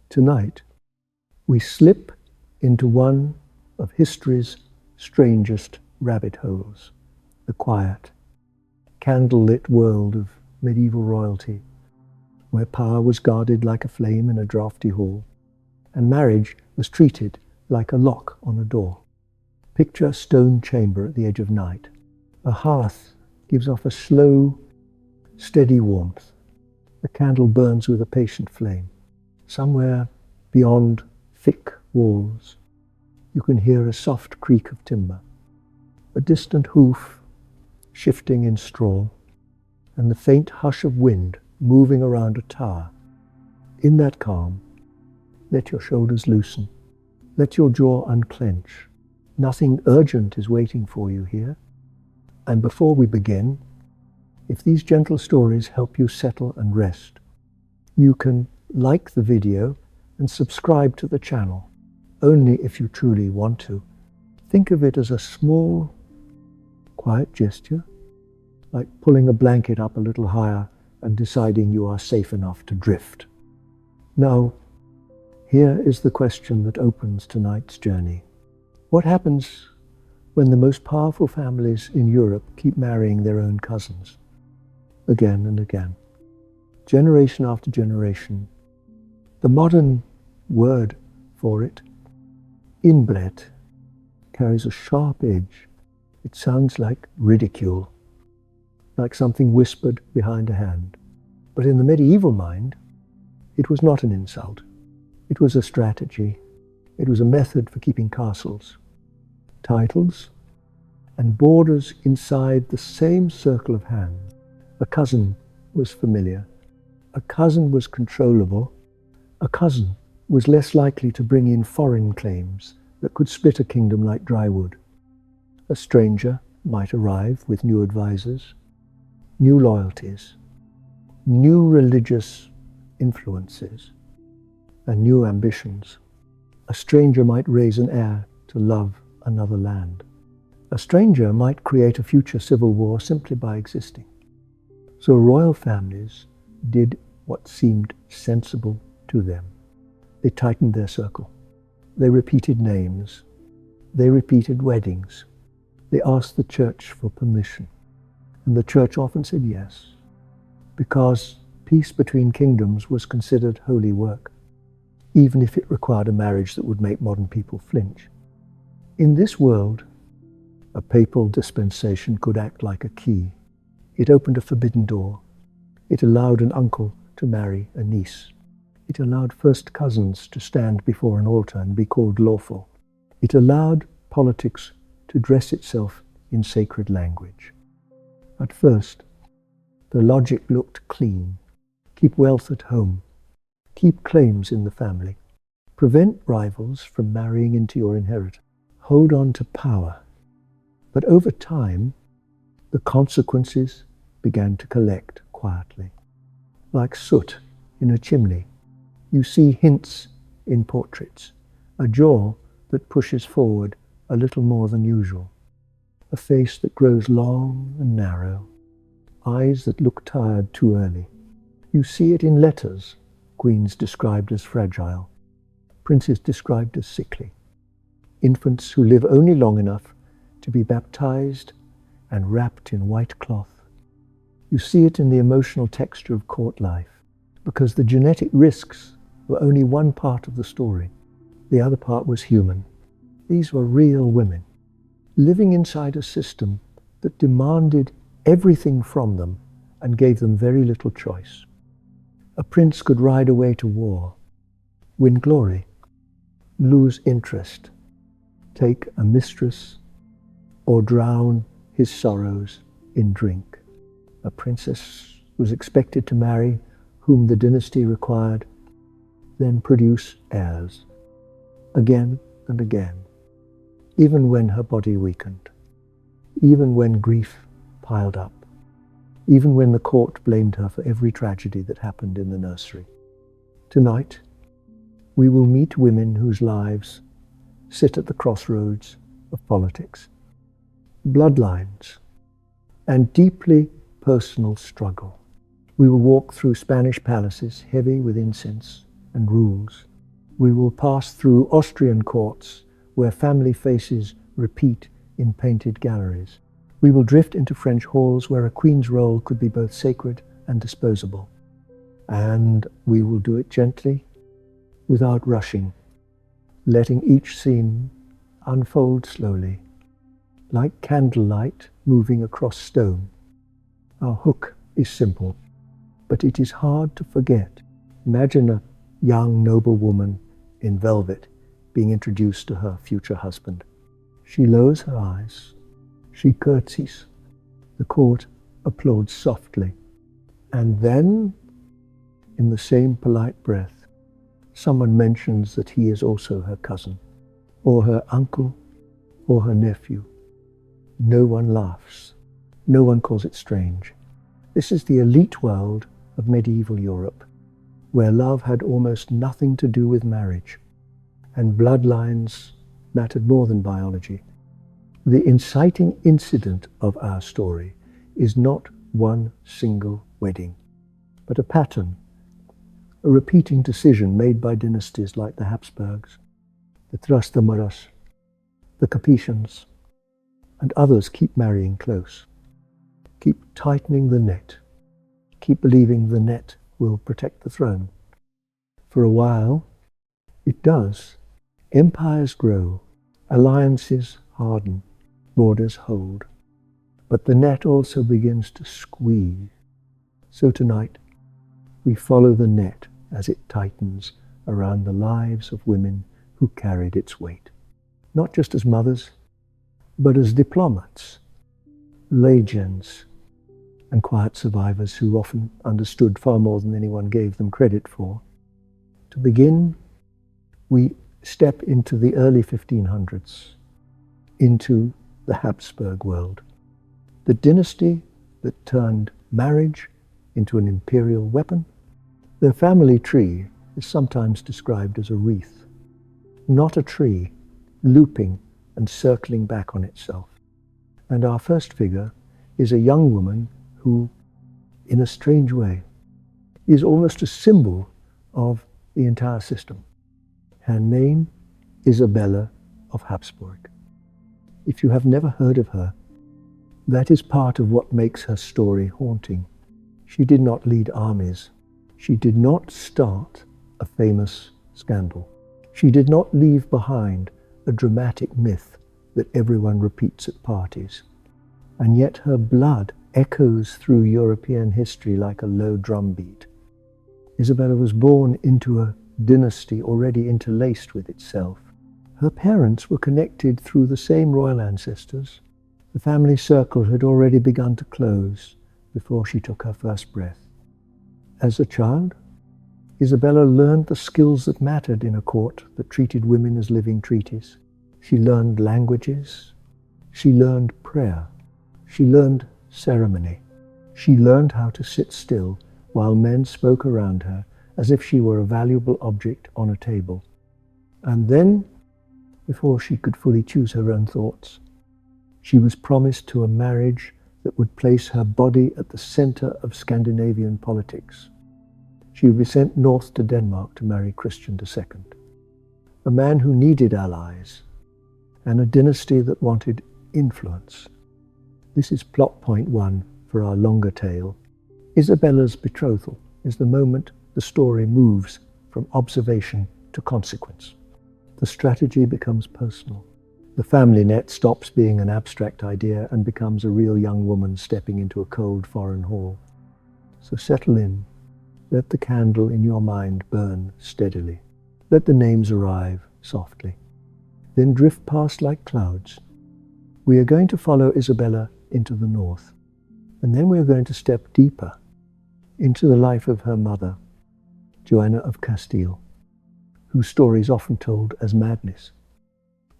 Tonight, we slip into one of history's strangest rabbit holes, the quiet, candlelit world of medieval royalty, where power was guarded like a flame in a draughty hall, and marriage was treated like a lock on a door. Picture a stone chamber at the edge of night. A hearth gives off a slow, steady warmth. The candle burns with a patient flame. Somewhere beyond thick walls, you can hear a soft creak of timber, a distant hoof shifting in straw, and the faint hush of wind moving around a tower. In that calm, let your shoulders loosen. Let your jaw unclench. Nothing urgent is waiting for you here. And before we begin, if these gentle stories help you settle and rest, you can like the video and subscribe to the channel, only if you truly want to. Think of it as a small, quiet gesture, like pulling a blanket up a little higher and deciding you are safe enough to drift. Now, here is the question that opens tonight's journey. What happens when the most powerful families in Europe keep marrying their own cousins? Again and again, generation after generation. The modern word for it, inbred, carries a sharp edge. It sounds like ridicule, like something whispered behind a hand. But in the medieval mind, it was not an insult. It was a strategy. It was a method for keeping castles, titles, and borders inside the same circle of hands. A cousin was familiar. A cousin was controllable. A cousin was less likely to bring in foreign claims that could split a kingdom like dry wood. A stranger might arrive with new advisors, new loyalties, new religious influences, and new ambitions. A stranger might raise an heir to love another land. A stranger might create a future civil war simply by existing. So royal families did what seemed sensible to them. They tightened their circle. They repeated names. They repeated weddings. They asked the church for permission. And the church often said yes, because peace between kingdoms was considered holy work, even if it required a marriage that would make modern people flinch. In this world, a papal dispensation could act like a key. It opened a forbidden door. It allowed an uncle to marry a niece. It allowed first cousins to stand before an altar and be called lawful. It allowed politics to dress itself in sacred language. At first, the logic looked clean. Keep wealth at home. Keep claims in the family. Prevent rivals from marrying into your inheritance. Hold on to power. But over time, the consequences began to collect quietly. Like soot in a chimney, you see hints in portraits. A jaw that pushes forward a little more than usual. A face that grows long and narrow. Eyes that look tired too early. You see it in letters. Queens described as fragile. Princes described as sickly. Infants who live only long enough to be baptized and wrapped in white cloth. You see it in the emotional texture of court life, because the genetic risks were only one part of the story. The other part was human. These were real women, living inside a system that demanded everything from them and gave them very little choice. A prince could ride away to war, win glory, lose interest, take a mistress, or drown his sorrows in drink. A princess was expected to marry whom the dynasty required, then produce heirs, again and again, even when her body weakened, even when grief piled up, even when the court blamed her for every tragedy that happened in the nursery. Tonight, we will meet women whose lives sit at the crossroads of politics, bloodlines, and deeply personal struggle. We will walk through Spanish palaces heavy with incense and rules, We will pass through Austrian courts where family faces repeat in painted galleries. We will drift into French halls where a queen's role could be both sacred and disposable. And we will do it gently, without rushing, letting each scene unfold slowly, like candlelight moving across stone. Our hook is simple, but it is hard to forget. Imagine a young noble woman in velvet being introduced to her future husband. She lowers her eyes, she curtsies, the court applauds softly, and then, in the same polite breath, someone mentions that he is also her cousin, or her uncle, or her nephew. No one laughs. No one calls it strange. This is the elite world of medieval Europe, where love had almost nothing to do with marriage, and bloodlines mattered more than biology. The inciting incident of our story is not one single wedding, but a pattern, a repeating decision made by dynasties like the Habsburgs, the Trastamuras, the Capetians, and others. Keep marrying close, keep tightening the net, keep believing the net will protect the throne. For a while, it does. Empires grow, alliances harden, borders hold, but the net also begins to squeeze. So tonight, we follow the net as it tightens around the lives of women who carried its weight, not just as mothers, but as diplomats, legions, and quiet survivors who often understood far more than anyone gave them credit for. To begin, we step into the early 1500s, into the Habsburg world, the dynasty that turned marriage into an imperial weapon. Their family tree is sometimes described as a wreath, not a tree, looping and circling back on itself. And our first figure is a young woman who, in a strange way, is almost a symbol of the entire system. Her name, Isabella of Habsburg. If you have never heard of her, that is part of what makes her story haunting. She did not lead armies. She did not start a famous scandal. She did not leave behind a dramatic myth that everyone repeats at parties. And yet her blood echoes through European history like a low drumbeat. Isabella was born into a dynasty already interlaced with itself. Her parents were connected through the same royal ancestors. The family circle had already begun to close before she took her first breath. As a child, Isabella learned the skills that mattered in a court that treated women as living treaties. She learned languages. She learned prayer. She learned ceremony. She learned how to sit still while men spoke around her as if she were a valuable object on a table. And then, before she could fully choose her own thoughts, she was promised to a marriage that would place her body at the center of Scandinavian politics. She would be sent north to Denmark to marry Christian II, a man who needed allies, and a dynasty that wanted influence. This is plot point one for our longer tale. Isabella's betrothal is the moment the story moves from observation to consequence. The strategy becomes personal. The family net stops being an abstract idea and becomes a real young woman stepping into a cold foreign hall. So settle in. Let the candle in your mind burn steadily. Let the names arrive softly. Then drift past like clouds. We are going to follow Isabella into the north, and then we are going to step deeper into the life of her mother, Joanna of Castile, whose story is often told as madness,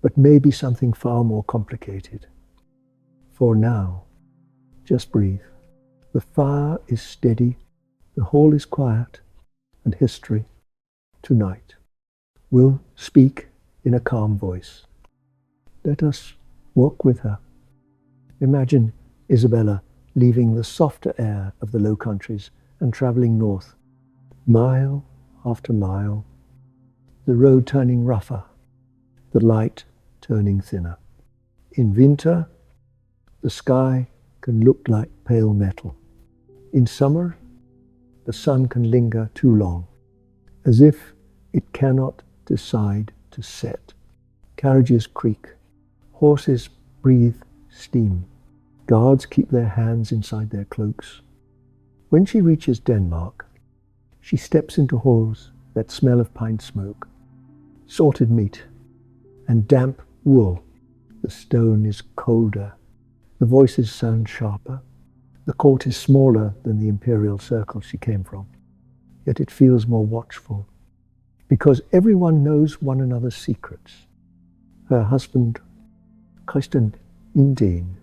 but maybe something far more complicated. For now, just breathe. The fire is steady, the hall is quiet, and history, tonight, will speak in a calm voice. Let us walk with her. Imagine Isabella leaving the softer air of the Low Countries and traveling north, mile after mile. the road turning rougher, the light turning thinner. In winter, the sky can look like pale metal. In summer, the sun can linger too long, as if it cannot decide to set. Carriages creak, horses breathe steam, guards keep their hands inside their cloaks. When she reaches Denmark, she steps into halls that smell of pine smoke, salted meat, and damp wool. The stone is colder, the voices sound sharper. The court is smaller than the imperial circle she came from, yet it feels more watchful, because everyone knows one another's secrets. Her husband, Christian Indien,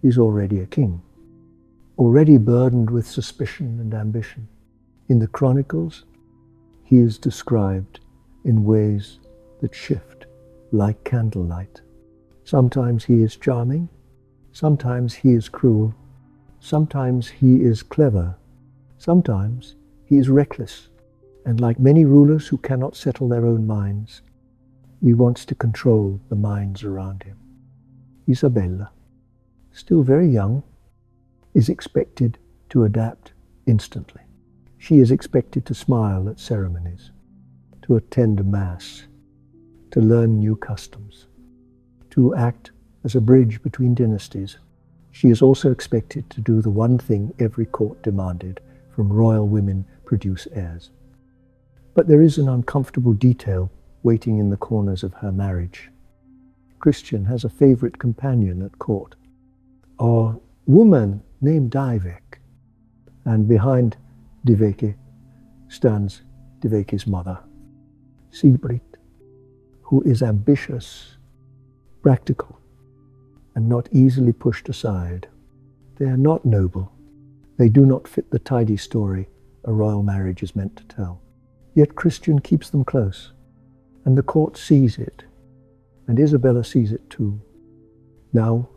is already a king, already burdened with suspicion and ambition. In the chronicles, he is described in ways that shift like candlelight. Sometimes he is charming, sometimes he is cruel, sometimes he is clever, sometimes he is reckless, and like many rulers who cannot settle their own minds, he wants to control the minds around him. Isabella, still very young, is expected to adapt instantly. She is expected to smile at ceremonies, to attend a mass, to learn new customs, to act as a bridge between dynasties. She is also expected to do the one thing every court demanded from royal women: produce heirs. But there is an uncomfortable detail waiting in the corners of her marriage. Christian has a favorite companion at court, a woman named Dyveke, and behind Dyveke stands Dyveke's mother, Sigrid, who is ambitious, practical, and not easily pushed aside. They are not noble. They do not fit the tidy story a royal marriage is meant to tell. Yet Christian keeps them close, and the court sees it, and Isabella sees it too. Now,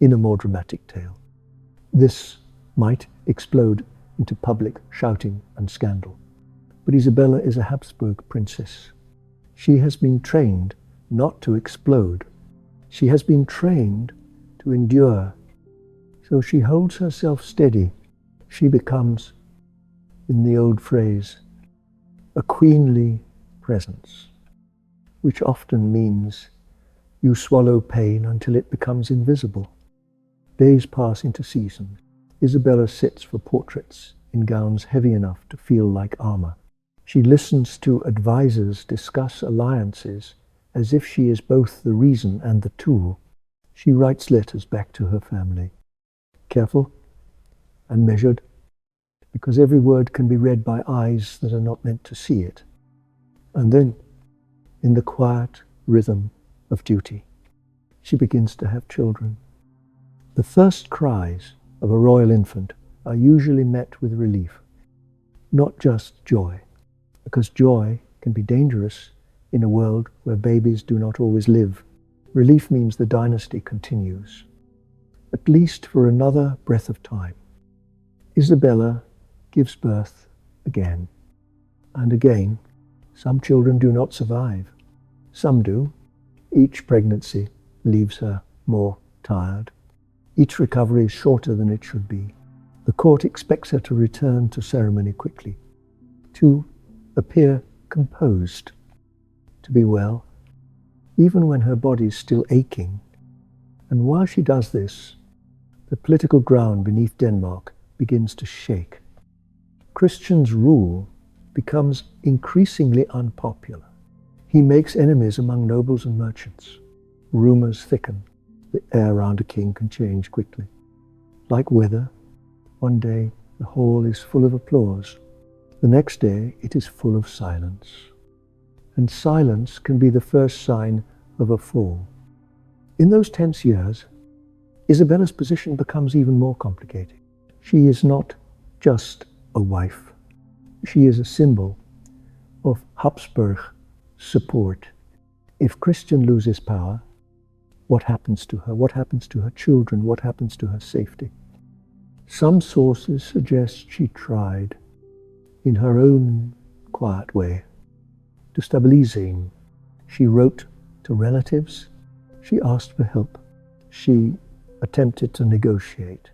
in a more dramatic tale. This might explode into public shouting and scandal. But Isabella is a Habsburg princess. She has been trained not to explode. She has been trained to endure. So she holds herself steady. She becomes, in the old phrase, a queenly presence, which often means you swallow pain until it becomes invisible. Days pass into seasons. Isabella sits for portraits in gowns heavy enough to feel like armor. She listens to advisors discuss alliances as if she is both the reason and the tool. She writes letters back to her family, careful and measured, because every word can be read by eyes that are not meant to see it. And then, in the quiet rhythm of duty, she begins to have children. The first cries of a royal infant are usually met with relief, not just joy, because joy can be dangerous in a world where babies do not always live. Relief means the dynasty continues, at least for another breath of time. Isabella gives birth again and again. Some children do not survive. Some do. Each pregnancy leaves her more tired. Each recovery is shorter than it should be. The court expects her to return to ceremony quickly, to appear composed, to be well, even when her body is still aching. And while she does this, the political ground beneath Denmark begins to shake. Christian's rule becomes increasingly unpopular. He makes enemies among nobles and merchants. Rumors thicken. The air around a king can change quickly. Like weather, one day the hall is full of applause. The next day it is full of silence. And silence can be the first sign of a fall. In those tense years, Isabella's position becomes even more complicated. She is not just a wife. She is a symbol of Habsburg support. If Christian loses power, what happens to her? What happens to her children? What happens to her safety? Some sources suggest she tried, in her own quiet way, to stabilizing. She wrote to relatives. She asked for help. She attempted to negotiate.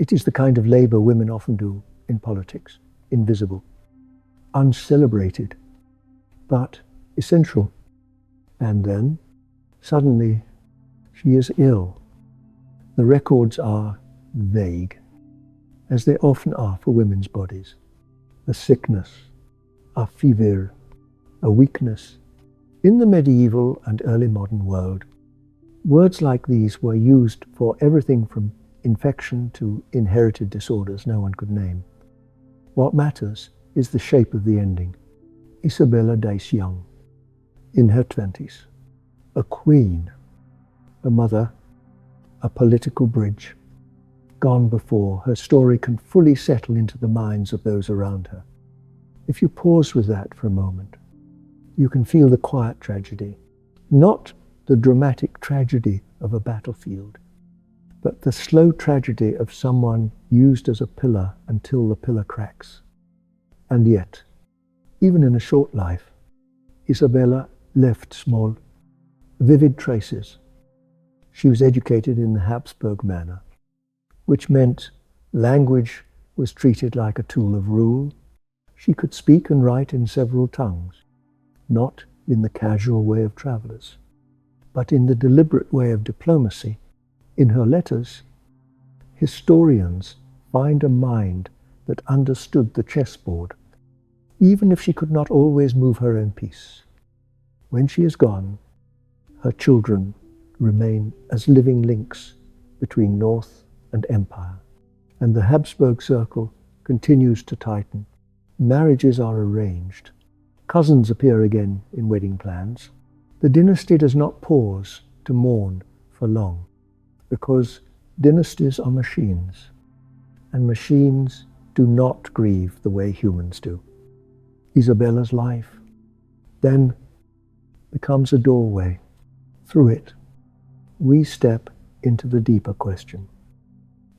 It is the kind of labor women often do in politics, invisible, uncelebrated, but essential. And then, suddenly, she is ill. The records are vague, as they often are for women's bodies. A sickness, a fever, a weakness. In the medieval and early modern world, words like these were used for everything from infection to inherited disorders no one could name. What matters is the shape of the ending. Isabella dies young, in her 20s, a queen, a mother, a political bridge. Gone before her story can fully settle into the minds of those around her. If you pause with that for a moment, you can feel the quiet tragedy, not the dramatic tragedy of a battlefield, but the slow tragedy of someone used as a pillar until the pillar cracks. And yet, even in a short life, Isabella left small, vivid traces. She was educated in the Habsburg manner, which meant language was treated like a tool of rule. She could speak and write in several tongues, not in the casual way of travelers, but in the deliberate way of diplomacy. In her letters, historians find a mind that understood the chessboard, even if she could not always move her own piece. When she is gone, her children remain as living links between North and Empire, and the Habsburg circle continues to tighten. Marriages are arranged. Cousins appear again in wedding plans. The dynasty does not pause to mourn for long, because dynasties are machines, and machines do not grieve the way humans do. Isabella's life then becomes a doorway. Through it, we step into the deeper question.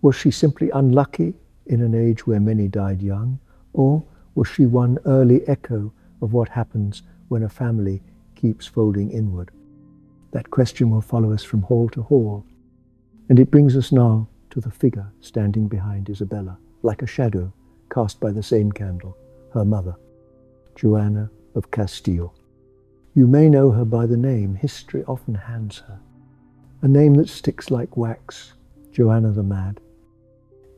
Was she simply unlucky in an age where many died young, or was she one early echo of what happens when a family keeps folding inward? That question will follow us from hall to hall, and it brings us now to the figure standing behind Isabella, like a shadow cast by the same candle, her mother, Joanna of Castile. You may know her by the name history often hands her, a name that sticks like wax, Joanna the Mad.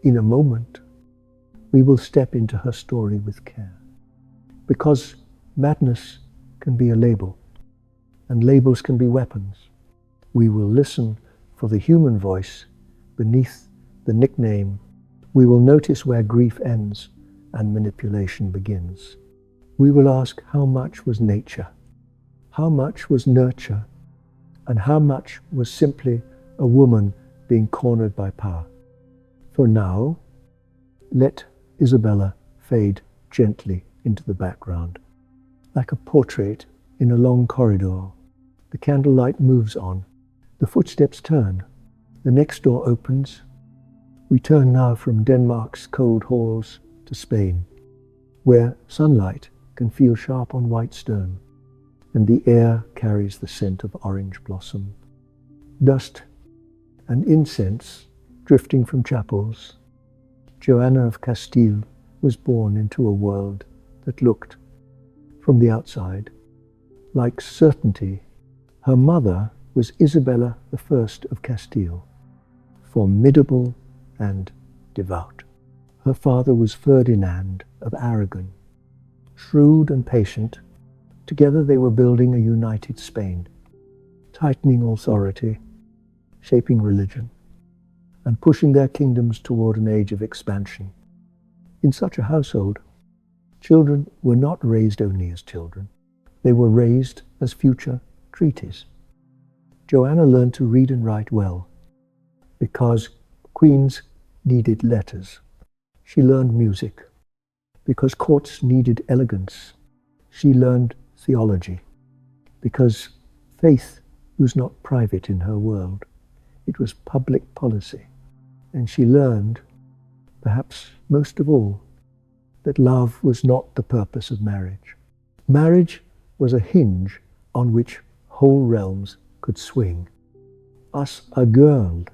In a moment, we will step into her story with care, because madness can be a label, and labels can be weapons. We will listen for the human voice beneath the nickname. We will notice where grief ends and manipulation begins. We will ask how much was nature, how much was nurture, and how much was simply a woman being cornered by power. For now, let Isabella fade gently into the background. Like a portrait in a long corridor, the candlelight moves on. The footsteps turn. The next door opens. We turn now from Denmark's cold halls to Spain, where sunlight can feel sharp on white stone, and the air carries the scent of orange blossom. Dust and incense drifting from chapels. Joanna of Castile was born into a world that looked, from the outside, like certainty. Her mother was Isabella I of Castile, formidable and devout. Her father was Ferdinand of Aragon, shrewd and patient. Together they were building a united Spain, tightening authority, shaping religion, and pushing their kingdoms toward an age of expansion. In such a household, children were not raised only as children. They were raised as future treaties. Joanna learned to read and write well, because queens needed letters. She learned music, because courts needed elegance. She learned theology, because faith was not private in her world. It was public policy. And she learned, perhaps most of all, that love was not the purpose of marriage. Marriage was a hinge on which whole realms could swing. As a girl,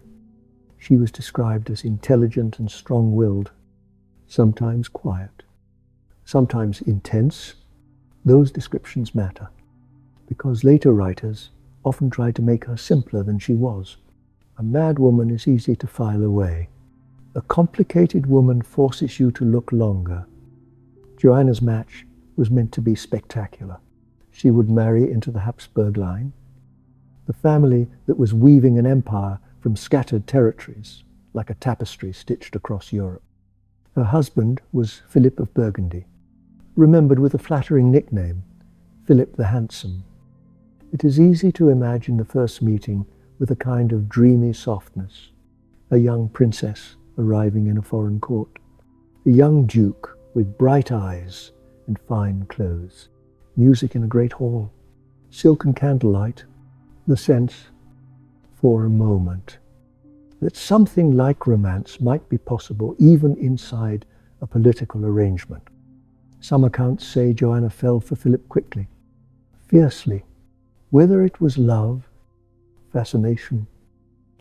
she was described as intelligent and strong-willed, sometimes quiet, sometimes intense. Those descriptions matter, because later writers often tried to make her simpler than she was. A mad woman is easy to file away. A complicated woman forces you to look longer. Joanna's match was meant to be spectacular. She would marry into the Habsburg line, the family that was weaving an empire from scattered territories, like a tapestry stitched across Europe. Her husband was Philip of Burgundy, remembered with a flattering nickname, Philip the Handsome. It is easy to imagine the first meeting with a kind of dreamy softness, a young princess arriving in a foreign court, a young duke with bright eyes and fine clothes, music in a great hall, silk and candlelight, the sense, for a moment, that something like romance might be possible even inside a political arrangement. Some accounts say Joanna fell for Philip quickly, fiercely, whether it was love, fascination,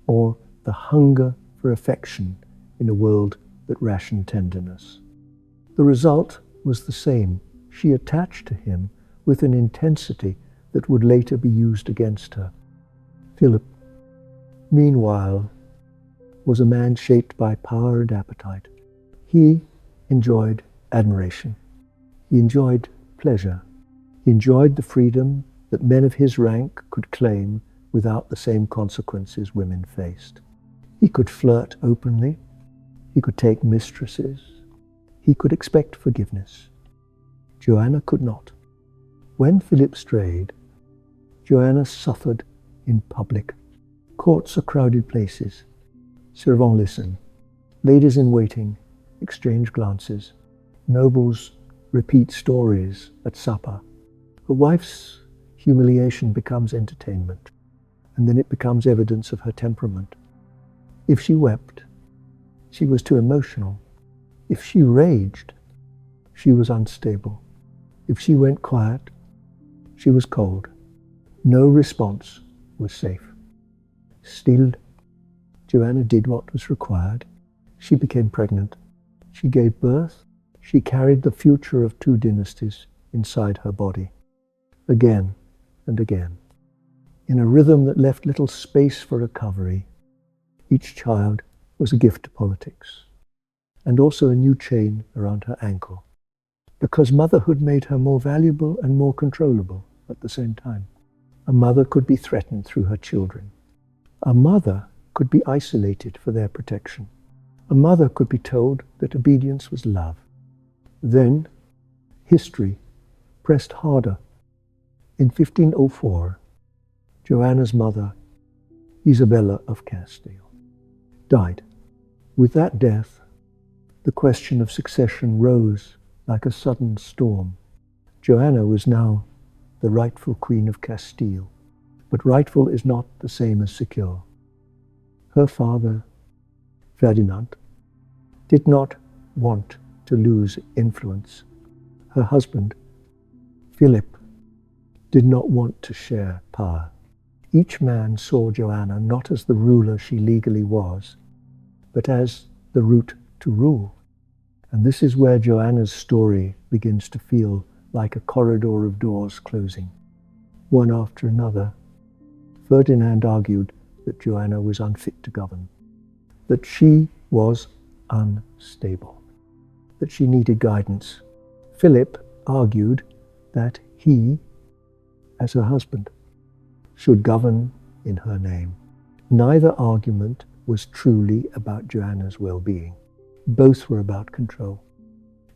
or the hunger for affection in a world that rationed tenderness. The result was the same. She attached to him with an intensity that would later be used against her. Philip, meanwhile, was a man shaped by power and appetite. He enjoyed admiration. He enjoyed pleasure. He enjoyed the freedom that men of his rank could claim without the same consequences women faced. He could flirt openly. He could take mistresses. He could expect forgiveness. Joanna could not. When Philip strayed, Joanna suffered in public. Courts are crowded places. Servants listen. Ladies in waiting exchange glances. Nobles repeat stories at supper. A wife's humiliation becomes entertainment, and then it becomes evidence of her temperament. If she wept, she was too emotional. If she raged, she was unstable. If she went quiet, she was cold. No response was safe. Still, Joanna did what was required. She became pregnant. She gave birth. She carried the future of 2 dynasties inside her body, again and again, in a rhythm that left little space for recovery. Each child was a gift to politics, and also a new chain around her ankle, because motherhood made her more valuable and more controllable at the same time. A mother could be threatened through her children. A mother could be isolated for their protection. A mother could be told that obedience was love. Then, history pressed harder. In 1504, Joanna's mother, Isabella of Castile, died. With that death, the question of succession rose like a sudden storm. Joanna was now the rightful Queen of Castile, but rightful is not the same as secure. Her father, Ferdinand, did not want to lose influence. Her husband, Philip, did not want to share power. Each man saw Joanna not as the ruler she legally was, but as the route to rule. And this is where Joanna's story begins to feel like a corridor of doors closing, one after another. Ferdinand argued that Joanna was unfit to govern, that she was unstable, that she needed guidance. Philip argued that he, as her husband, should govern in her name. Neither argument was truly about Joanna's well-being. Both were about control.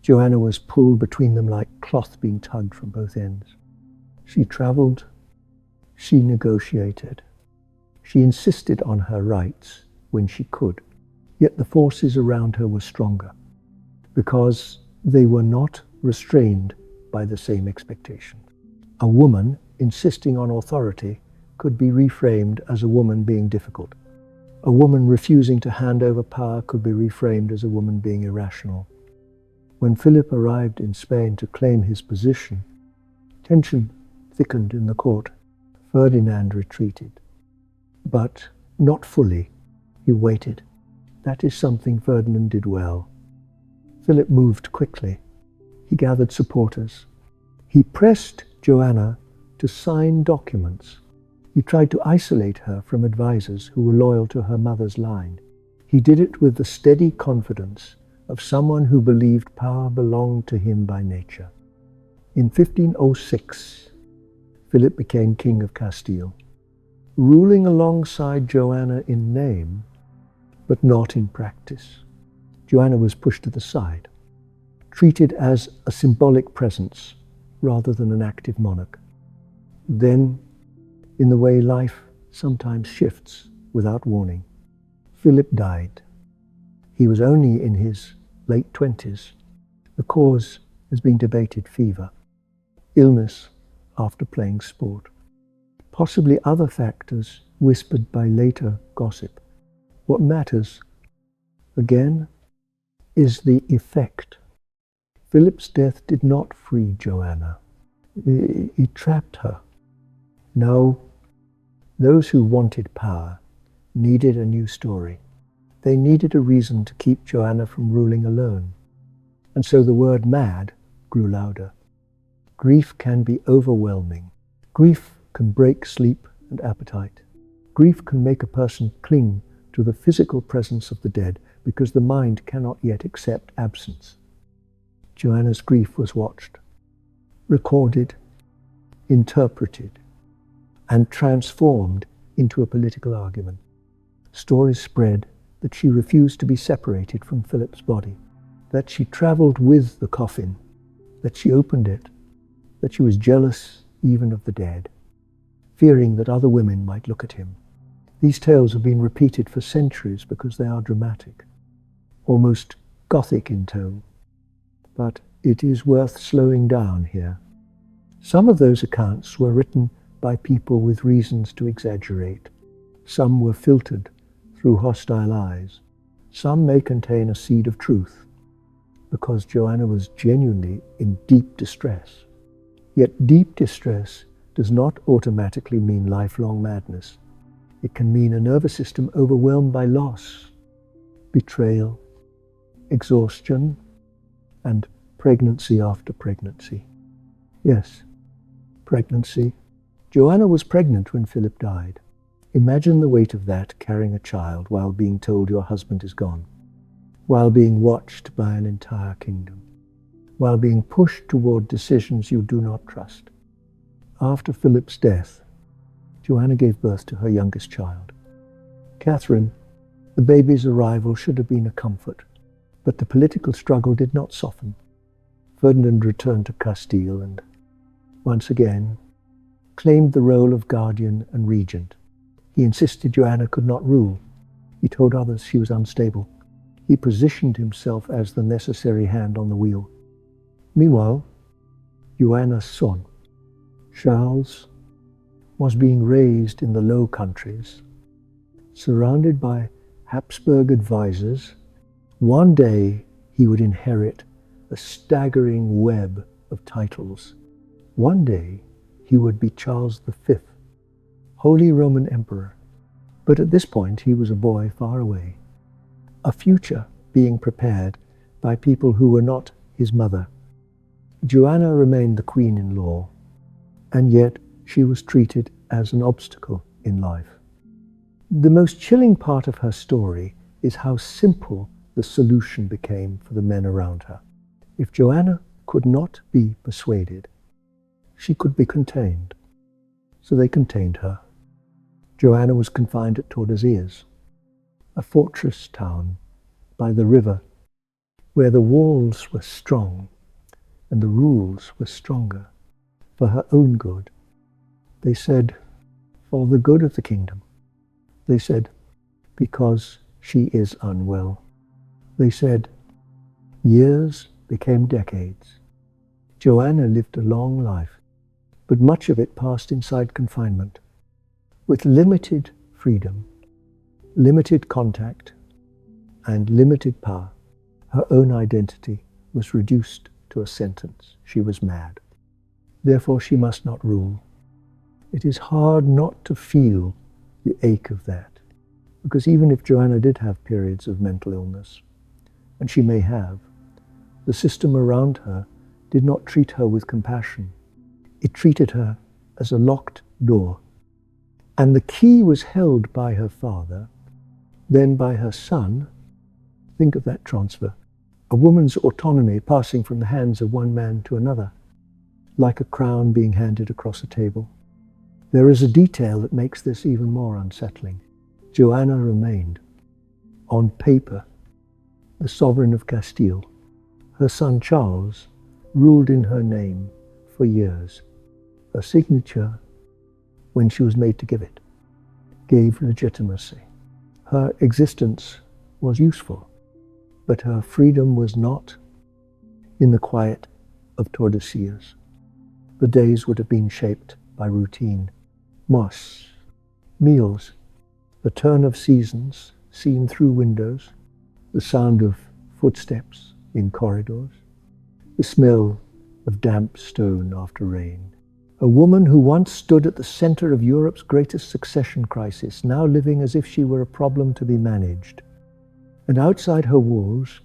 Joanna was pulled between them like cloth being tugged from both ends. She traveled, she negotiated, she insisted on her rights when she could, yet the forces around her were stronger, because they were not restrained by the same expectations. A woman insisting on authority could be reframed as a woman being difficult. A woman refusing to hand over power could be reframed as a woman being irrational. When Philip arrived in Spain to claim his position, tension thickened in the court. Ferdinand retreated, but not fully. He waited. That is something Ferdinand did well. Philip moved quickly. He gathered supporters. He pressed Joanna to sign documents. He tried to isolate her from advisors who were loyal to her mother's line. He did it with the steady confidence of someone who believed power belonged to him by nature. In 1506, Philip became king of Castile, ruling alongside Joanna in name, but not in practice. Joanna was pushed to the side, treated as a symbolic presence rather than an active monarch. Then, in the way life sometimes shifts without warning, Philip died. He was only in his late 20s. The cause has been debated: fever, illness after playing sport, possibly other factors whispered by later gossip. What matters, again, is the effect. Philip's death did not free Joanna. It trapped her. No, those who wanted power needed a new story. They needed a reason to keep Joanna from ruling alone. And so the word mad grew louder. Grief can be overwhelming. Grief can break sleep and appetite. Grief can make a person cling to the physical presence of the dead because the mind cannot yet accept absence. Joanna's grief was watched, recorded, interpreted, and transformed into a political argument. Stories spread that she refused to be separated from Philip's body, that she traveled with the coffin, that she opened it, that she was jealous even of the dead, fearing that other women might look at him. These tales have been repeated for centuries because they are dramatic, almost Gothic in tone. But it is worth slowing down here. Some of those accounts were written by people with reasons to exaggerate. Some were filtered through hostile eyes. Some may contain a seed of truth, because Joanna was genuinely in deep distress. Yet deep distress does not automatically mean lifelong madness. It can mean a nervous system overwhelmed by loss, betrayal, exhaustion, and pregnancy after pregnancy. Yes, pregnancy. Joanna was pregnant when Philip died. Imagine the weight of that, carrying a child while being told your husband is gone, while being watched by an entire kingdom, while being pushed toward decisions you do not trust. After Philip's death, Joanna gave birth to her youngest child, Catherine. The baby's arrival should have been a comfort, but the political struggle did not soften. Ferdinand returned to Castile and, once again, claimed the role of guardian and regent. He insisted Joanna could not rule. He told others she was unstable. He positioned himself as the necessary hand on the wheel. Meanwhile, Joanna's son, Charles, was being raised in the Low Countries, surrounded by Habsburg advisors. One day he would inherit a staggering web of titles. One day he would be Charles V, Holy Roman Emperor. But at this point he was a boy far away, a future being prepared by people who were not his mother. Joanna remained the queen-in-law, and yet she was treated as an obstacle in life. The most chilling part of her story is how simple the solution became for the men around her. If Joanna could not be persuaded, she could be contained. So they contained her. Joanna was confined at Tordesillas, a fortress town by the river, where the walls were strong and the rules were stronger, for her own good. They said, for the good of the kingdom. They said, because she is unwell. They said, years became decades. Joanna lived a long life, but much of it passed inside confinement. With limited freedom, limited contact, and limited power, her own identity was reduced to a sentence. She was mad. Therefore, she must not rule. It is hard not to feel the ache of that, because even if Joanna did have periods of mental illness, and she may have, the system around her did not treat her with compassion. It treated her as a locked door. And the key was held by her father, then by her son. Think of that transfer. A woman's autonomy passing from the hands of one man to another, like a crown being handed across a table. There is a detail that makes this even more unsettling. Joanna remained, on paper, the sovereign of Castile. Her son Charles ruled in her name for years. Her signature, when she was made to give it, gave legitimacy. Her existence was useful, but her freedom was not in the quiet of Tordesillas. The days would have been shaped by routine, moss, meals, the turn of seasons seen through windows, the sound of footsteps in corridors, the smell of damp stone after rain. A woman who once stood at the center of Europe's greatest succession crisis, now living as if she were a problem to be managed. And outside her walls,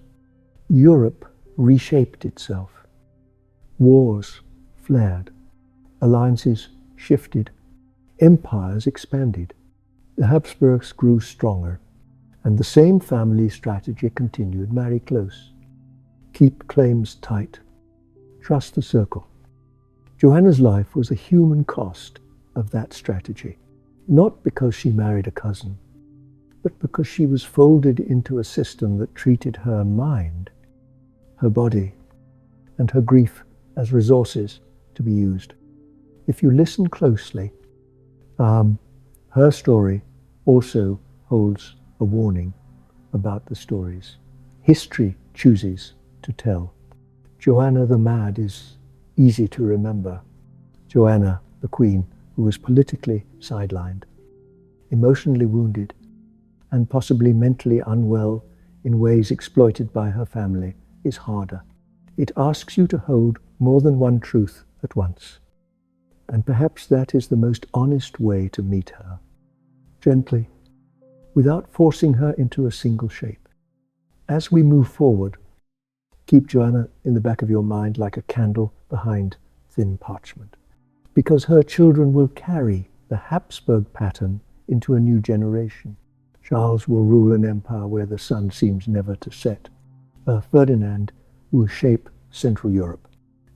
Europe reshaped itself. Wars flared, alliances shifted, empires expanded. The Habsburgs grew stronger, and the same family strategy continued: marry close, keep claims tight, trust the circle. Joanna's life was a human cost of that strategy, not because she married a cousin, but because she was folded into a system that treated her mind, her body, and her grief as resources to be used. If you listen closely, her story also holds a warning about the stories history chooses to tell. Joanna the Mad is easy to remember. Joanna, the Queen, who was politically sidelined, emotionally wounded, and possibly mentally unwell in ways exploited by her family, is harder. It asks you to hold more than one truth at once. And perhaps that is the most honest way to meet her. Gently, without forcing her into a single shape. As we move forward, keep Joanna in the back of your mind like a candle behind thin parchment, because her children will carry the Habsburg pattern into a new generation. Charles will rule an empire where the sun seems never to set. Ferdinand will shape Central Europe,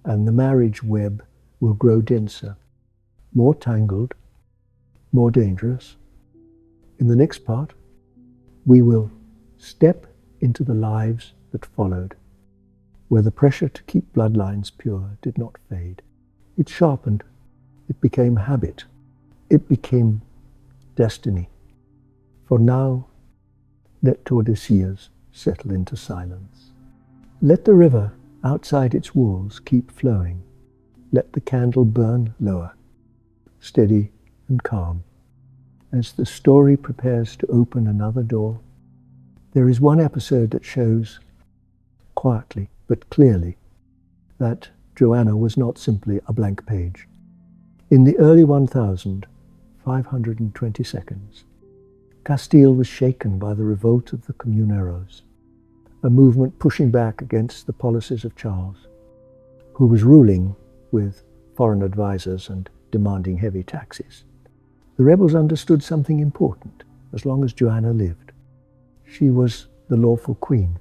and the marriage web will grow denser, more tangled, more dangerous. In the next part, we will step into the lives that followed, where the pressure to keep bloodlines pure did not fade. It sharpened, it became habit, it became destiny. For now, let Tordesillas settle into silence. Let the river outside its walls keep flowing. Let the candle burn lower, steady and calm. As the story prepares to open another door, there is one episode that shows, quietly but clearly, that Joanna was not simply a blank page. In the early 1522, Castile was shaken by the revolt of the Comuneros, a movement pushing back against the policies of Charles, who was ruling with foreign advisors and demanding heavy taxes. The rebels understood something important. As long as Joanna lived, she was the lawful queen.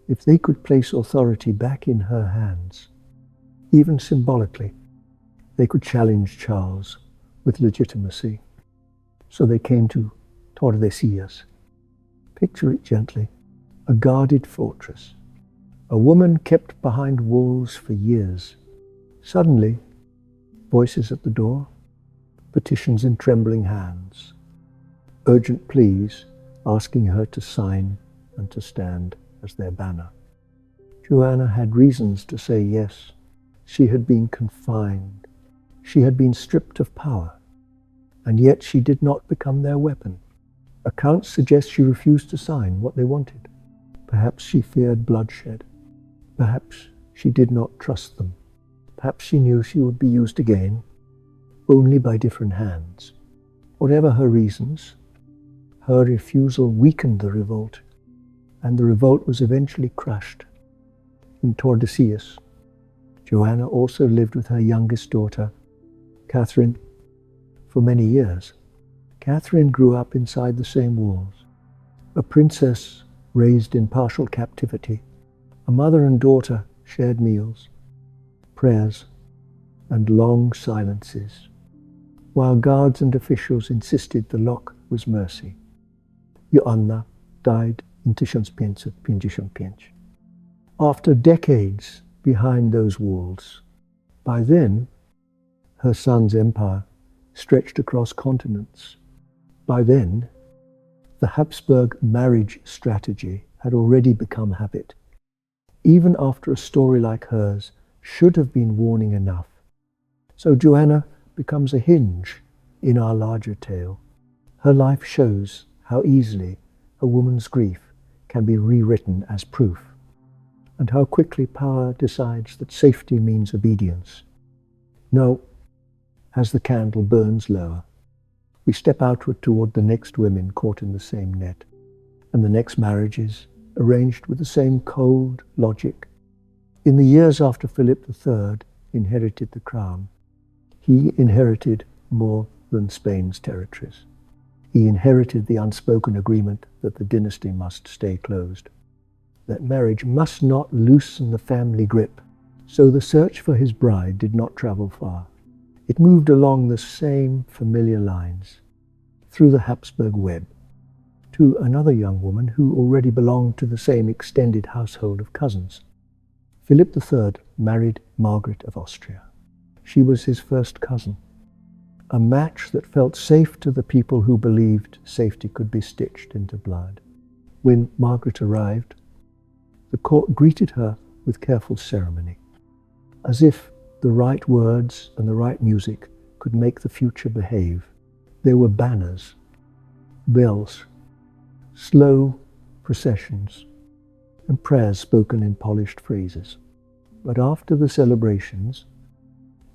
If they could place authority back in her hands, even symbolically, they could challenge Charles with legitimacy. So they came to Tordesillas. Picture it gently, a guarded fortress, a woman kept behind walls for years. Suddenly, voices at the door, petitions in trembling hands, urgent pleas asking her to sign and to stand as their banner. Joanna had reasons to say yes. She had been confined. She had been stripped of power, and yet she did not become their weapon. Accounts suggest she refused to sign what they wanted. Perhaps she feared bloodshed. Perhaps she did not trust them. Perhaps she knew she would be used again. only by different hands. Whatever her reasons, her refusal weakened the revolt, and the revolt was eventually crushed. In Tordesillas, Joanna also lived with her youngest daughter, Catherine, for many years. Catherine grew up inside the same walls, a princess raised in partial captivity. A mother and daughter shared meals, prayers, and long silences, while guards and officials insisted the lock was mercy. Joanna died in 1555. After decades behind those walls, by then her son's empire stretched across continents. By then, the Habsburg marriage strategy had already become habit. Even after a story like hers should have been warning enough. So Joanna becomes a hinge in our larger tale. Her life shows how easily a woman's grief can be rewritten as proof, and how quickly power decides that safety means obedience. No, as the candle burns lower, we step outward toward the next women caught in the same net, and the next marriages arranged with the same cold logic. In the years after Philip III inherited the crown, he inherited more than Spain's territories. He inherited the unspoken agreement that the dynasty must stay closed, that marriage must not loosen the family grip. So the search for his bride did not travel far. It moved along the same familiar lines, through the Habsburg web, to another young woman who already belonged to the same extended household of cousins. Philip III married Margaret of Austria. She was his first cousin, a match that felt safe to the people who believed safety could be stitched into blood. When Margaret arrived, the court greeted her with careful ceremony, as if the right words and the right music could make the future behave. There were banners, bells, slow processions, and prayers spoken in polished phrases. But after the celebrations,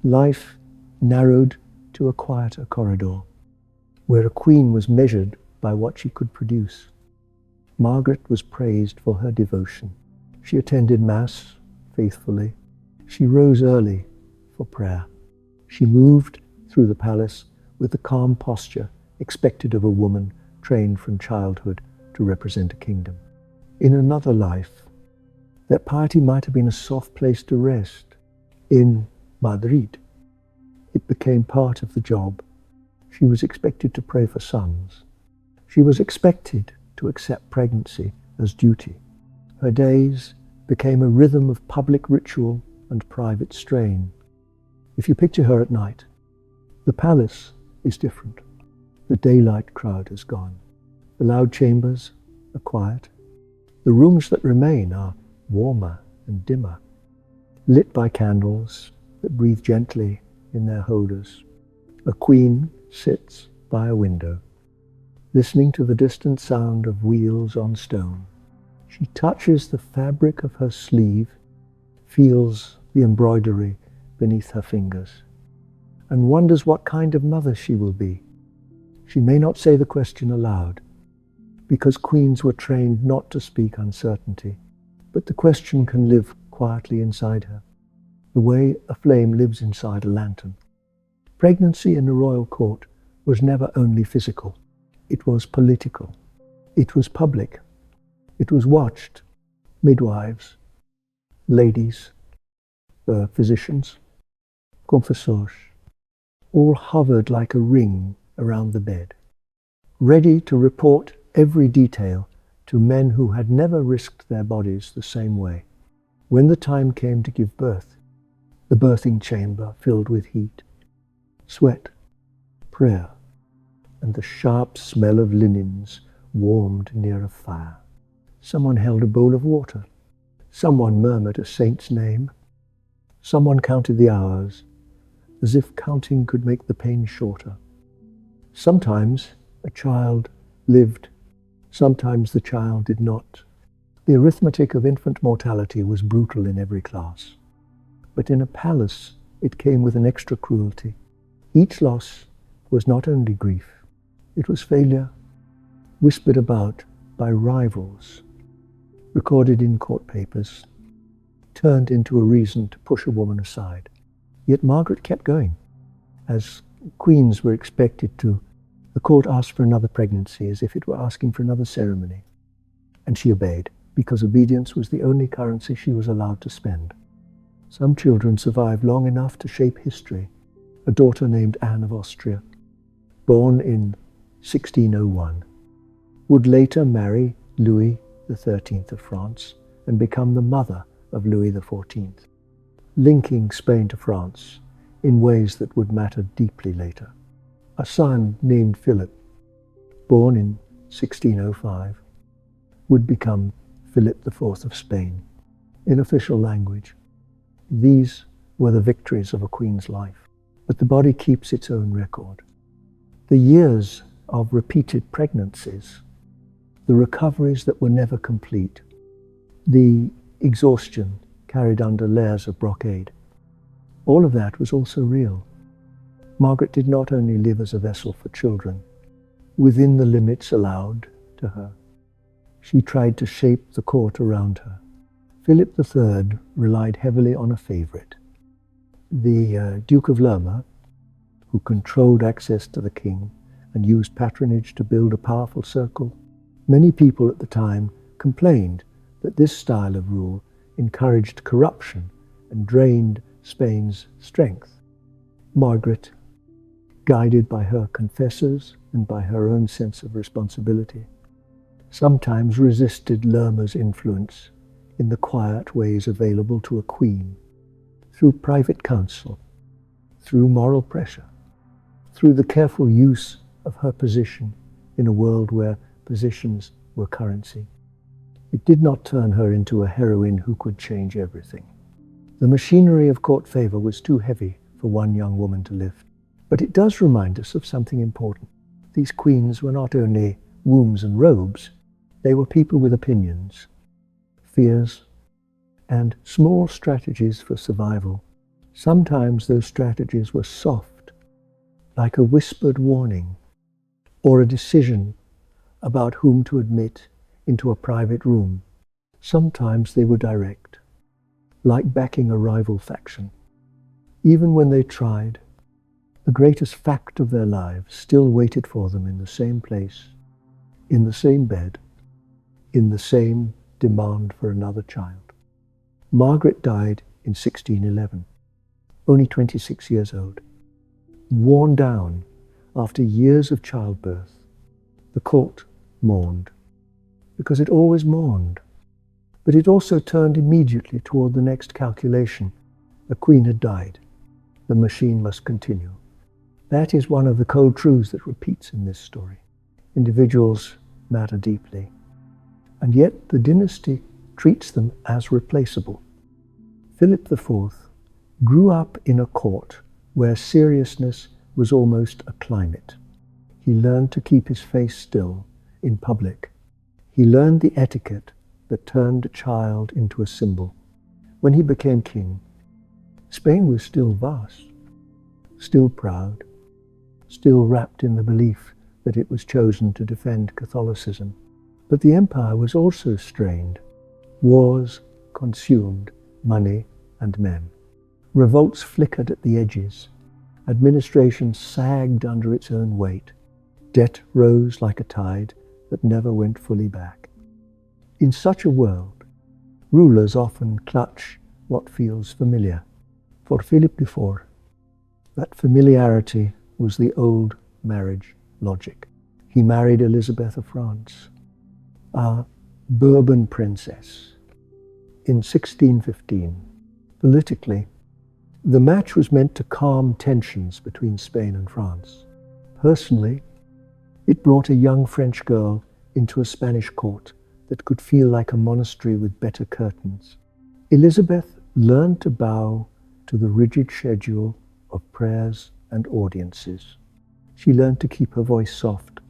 life narrowed to a quieter corridor, where a queen was measured by what she could produce. Margaret was praised for her devotion. She attended Mass faithfully. She rose early for prayer. She moved through the palace with the calm posture expected of a woman trained from childhood to represent a kingdom. In another life, that piety might have been a soft place to rest. In Madrid, it became part of the job. She was expected to pray for sons. She was expected to accept pregnancy as duty. Her days became a rhythm of public ritual and private strain. If you picture her at night, the palace is different. The daylight crowd has gone. The loud chambers are quiet. The rooms that remain are warmer and dimmer, lit by candles that breathe gently in their holders. A queen sits by a window, listening to the distant sound of wheels on stone. She touches the fabric of her sleeve, feels the embroidery beneath her fingers, and wonders what kind of mother she will be. She may not say the question aloud, because queens were trained not to speak uncertainty, but the question can live quietly inside her, the way a flame lives inside a lantern. Pregnancy in the royal court was never only physical. It was political. It was public. It was watched. Midwives, ladies, physicians, confessors, all hovered like a ring around the bed, ready to report every detail to men who had never risked their bodies the same way. When the time came to give birth, the birthing chamber filled with heat, sweat, prayer, and the sharp smell of linens warmed near a fire. Someone held a bowl of water. Someone murmured a saint's name. Someone counted the hours, as if counting could make the pain shorter. Sometimes a child lived. Sometimes the child did not. The arithmetic of infant mortality was brutal in every class. But in a palace, it came with an extra cruelty. Each loss was not only grief, it was failure, whispered about by rivals, recorded in court papers, turned into a reason to push a woman aside. Yet Margaret kept going. As queens were expected to, the court asked for another pregnancy as if it were asking for another ceremony. And she obeyed, because obedience was the only currency she was allowed to spend. Some children survived long enough to shape history. A daughter named Anne of Austria, born in 1601, would later marry Louis XIII of France and become the mother of Louis XIV, linking Spain to France in ways that would matter deeply later. A son named Philip, born in 1605, would become Philip IV of Spain. In official language, these were the victories of a queen's life. But the body keeps its own record. The years of repeated pregnancies, the recoveries that were never complete, the exhaustion carried under layers of brocade, all of that was also real. Margaret did not only live as a vessel for children, within the limits allowed to her. She tried to shape the court around her. Philip III relied heavily on a favorite, the Duke of Lerma, who controlled access to the king and used patronage to build a powerful circle. Many people at the time complained that this style of rule encouraged corruption and drained Spain's strength. Margaret, guided by her confessors and by her own sense of responsibility, sometimes resisted Lerma's influence in the quiet ways available to a queen, through private counsel, through moral pressure, through the careful use of her position in a world where positions were currency. It did not turn her into a heroine who could change everything. The machinery of court favor was too heavy for one young woman to lift. But it does remind us of something important. These queens were not only wombs and robes, they were people with opinions, fears, and small strategies for survival. Sometimes those strategies were soft, like a whispered warning, or a decision about whom to admit into a private room. Sometimes they were direct, like backing a rival faction. Even when they tried, the greatest fact of their lives still waited for them in the same place, in the same bed, in the same demand for another child. Margaret died in 1611, only 26 years old. Worn down after years of childbirth, the court mourned, because it always mourned. But it also turned immediately toward the next calculation. The queen had died. The machine must continue. That is one of the cold truths that repeats in this story. Individuals matter deeply, and yet the dynasty treats them as replaceable. Philip IV grew up in a court where seriousness was almost a climate. He learned to keep his face still in public. He learned the etiquette that turned a child into a symbol. When he became king, Spain was still vast, still proud, still wrapped in the belief that it was chosen to defend Catholicism. But the empire was also strained. Wars consumed money and men. Revolts flickered at the edges. Administration sagged under its own weight. Debt rose like a tide that never went fully back. In such a world, rulers often clutch what feels familiar. For Philip IV, that familiarity was the old marriage logic. He married Elizabeth of France, a Bourbon princess, in 1615. Politically, the match was meant to calm tensions between Spain and France. Personally, it brought a young French girl into a Spanish court that could feel like a monastery with better curtains. Elizabeth learned to bow to the rigid schedule of prayers and audiences. She learned to keep her voice soft.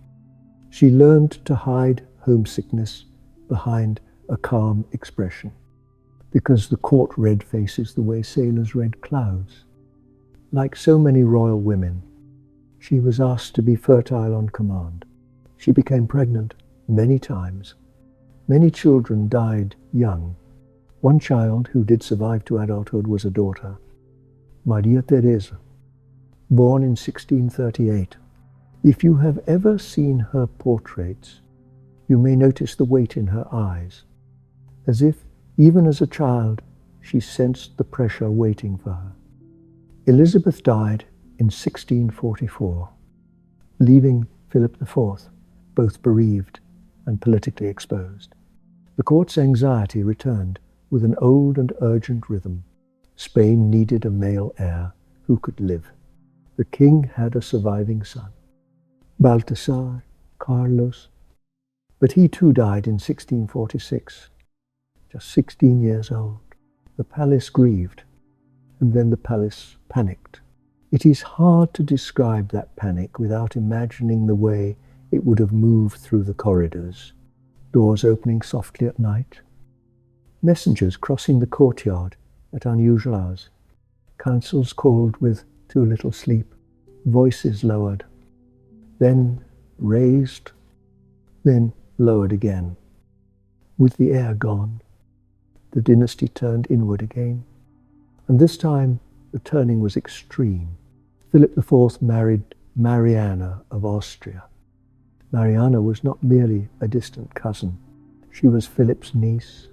She learned to hide homesickness behind a calm expression, because the court read faces the way sailors read clouds. Like so many royal women, she was asked to be fertile on command. She became pregnant many times. Many children died young. One child who did survive to adulthood was a daughter, Maria Teresa, born in 1638. If you have ever seen her portraits, you may notice the weight in her eyes, as if, even as a child, she sensed the pressure waiting for her. Elizabeth died in 1644, leaving Philip IV both bereaved and politically exposed. The court's anxiety returned with an old and urgent rhythm. Spain needed a male heir who could live. The king had a surviving son, Balthasar Carlos, but he too died in 1646, just 16 years old. The palace grieved, and then the palace panicked. It is hard to describe that panic without imagining the way it would have moved through the corridors, doors opening softly at night, messengers crossing the courtyard at unusual hours, councils called with too little sleep, voices lowered, then raised, then lowered again. With the heir gone, the dynasty turned inward again, and this time the turning was extreme. Philip IV married Mariana of Austria. Mariana was not merely a distant cousin. She was Philip's niece,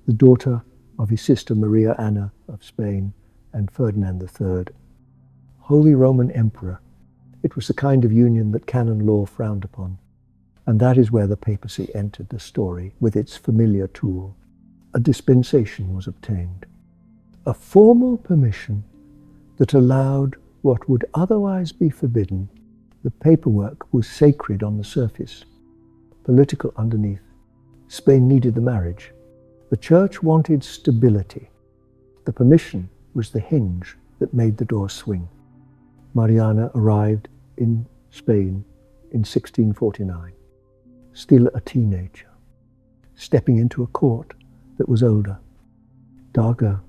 the daughter of his sister Maria Anna of Spain and Ferdinand III. Holy Roman Emperor, it was the kind of union that canon law frowned upon, and that is where the papacy entered the story with its familiar tool. A dispensation was obtained, a formal permission that allowed what would otherwise be forbidden. The paperwork was sacred on the surface, political underneath. Spain needed the marriage. The church wanted stability. The permission was the hinge that made the door swing. Mariana arrived in Spain in 1649, still a teenager, stepping into a court that was older, darker,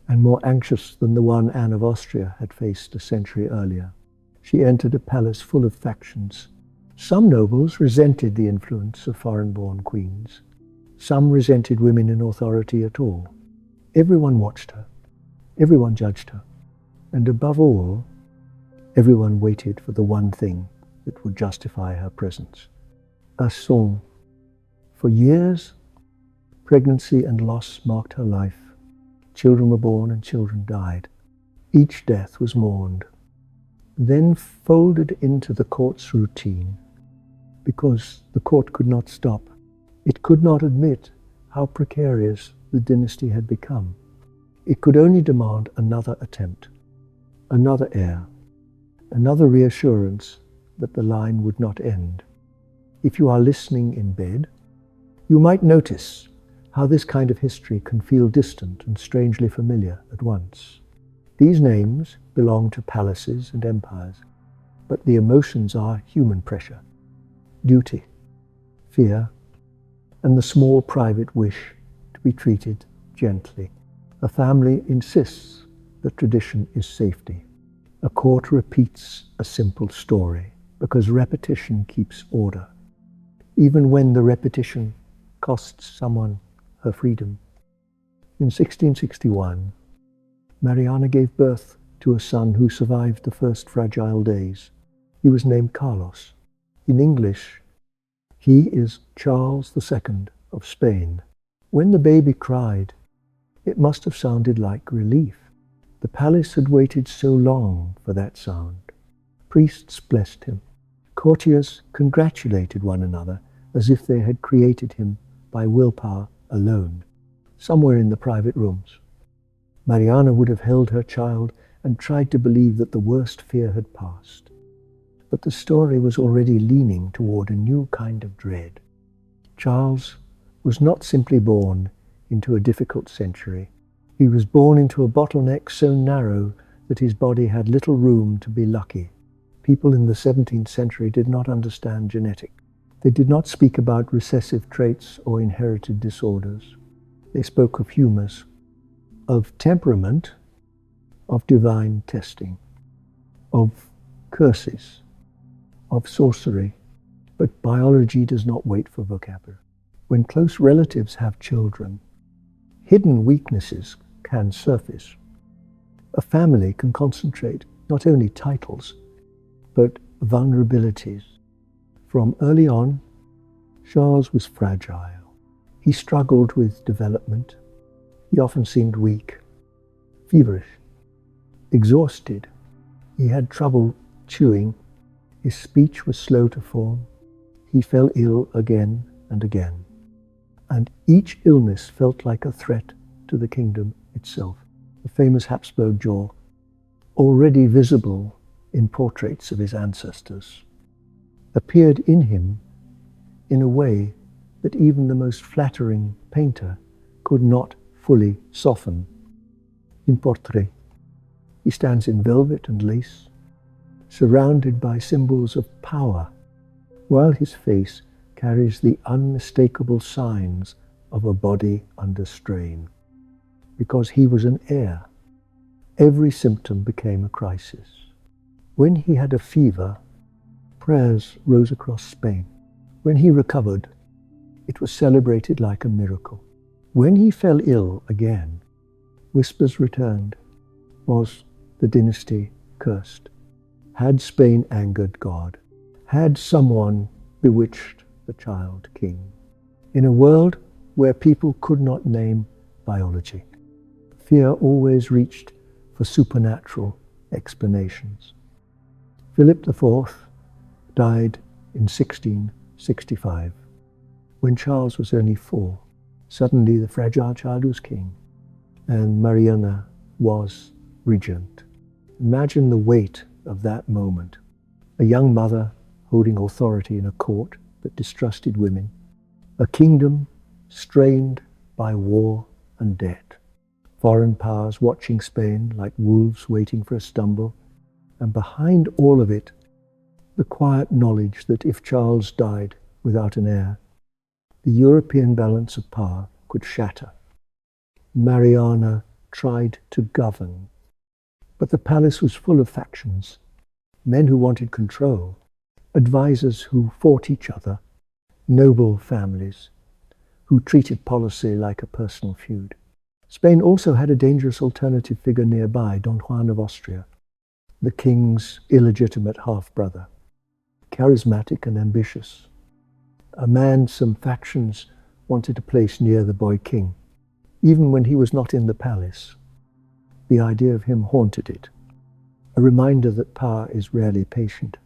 and more anxious than the one Anne of Austria had faced a century earlier. She entered a palace full of factions. Some nobles resented the influence of foreign-born queens. Some resented women in authority at all. Everyone watched her. Everyone judged her. And above all, everyone waited for the one thing that would justify her presence. A song. For years, pregnancy and loss marked her life. Children were born and children died. Each death was mourned, then folded into the court's routine, because the court could not stop. It could not admit how precarious the dynasty had become. It could only demand another attempt, another heir, another reassurance that the line would not end. If you are listening in bed, you might notice how this kind of history can feel distant and strangely familiar at once. These names belong to palaces and empires, but the emotions are human pressure, duty, fear, and the small private wish to be treated gently. A family insists that tradition is safety. A court repeats a simple story because repetition keeps order, even when the repetition costs someone her freedom. In 1661, Mariana gave birth to a son who survived the first fragile days. He was named Carlos. In English, he is Charles II of Spain. When the baby cried, it must have sounded like relief. The palace had waited so long for that sound. Priests blessed him. Courtiers congratulated one another as if they had created him by willpower alone, somewhere in the private rooms. Mariana would have held her child and tried to believe that the worst fear had passed. But the story was already leaning toward a new kind of dread. Charles was not simply born into a difficult century. He was born into a bottleneck so narrow that his body had little room to be lucky. People in the 17th century did not understand genetics. They did not speak about recessive traits or inherited disorders. They spoke of humors, of temperament, of divine testing, of curses, of sorcery. But biology does not wait for vocabulary. When close relatives have children, hidden weaknesses can surface. A family can concentrate not only titles, but vulnerabilities. From early on, Charles was fragile. He struggled with development. He often seemed weak, feverish, exhausted. He had trouble chewing. His speech was slow to form. He fell ill again and again. And each illness felt like a threat to the kingdom itself. The famous Habsburg jaw, already visible in portraits of his ancestors, appeared in him in a way that even the most flattering painter could not fully soften. In portrait, he stands in velvet and lace, surrounded by symbols of power, while his face carries the unmistakable signs of a body under strain. Because he was an heir, every symptom became a crisis. When he had a fever, prayers rose across Spain. When he recovered, it was celebrated like a miracle. When he fell ill again, whispers returned. Was the dynasty cursed? Had Spain angered God? Had someone bewitched the child king? In a world where people could not name biology, fear always reached for supernatural explanations. Philip IV died in 1665. When Charles was only 4, suddenly the fragile child was king, and Mariana was regent. Imagine the weight of that moment. A young mother holding authority in a court that distrusted women. A kingdom strained by war and debt. Foreign powers watching Spain like wolves waiting for a stumble. And behind all of it, the quiet knowledge that if Charles died without an heir, the European balance of power could shatter. Mariana tried to govern, but the palace was full of factions, men who wanted control, advisors who fought each other, noble families who treated policy like a personal feud. Spain also had a dangerous alternative figure nearby, Don Juan of Austria, the king's illegitimate half-brother, charismatic and ambitious, a man some factions wanted to place near the boy king. Even when he was not in the palace, the idea of him haunted it, a reminder that power is rarely patient.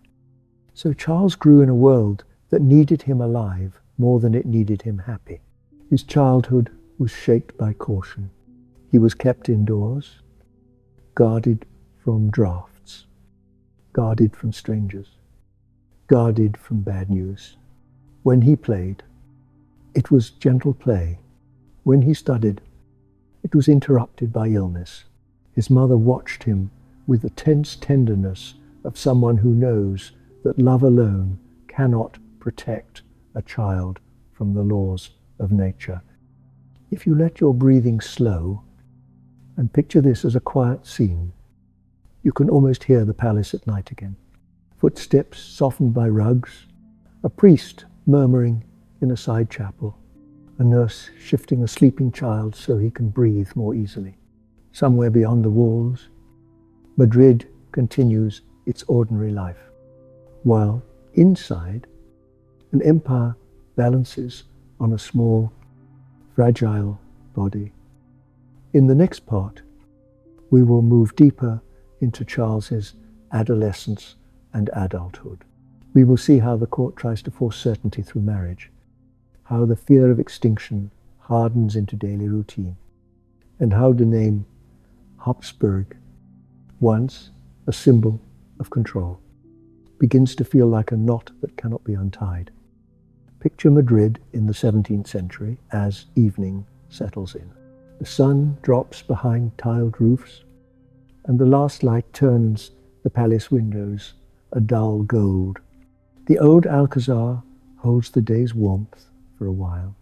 So Charles grew in a world that needed him alive more than it needed him happy. His childhood was shaped by caution. He was kept indoors, guarded from drafts, guarded from strangers, guarded from bad news. When he played, it was gentle play. When he studied, it was interrupted by illness. His mother watched him with the tense tenderness of someone who knows that love alone cannot protect a child from the laws of nature. If you let your breathing slow and picture this as a quiet scene, you can almost hear the palace at night again. Footsteps softened by rugs, a priest murmuring in a side chapel, a nurse shifting a sleeping child so he can breathe more easily. Somewhere beyond the walls, Madrid continues its ordinary life, while inside, an empire balances on a small, fragile body. In the next part, we will move deeper into Charles's adolescence and adulthood. We will see how the court tries to force certainty through marriage, how the fear of extinction hardens into daily routine, and how the name Habsburg, once a symbol of control, begins to feel like a knot that cannot be untied. Picture Madrid in the 17th century as evening settles in. The sun drops behind tiled roofs, and the last light turns the palace windows a dull gold. The old Alcazar holds the day's warmth for a while,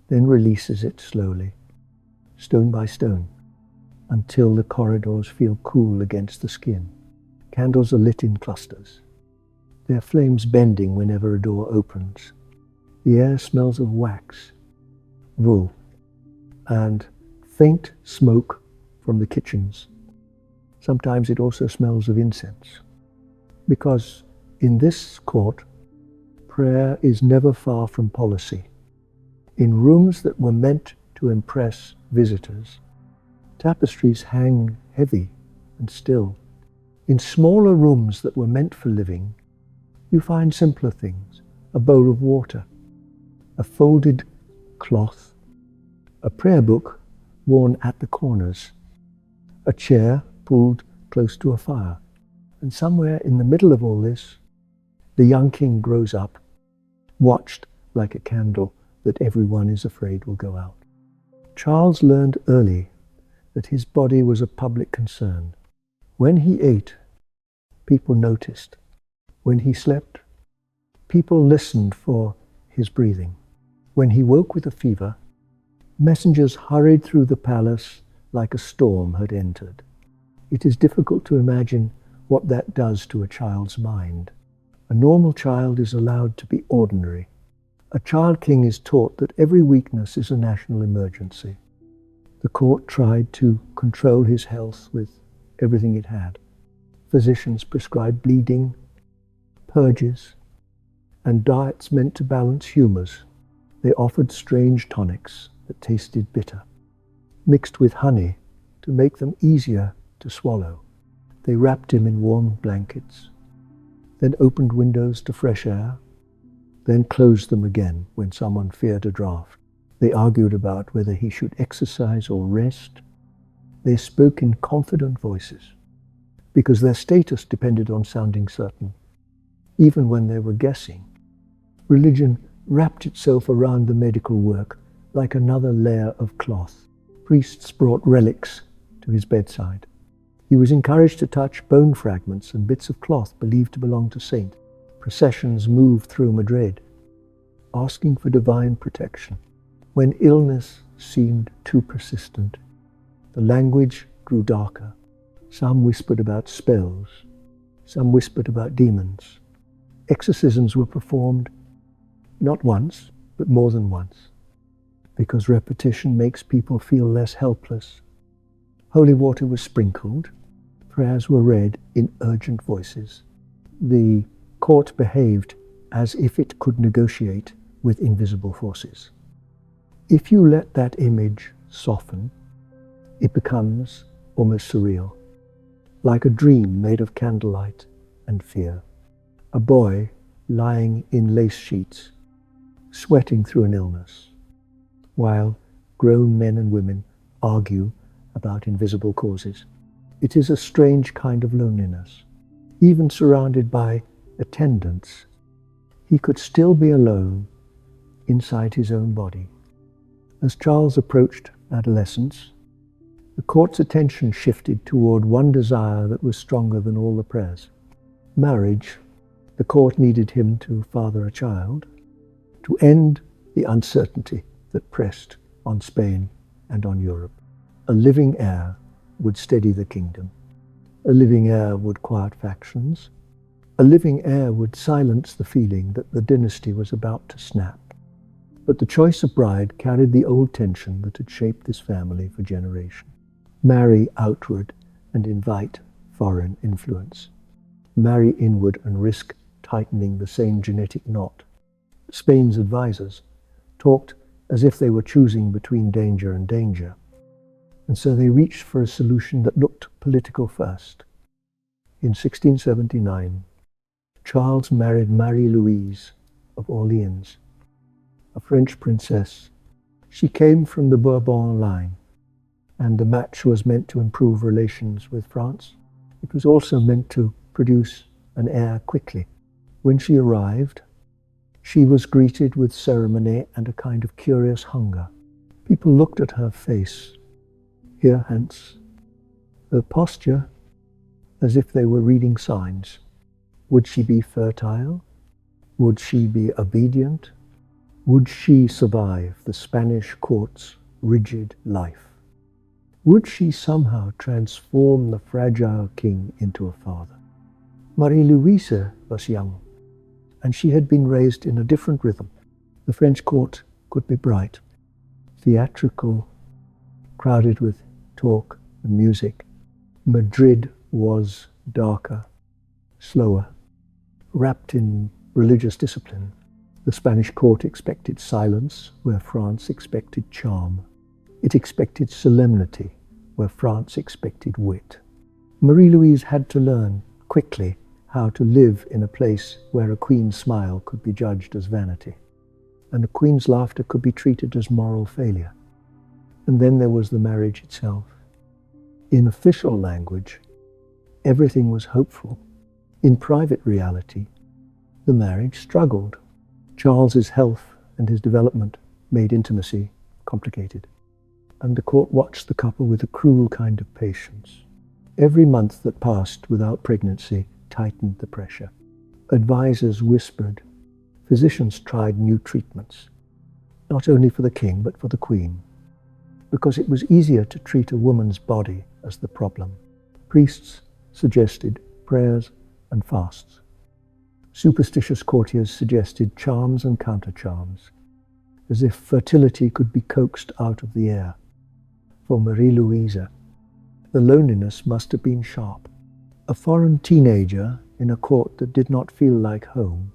then releases it slowly, stone by stone, until the corridors feel cool against the skin. Candles are lit in clusters, their flames bending whenever a door opens. The air smells of wax, wool, and faint smoke from the kitchens. Sometimes it also smells of incense. Because in this court, prayer is never far from policy. In rooms that were meant to impress visitors, tapestries hang heavy and still. In smaller rooms that were meant for living, you find simpler things: a bowl of water, a folded cloth, a prayer book worn at the corners, a chair pulled close to a fire. And somewhere in the middle of all this, the young king grows up, watched like a candle that everyone is afraid will go out. Charles learned early that his body was a public concern. When he ate, people noticed. When he slept, people listened for his breathing. When he woke with a fever, messengers hurried through the palace like a storm had entered. It is difficult to imagine what that does to a child's mind. A normal child is allowed to be ordinary. A child king is taught that every weakness is a national emergency. The court tried to control his health with everything it had. Physicians prescribed bleeding, purges, and diets meant to balance humors. They offered strange tonics that tasted bitter, mixed with honey to make them easier to swallow. They wrapped him in warm blankets, then opened windows to fresh air, then closed them again when someone feared a draft. They argued about whether he should exercise or rest. They spoke in confident voices, because their status depended on sounding certain. Even when they were guessing, religion wrapped itself around the medical work like another layer of cloth. Priests brought relics to his bedside. He was encouraged to touch bone fragments and bits of cloth believed to belong to saints. Processions moved through Madrid, asking for divine protection. When illness seemed too persistent, the language grew darker. Some whispered about spells, some whispered about demons. Exorcisms were performed not once, but more than once, because repetition makes people feel less helpless. Holy water was sprinkled. Prayers were read in urgent voices. The court behaved as if it could negotiate with invisible forces. If you let that image soften, it becomes almost surreal, like a dream made of candlelight and fear. A boy lying in lace sheets, sweating through an illness, while grown men and women argue about invisible causes. It is a strange kind of loneliness. Even surrounded by attendants, he could still be alone inside his own body. As Charles approached adolescence, the court's attention shifted toward one desire that was stronger than all the prayers: marriage. The court needed him to father a child, to end the uncertainty that pressed on Spain and on Europe. A living heir would steady the kingdom. A living heir would quiet factions. A living heir would silence the feeling that the dynasty was about to snap. But the choice of bride carried the old tension that had shaped this family for generations. Marry outward and invite foreign influence. Marry inward and risk tightening the same genetic knot. Spain's advisors talked as if they were choosing between danger and danger. And so they reached for a solution that looked political first. In 1679, Charles married Marie-Louise of Orleans, a French princess. She came from the Bourbon line, and the match was meant to improve relations with France. It was also meant to produce an heir quickly. When she arrived, she was greeted with ceremony and a kind of curious hunger. People looked at her face, here hence, her posture, as if they were reading signs. Would she be fertile? Would she be obedient? Would she survive the Spanish court's rigid life? Would she somehow transform the fragile king into a father? Marie-Louise was young, and she had been raised in a different rhythm. The French court could be bright, theatrical, crowded with talk and music. Madrid was darker, slower, wrapped in religious discipline. The Spanish court expected silence, where France expected charm. It expected solemnity, where France expected wit. Marie-Louise had to learn quickly how to live in a place where a queen's smile could be judged as vanity, and a queen's laughter could be treated as moral failure. And then there was the marriage itself. In official language, everything was hopeful. In private reality, the marriage struggled. Charles's health and his development made intimacy complicated, and the court watched the couple with a cruel kind of patience. Every month that passed without pregnancy tightened the pressure. Advisors whispered. Physicians tried new treatments, not only for the king but for the queen, because it was easier to treat a woman's body as the problem. Priests suggested prayers and fasts. Superstitious courtiers suggested charms and counter-charms, as if fertility could be coaxed out of the air. For Marie-Louise, the loneliness must have been sharp. A foreign teenager in a court that did not feel like home,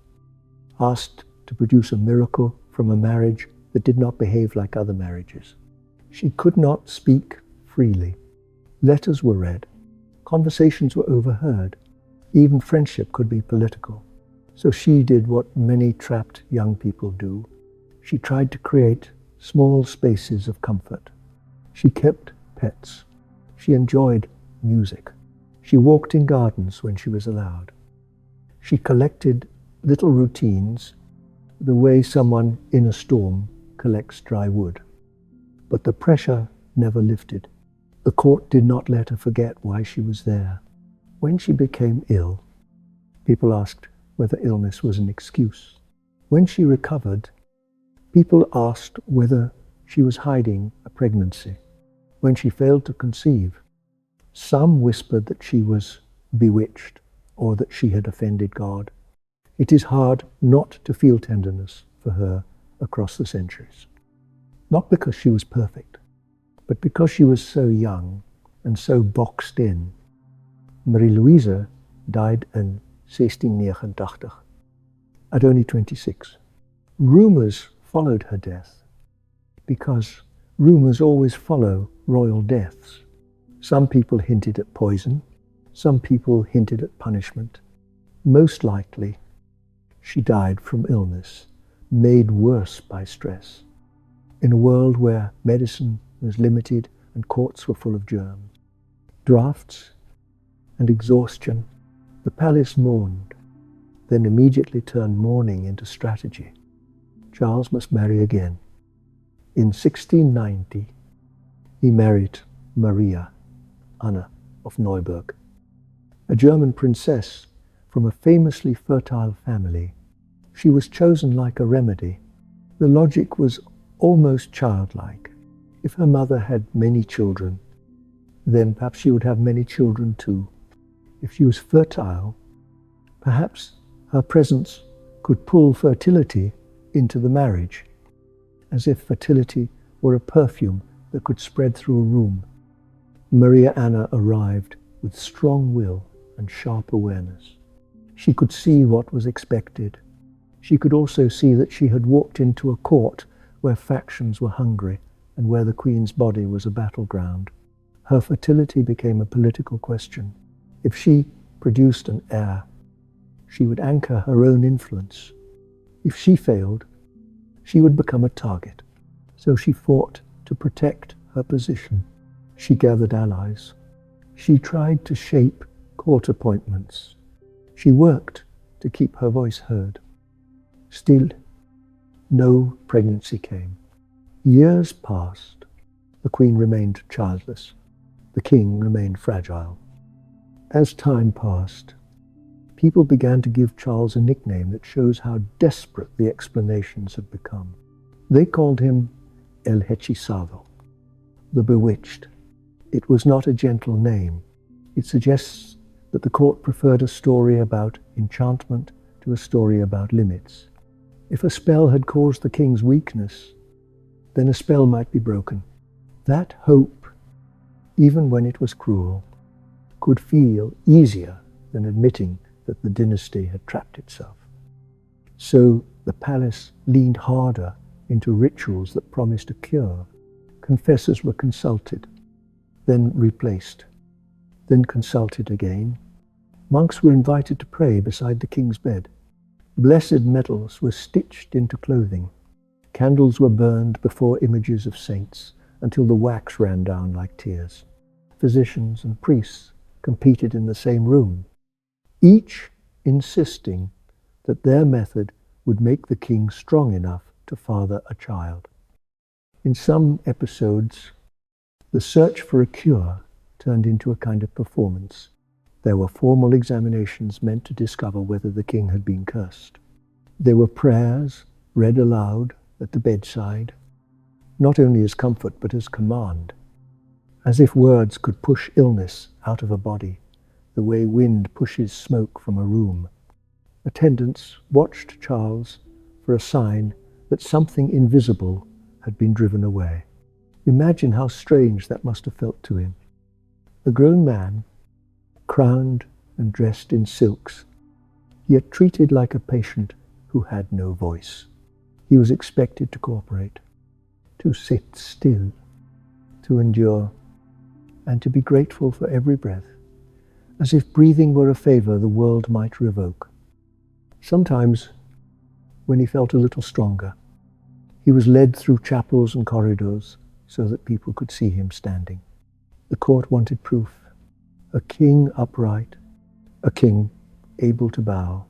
asked to produce a miracle from a marriage that did not behave like other marriages. She could not speak freely. Letters were read. Conversations were overheard. Even friendship could be political. So she did what many trapped young people do. She tried to create small spaces of comfort. She kept pets. She enjoyed music. She walked in gardens when she was allowed. She collected little routines, the way someone in a storm collects dry wood. But the pressure never lifted. The court did not let her forget why she was there. When she became ill, people asked whether illness was an excuse. When she recovered, people asked whether she was hiding a pregnancy. When she failed to conceive, some whispered that she was bewitched or that she had offended God. It is hard not to feel tenderness for her across the centuries. Not because she was perfect, but because she was so young and so boxed in. Marie-Louise died in 1689, at only 26. Rumors followed her death, because rumors always follow royal deaths. Some people hinted at poison, some people hinted at punishment. Most likely, she died from illness, made worse by stress. In a world where medicine was limited and courts were full of germs, drafts and exhaustion, the palace mourned, then immediately turned mourning into strategy. Charles must marry again. In 1690, he married Maria Anna of Neuburg, a German princess from a famously fertile family. She was chosen like a remedy. The logic was almost childlike. If her mother had many children, then perhaps she would have many children too. If she was fertile, perhaps her presence could pull fertility into the marriage, as if fertility were a perfume that could spread through a room. Maria Anna arrived with strong will and sharp awareness. She could see what was expected. She could also see that she had walked into a court where factions were hungry and where the queen's body was a battleground. Her fertility became a political question. If she produced an heir, she would anchor her own influence. If she failed, she would become a target. So she fought to protect her position. She gathered allies. She tried to shape court appointments. She worked to keep her voice heard. Still, no pregnancy came. Years passed. The queen remained childless. The king remained fragile. As time passed, people began to give Charles a nickname that shows how desperate the explanations had become. They called him El Hechizado, the bewitched. It was not a gentle name. It suggests that the court preferred a story about enchantment to a story about limits. If a spell had caused the king's weakness, then a spell might be broken. That hope, even when it was cruel, could feel easier than admitting that the dynasty had trapped itself. So the palace leaned harder into rituals that promised a cure. Confessors were consulted, then replaced, then consulted again. Monks were invited to pray beside the king's bed. Blessed metals were stitched into clothing. Candles were burned before images of saints until the wax ran down like tears. Physicians and priests competed in the same room, each insisting that their method would make the king strong enough to father a child. In some episodes, the search for a cure turned into a kind of performance. There were formal examinations meant to discover whether the king had been cursed. There were prayers read aloud at the bedside, not only as comfort but as command, as if words could push illness out of a body, the way wind pushes smoke from a room. Attendants watched Charles for a sign that something invisible had been driven away. Imagine how strange that must have felt to him. A grown man, crowned and dressed in silks, yet treated like a patient who had no voice. He was expected to cooperate, to sit still, to endure, and to be grateful for every breath, as if breathing were a favor the world might revoke. Sometimes, when he felt a little stronger, he was led through chapels and corridors so that people could see him standing. The court wanted proof. A king upright, a king able to bow,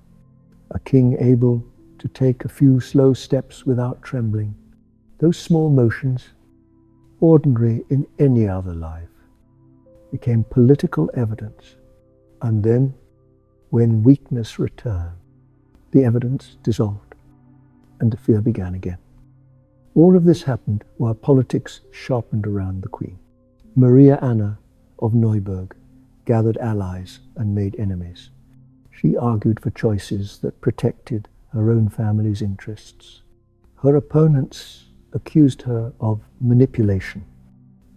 a king able to take a few slow steps without trembling. Those small motions, ordinary in any other life, became political evidence. And then, when weakness returned, the evidence dissolved and the fear began again. All of this happened while politics sharpened around the queen. Maria Anna of Neuburg gathered allies and made enemies. She argued for choices that protected her own family's interests. Her opponents accused her of manipulation.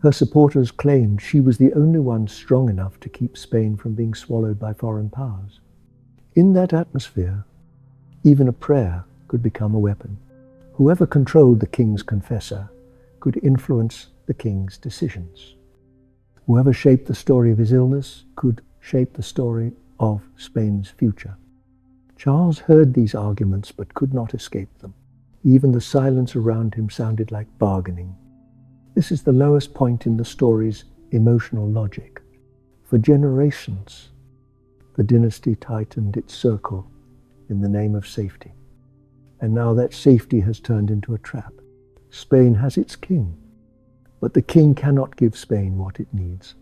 Her supporters claimed she was the only one strong enough to keep Spain from being swallowed by foreign powers. In that atmosphere, even a prayer could become a weapon. Whoever controlled the king's confessor could influence the king's decisions. Whoever shaped the story of his illness could shape the story of Spain's future. Charles heard these arguments but could not escape them. Even the silence around him sounded like bargaining. This is the lowest point in the story's emotional logic. For generations, the dynasty tightened its circle in the name of safety. And now that safety has turned into a trap. Spain has its king, but the king cannot give Spain what it needs.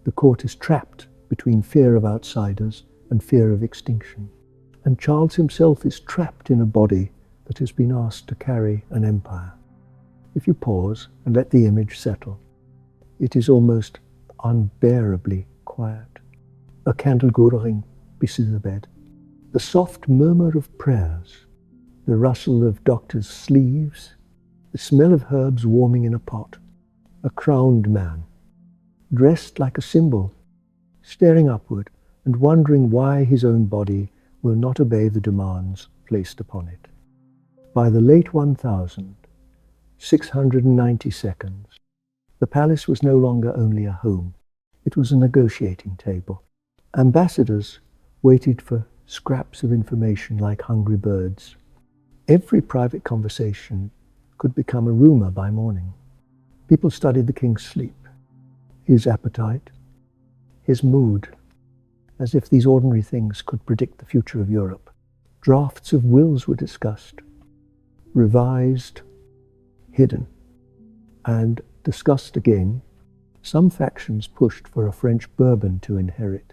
The court is trapped between fear of outsiders and fear of extinction. And Charles himself is trapped in a body that has been asked to carry an empire. If you pause and let the image settle, it is almost unbearably quiet. A candle glowing beside the bed. The soft murmur of prayers, the rustle of doctors' sleeves, the smell of herbs warming in a pot. A crowned man, dressed like a symbol, staring upward and wondering why his own body will not obey the demands placed upon it. By the late 1692, the palace was no longer only a home. It was a negotiating table. Ambassadors waited for scraps of information like hungry birds. Every private conversation could become a rumor by morning. People studied the king's sleep, his appetite, his mood, as if these ordinary things could predict the future of Europe. Drafts of wills were discussed, revised, hidden, and discussed again. Some factions pushed for a French Bourbon to inherit.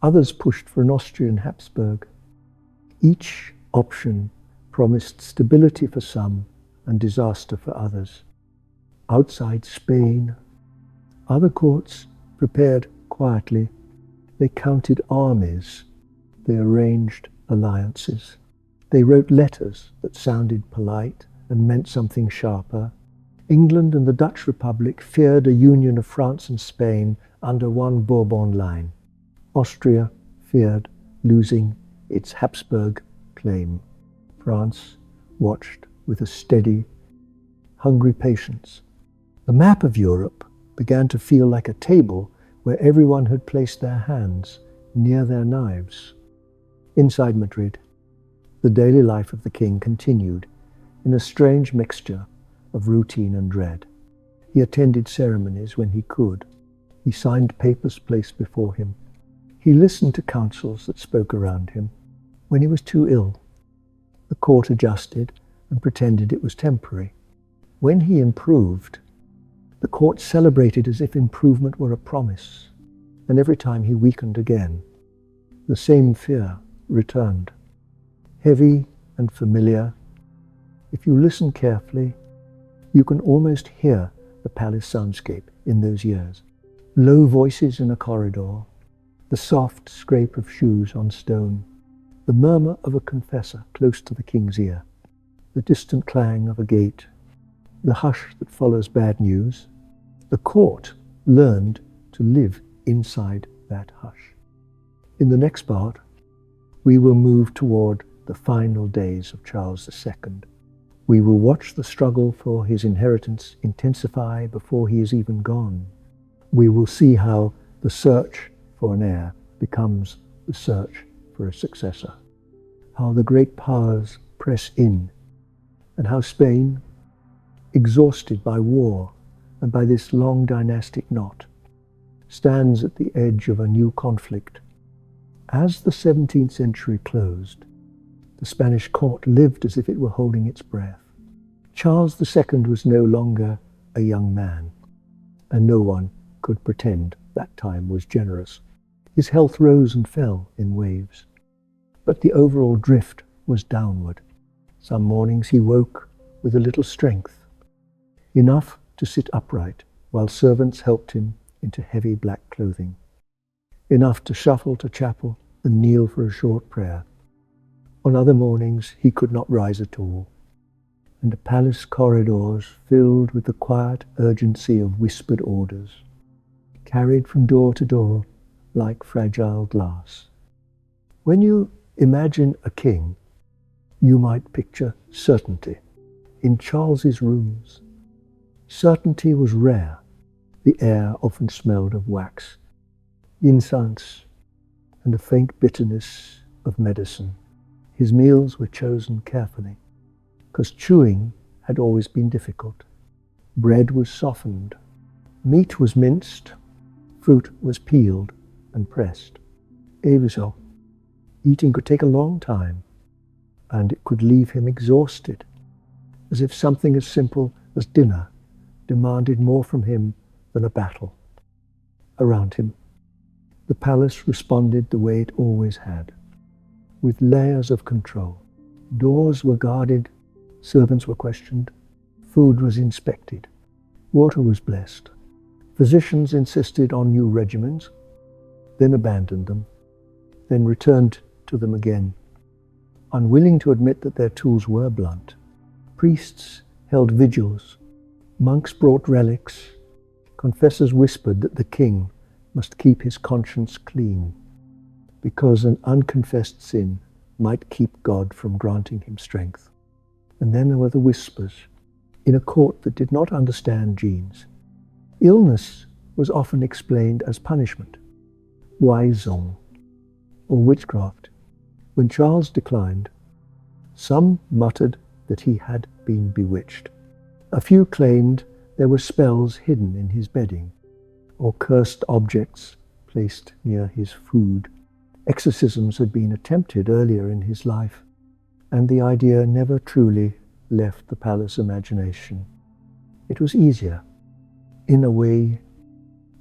Others pushed for an Austrian Habsburg. Each option promised stability for some and disaster for others. Outside Spain, Other courts prepared quietly. They counted armies. They arranged alliances. They wrote letters that sounded polite and meant something sharper. England and the Dutch Republic feared a union of France and Spain under one Bourbon line. Austria feared losing its Habsburg claim. France watched with a steady, hungry patience. The map of Europe began to feel like a table where everyone had placed their hands near their knives. Inside Madrid, the daily life of the king continued in a strange mixture of routine and dread. He attended ceremonies when he could. He signed papers placed before him. He listened to counsels that spoke around him. When he was too ill, the court adjusted and pretended it was temporary. When he improved, the court celebrated as if improvement were a promise. And every time he weakened again, the same fear returned. Heavy and familiar. If you listen carefully, you can almost hear the palace soundscape in those years. Low voices in a corridor, the soft scrape of shoes on stone, the murmur of a confessor close to the king's ear, the distant clang of a gate, the hush that follows bad news. The court learned to live inside that hush. In the next part, we will move toward the final days of Charles II. We will watch the struggle for his inheritance intensify before he is even gone. We will see how the search for an heir becomes the search for a successor, how the great powers press in, and how Spain, exhausted by war and by this long dynastic knot, stands at the edge of a new conflict. As the 17th century closed, the Spanish court lived as if it were holding its breath. Charles II was no longer a young man, and no one could pretend that time was generous. His health rose and fell in waves, but the overall drift was downward. Some mornings he woke with a little strength, enough to sit upright while servants helped him into heavy black clothing, enough to shuffle to chapel and kneel for a short prayer. On other mornings he could not rise at all, and the palace corridors filled with the quiet urgency of whispered orders, carried from door to door like fragile glass. When you imagine a king, you might picture certainty. In Charles's rooms, certainty was rare. The air often smelled of wax, incense, and the faint bitterness of medicine. His meals were chosen carefully, because chewing had always been difficult. Bread was softened, meat was minced, fruit was peeled and pressed. Even so, eating could take a long time, and it could leave him exhausted, as if something as simple as dinner demanded more from him than a battle. Around him, the palace responded the way it always had, with layers of control. Doors were guarded, servants were questioned, food was inspected, water was blessed. Physicians insisted on new regimens, then abandoned them, then returned to them again, unwilling to admit that their tools were blunt. Priests held vigils, monks brought relics, confessors whispered that the king must keep his conscience clean, because an unconfessed sin might keep God from granting him strength. And then there were the whispers in a court that did not understand genes. Illness was often explained as punishment, Weisung, or witchcraft. When Charles declined, some muttered that he had been bewitched. A few claimed there were spells hidden in his bedding, or cursed objects placed near his food. Exorcisms had been attempted earlier in his life, and the idea never truly left the palace imagination. It was easier, in a way,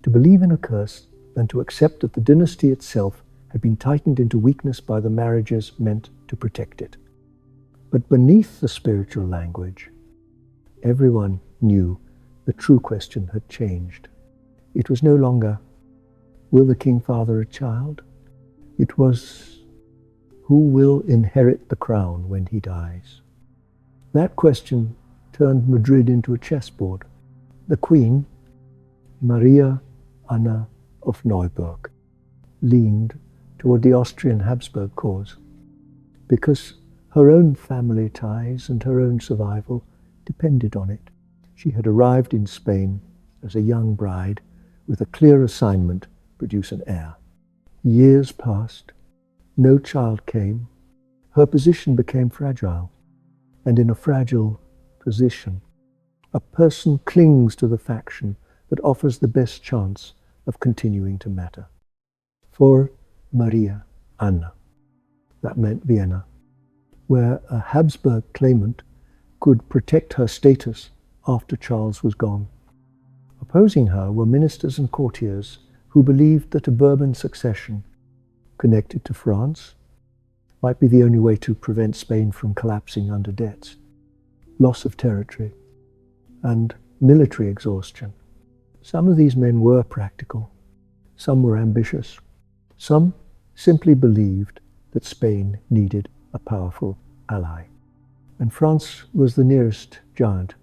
to believe in a curse than to accept that the dynasty itself had been tightened into weakness by the marriages meant to protect it. But beneath the spiritual language, everyone knew the true question had changed. It was no longer, will the king father a child? It was, who will inherit the crown when he dies? That question turned Madrid into a chessboard. The queen, Maria Anna of Neuburg, leaned toward the Austrian Habsburg cause because her own family ties and her own survival depended on it. She had arrived in Spain as a young bride with a clear assignment: produce an heir. Years passed, no child came. Her position became fragile, and in a fragile position, a person clings to the faction that offers the best chance of continuing to matter. For Maria Anna, that meant Vienna, where a Habsburg claimant could protect her status after Charles was gone. Opposing her were ministers and courtiers who believed that a Bourbon succession connected to France might be the only way to prevent Spain from collapsing under debts, loss of territory, and military exhaustion. Some of these men were practical, some were ambitious, some simply believed that Spain needed a powerful ally. And France was the nearest giant.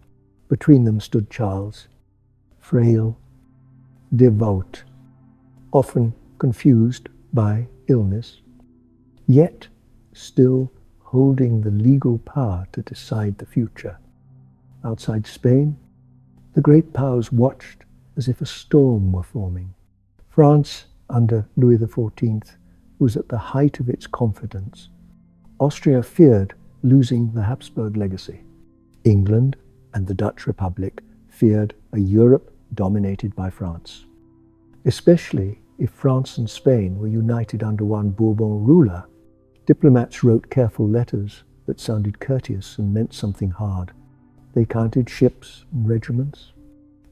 Between them stood Charles, frail, devout, often confused by illness, yet still holding the legal power to decide the future. Outside Spain, the great powers watched as if a storm were forming. France, under Louis XIV, was at the height of its confidence. Austria feared losing the Habsburg legacy. England and the Dutch Republic feared a Europe dominated by France, especially if France and Spain were united under one Bourbon ruler. Diplomats wrote careful letters that sounded courteous and meant something hard. They counted ships and regiments.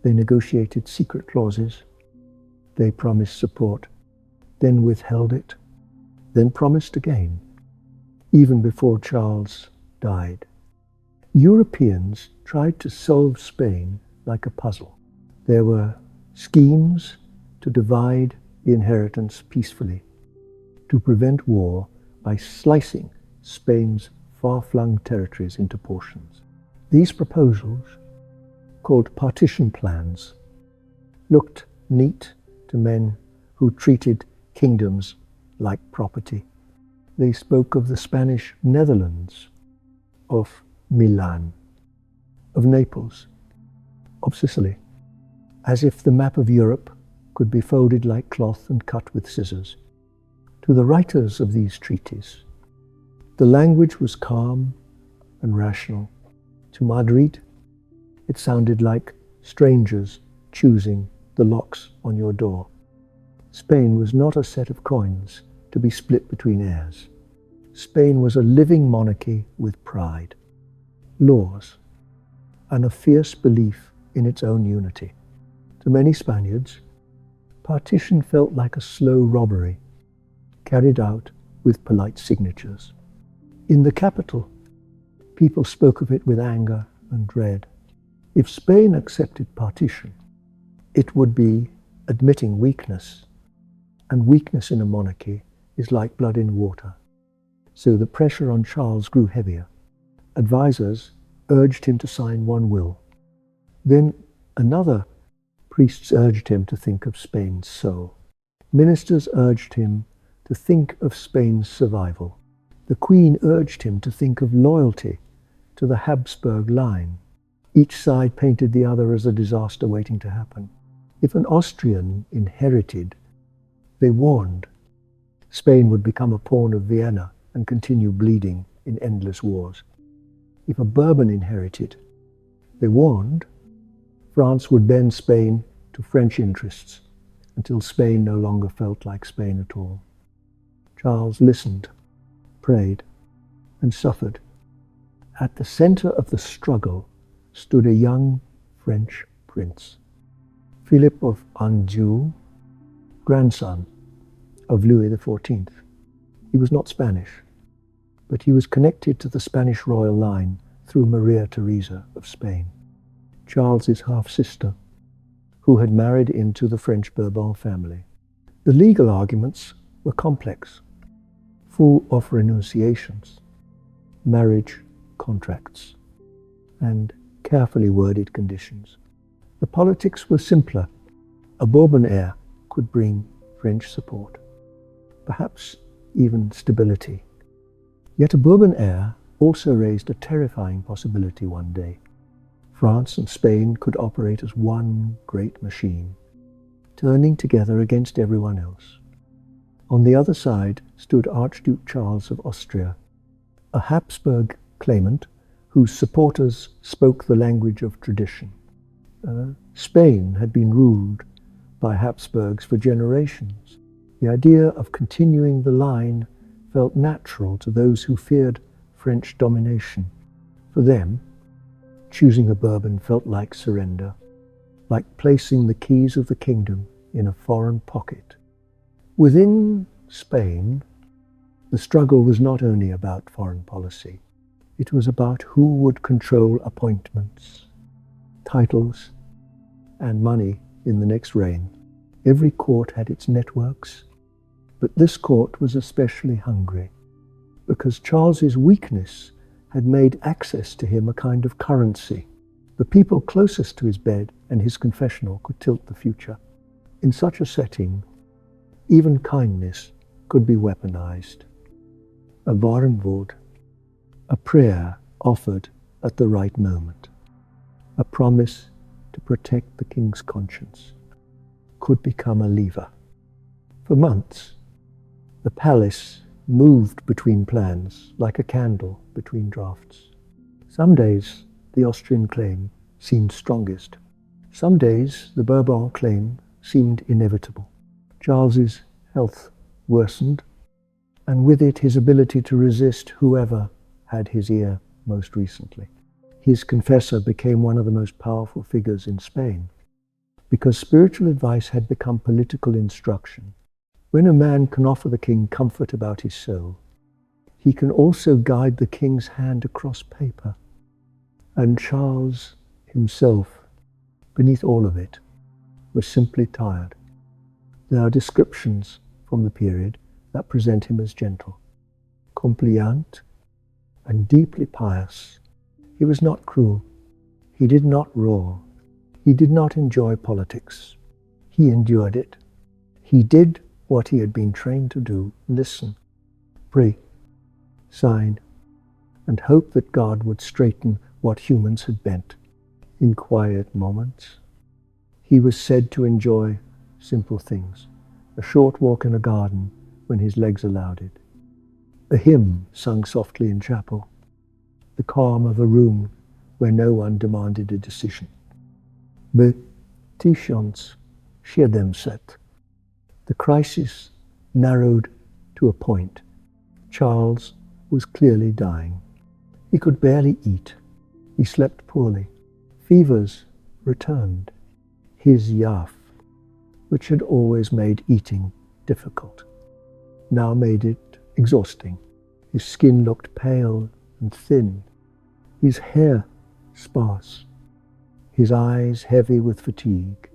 They negotiated secret clauses. They promised support, then withheld it, then promised again, even before Charles died. Europeans tried to solve Spain like a puzzle. There were schemes to divide the inheritance peacefully, to prevent war by slicing Spain's far-flung territories into portions. These proposals, called partition plans, looked neat to men who treated kingdoms like property. They spoke of the Spanish Netherlands, of Milan, of Naples, of Sicily, as if the map of Europe could be folded like cloth and cut with scissors. To the writers of these treaties, the language was calm and rational. To Madrid, it sounded like strangers choosing the locks on your door. Spain was not a set of coins to be split between heirs. Spain was a living monarchy with pride, laws, and a fierce belief in its own unity. To many Spaniards, partition felt like a slow robbery, carried out with polite signatures. In the capital, people spoke of it with anger and dread. If Spain accepted partition, it would be admitting weakness, and weakness in a monarchy is like blood in water. So the pressure on Charles grew heavier. Advisors urged him to sign one will. Then another. Priests urged him to think of Spain's soul. Ministers urged him to think of Spain's survival. The Queen urged him to think of loyalty to the Habsburg line. Each side painted the other as a disaster waiting to happen. If an Austrian inherited, they warned, Spain would become a pawn of Vienna and continue bleeding in endless wars. If a Bourbon inherited, they warned, France would bend Spain to French interests until Spain no longer felt like Spain at all. Charles listened, prayed, and suffered. At the center of the struggle stood a young French prince, Philip of Anjou, grandson of Louis XIV. He was not Spanish, but he was connected to the Spanish royal line through Maria Theresa of Spain, Charles's half-sister. who had married into the French Bourbon family. The legal arguments were complex, full of renunciations, marriage contracts, and carefully worded conditions. The politics were simpler. A Bourbon heir could bring French support, perhaps even stability. Yet a Bourbon heir also raised a terrifying possibility one day. France and Spain could operate as one great machine, turning together against everyone else. On the other side stood Archduke Charles of Austria, a Habsburg claimant whose supporters spoke the language of tradition. Spain had been ruled by Habsburgs for generations. The idea of continuing the line felt natural to those who feared French domination. For them, choosing a Bourbon felt like surrender, like placing the keys of the kingdom in a foreign pocket. Within Spain, the struggle was not only about foreign policy. It was about who would control appointments, titles, and money in the next reign. Every court had its networks, but this court was especially hungry because Charles's weakness had made access to him a kind of currency. The people closest to his bed and his confessional could tilt the future. In such a setting, even kindness could be weaponized. A warenwoord, a prayer offered at the right moment, a promise to protect the king's conscience, could become a lever. For months, the palace moved between plans like a candle between drafts. Some days, the Austrian claim seemed strongest. Some days, the Bourbon claim seemed inevitable. Charles's health worsened, and with it his ability to resist whoever had his ear most recently. His confessor became one of the most powerful figures in Spain, because spiritual advice had become political instruction. When a man can offer the king comfort about his soul, he can also guide the king's hand across paper. And Charles himself, beneath all of it, was simply tired. There are descriptions from the period that present him as gentle, compliant, and deeply pious. He was not cruel. He did not roar. He did not enjoy politics. He endured it. He did what he had been trained to do: listen, pray, sign, and hope that God would straighten what humans had bent. In quiet moments, he was said to enjoy simple things: a short walk in a garden when his legs allowed it, a hymn sung softly in chapel, the calm of a room where no one demanded a decision. Petitions set. The crisis narrowed to a point. Charles was clearly dying. He could barely eat. He slept poorly. Fevers returned. His yaff, which had always made eating difficult, now made it exhausting. His skin looked pale and thin, his hair sparse, his eyes heavy with fatigue.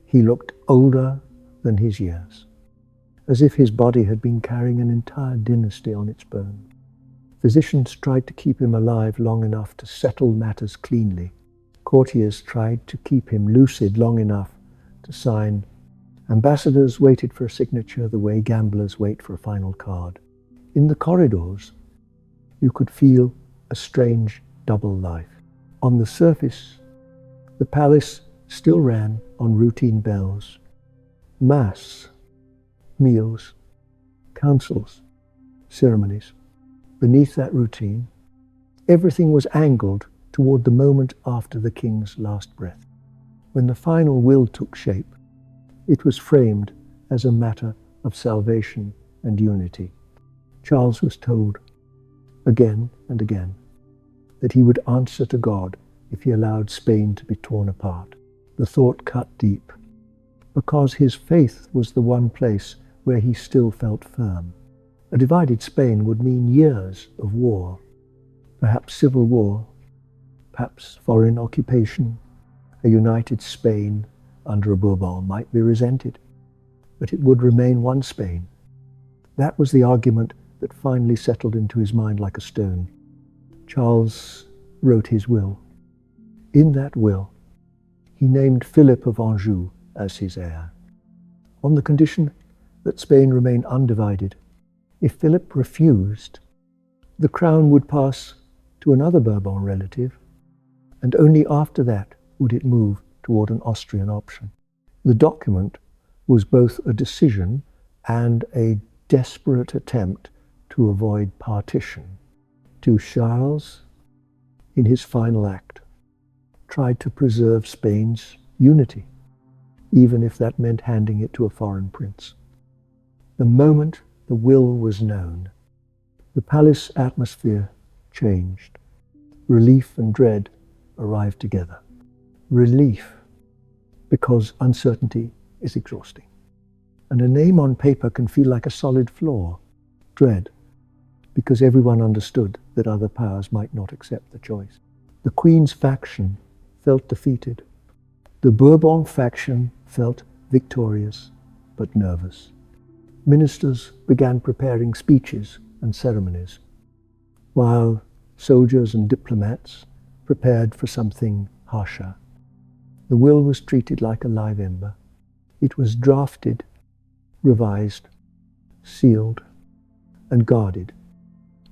He looked older than his years, as if his body had been carrying an entire dynasty on its bone. Physicians tried to keep him alive long enough to settle matters cleanly. Courtiers tried to keep him lucid long enough to sign. Ambassadors waited for a signature the way gamblers wait for a final card. In the corridors, you could feel a strange double life. On the surface, the palace still ran on routine bells. Mass, meals, councils, ceremonies. Beneath that routine, everything was angled toward the moment after the king's last breath. When the final will took shape, it was framed as a matter of salvation and unity. Charles was told again and again that he would answer to God if he allowed Spain to be torn apart. The thought cut deep, because his faith was the one place where he still felt firm. A divided Spain would mean years of war, perhaps civil war, perhaps foreign occupation, a united Spain under a Bourbon might be resented, but it would remain one Spain. That was the argument that finally settled into his mind like a stone. Charles wrote his will. In that will, he named Philip of Anjou as his heir, on the condition that Spain remain undivided. If Philip refused, the crown would pass to another Bourbon relative, and only after that would it move toward an Austrian option. The document was both a decision and a desperate attempt to avoid partition. To Charles, in his final act, tried to preserve Spain's unity, even if that meant handing it to a foreign prince. The moment the will was known, the palace atmosphere changed. Relief and dread arrived together. Relief, because uncertainty is exhausting, and a name on paper can feel like a solid floor. Dread, because everyone understood that other powers might not accept the choice. The Queen's faction felt defeated. The Bourbon faction felt victorious, but nervous. Ministers began preparing speeches and ceremonies, while soldiers and diplomats prepared for something harsher. The will was treated like a live ember. It was drafted, revised, sealed, and guarded,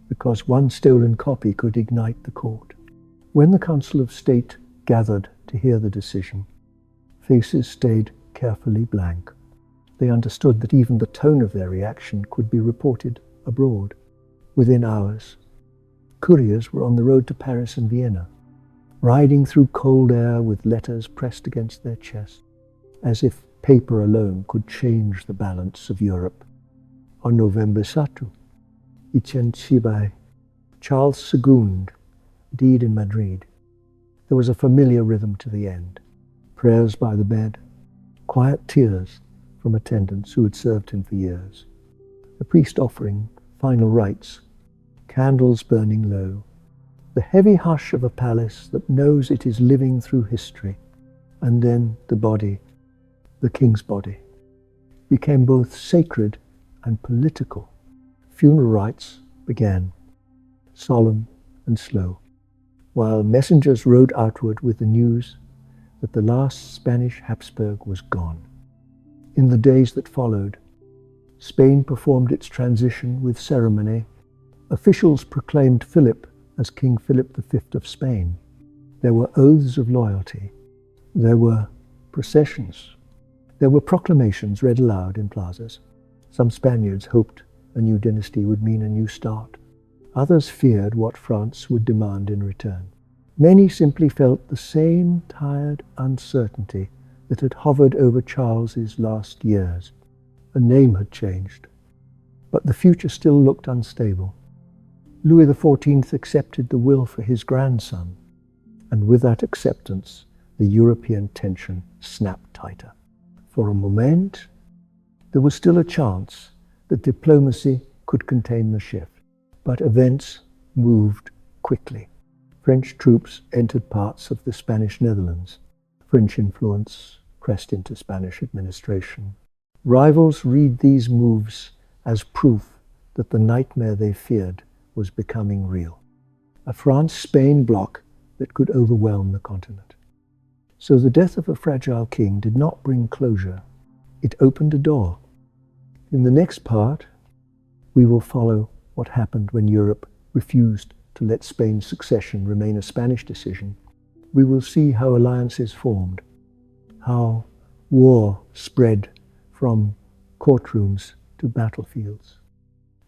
because one stolen copy could ignite the court. When the Council of State gathered to hear the decision, faces stayed carefully blank. They understood that even the tone of their reaction could be reported abroad. Within hours, couriers were on the road to Paris and Vienna, riding through cold air with letters pressed against their chest, as if paper alone could change the balance of Europe. On November 2, Itienchibai, Charles II, died in Madrid. There was a familiar rhythm to the end. Prayers by the bed, quiet tears from attendants who had served him for years, the priest offering final rites, candles burning low, the heavy hush of a palace that knows it is living through history. And then the body, the king's body, became both sacred and political. Funeral rites began, solemn and slow, while messengers rode outward with the news that the last Spanish Habsburg was gone. In the days that followed, Spain performed its transition with ceremony. Officials proclaimed Philip as King Philip V of Spain. There were oaths of loyalty. There were processions. There were proclamations read aloud in plazas. Some Spaniards hoped a new dynasty would mean a new start. Others feared what France would demand in return. Many simply felt the same tired uncertainty that had hovered over Charles's last years. A name had changed, but the future still looked unstable. Louis XIV accepted the will for his grandson, and with that acceptance, the European tension snapped tighter. For a moment, there was still a chance that diplomacy could contain the shift, but events moved quickly. French troops entered parts of the Spanish Netherlands. French influence pressed into Spanish administration. Rivals read these moves as proof that the nightmare they feared was becoming real. A France-Spain bloc that could overwhelm the continent. So the death of a fragile king did not bring closure. It opened a door. In the next part, we will follow what happened when Europe refused to let Spain's succession remain a Spanish decision. We will see how alliances formed, how war spread from courtrooms to battlefields,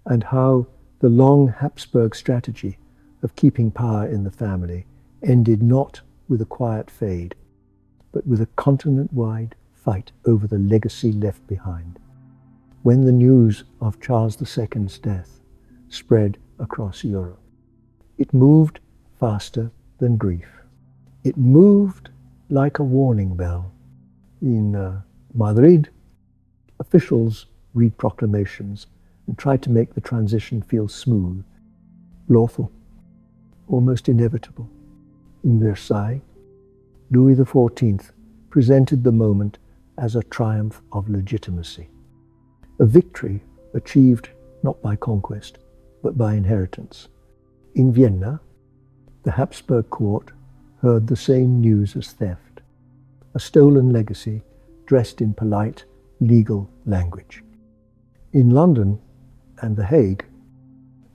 and how the long Habsburg strategy of keeping power in the family ended not with a quiet fade, but with a continent-wide fight over the legacy left behind. When the news of Charles II's death spread across Europe, it moved faster than grief. It moved like a warning bell. In Madrid, officials read proclamations and tried to make the transition feel smooth, lawful, almost inevitable. In Versailles, Louis XIV presented the moment as a triumph of legitimacy, a victory achieved not by conquest, but by inheritance. In Vienna, the Habsburg court heard the same news as theft, a stolen legacy dressed in polite, legal language. In London and The Hague,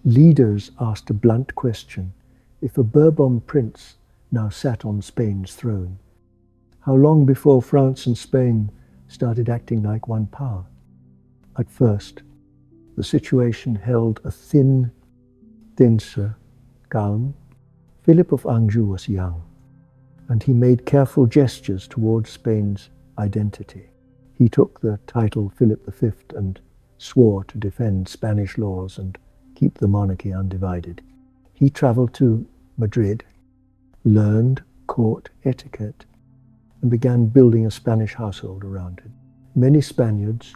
leaders asked a blunt question: if a Bourbon prince now sat on Spain's throne, how long before France and Spain started acting like one power? At first, the situation held a thin, denser calm. Philip of Anjou was young, and he made careful gestures towards Spain's identity. He took the title Philip V and swore to defend Spanish laws and keep the monarchy undivided. He traveled to Madrid, learned court etiquette, and began building a Spanish household around it. Many Spaniards,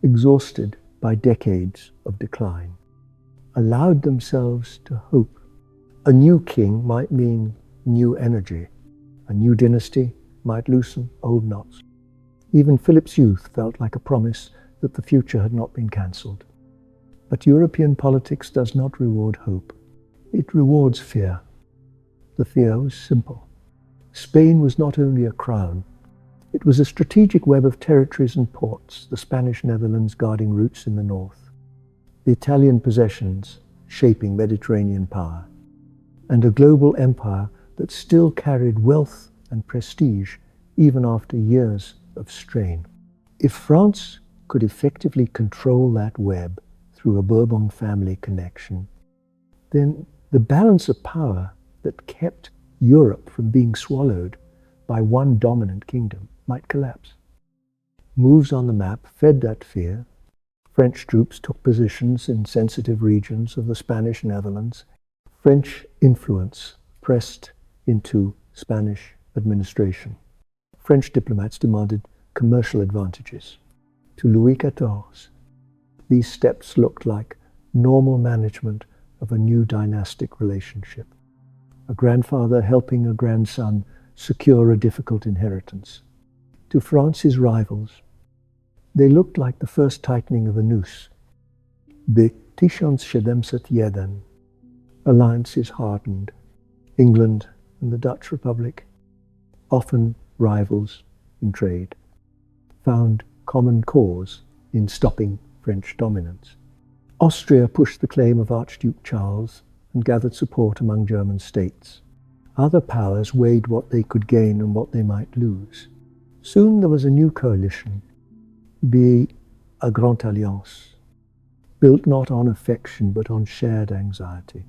exhausted by decades of decline, allowed themselves to hope. A new king might mean new energy. A new dynasty might loosen old knots. Even Philip's youth felt like a promise that the future had not been cancelled. But European politics does not reward hope. It rewards fear. The fear was simple. Spain was not only a crown, it was a strategic web of territories and ports, the Spanish Netherlands guarding routes in the north, the Italian possessions shaping Mediterranean power, and a global empire that still carried wealth and prestige even after years of strain. If France could effectively control that web through a Bourbon family connection, then the balance of power that kept Europe from being swallowed by one dominant kingdom might collapse. Moves on the map fed that fear. French troops took positions in sensitive regions of the Spanish Netherlands. French influence pressed into Spanish administration. French diplomats demanded commercial advantages. To Louis XIV, these steps looked like normal management of a new dynastic relationship. A grandfather helping a grandson secure a difficult inheritance. To France's rivals, they looked like the first tightening of a noose. Jeden. Alliances hardened. England and the Dutch Republic, often rivals in trade, found common cause in stopping French dominance. Austria pushed the claim of Archduke Charles and gathered support among German states. Other powers weighed what they could gain and what they might lose. Soon there was a new coalition, a Grande Alliance, built not on affection but on shared anxiety.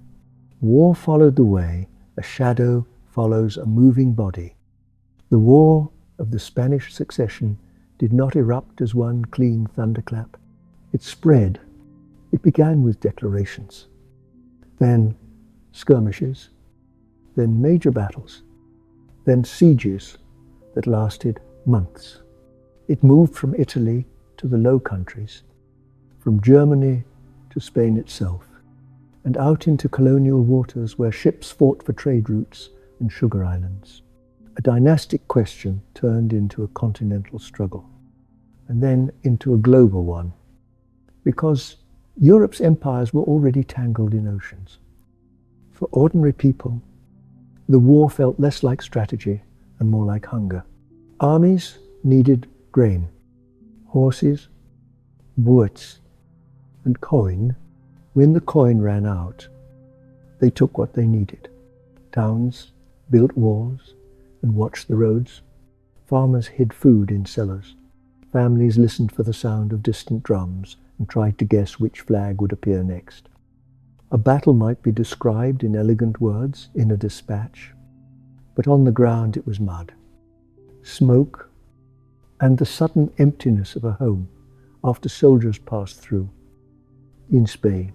War followed the way, a shadow follows a moving body. The War of the Spanish Succession did not erupt as one clean thunderclap. It spread. It began with declarations, then skirmishes, then major battles, then sieges that lasted months. It moved from Italy to the Low Countries, from Germany to Spain itself, and out into colonial waters where ships fought for trade routes and sugar islands. A dynastic question turned into a continental struggle, and then into a global one, because Europe's empires were already tangled in oceans. For ordinary people, the war felt less like strategy and more like hunger. Armies needed grain, horses, bullets, and coin. When the coin ran out, they took what they needed. Towns built walls and watched the roads. Farmers hid food in cellars. Families listened for the sound of distant drums and tried to guess which flag would appear next. A battle might be described in elegant words in a dispatch, but on the ground it was mud, smoke, and the sudden emptiness of a home after soldiers passed through. In Spain,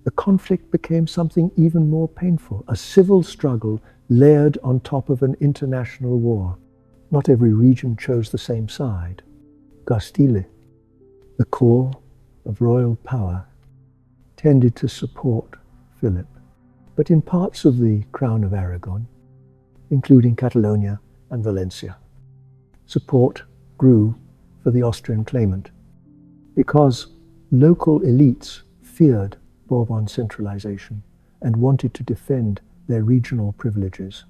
the conflict became something even more painful, a civil struggle layered on top of an international war. Not every region chose the same side. Castile, the core of royal power, tended to support Philip, but in parts of the Crown of Aragon, including Catalonia and Valencia, Support grew for the Austrian claimant because local elites feared Bourbon centralization and wanted to defend their regional privileges.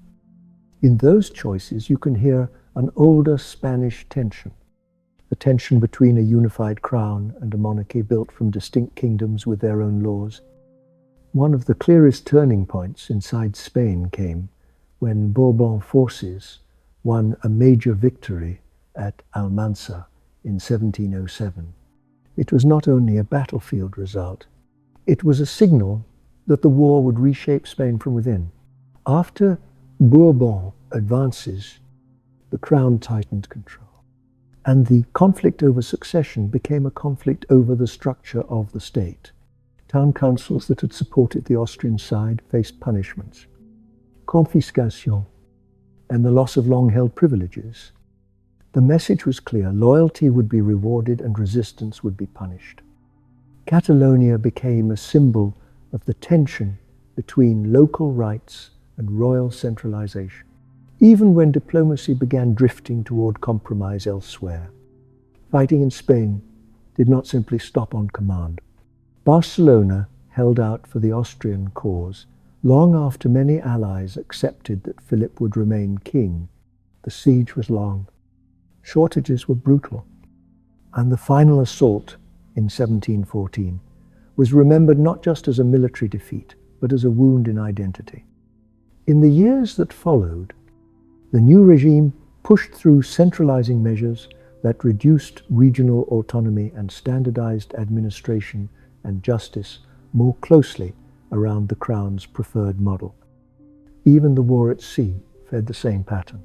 In those choices, you can hear an older Spanish tension, the tension between a unified crown and a monarchy built from distinct kingdoms with their own laws. One of the clearest turning points inside Spain came when Bourbon forces won a major victory at Almansa in 1707. It was not only a battlefield result, it was a signal that the war would reshape Spain from within. After Bourbon advances, the crown tightened control, and the conflict over succession became a conflict over the structure of the state. Town councils that had supported the Austrian side faced punishments, confiscation, and the loss of long-held privileges. The message was clear: loyalty would be rewarded and resistance would be punished. Catalonia became a symbol of the tension between local rights and royal centralization, even when diplomacy began drifting toward compromise elsewhere. Fighting in Spain did not simply stop on command. Barcelona held out for the Austrian cause long after many allies accepted that Philip would remain king. The siege was long, shortages were brutal, and the final assault in 1714 was remembered not just as a military defeat, but as a wound in identity. In the years that followed, the new regime pushed through centralizing measures that reduced regional autonomy and standardized administration and justice more closely around the crown's preferred model. Even the war at sea fed the same pattern.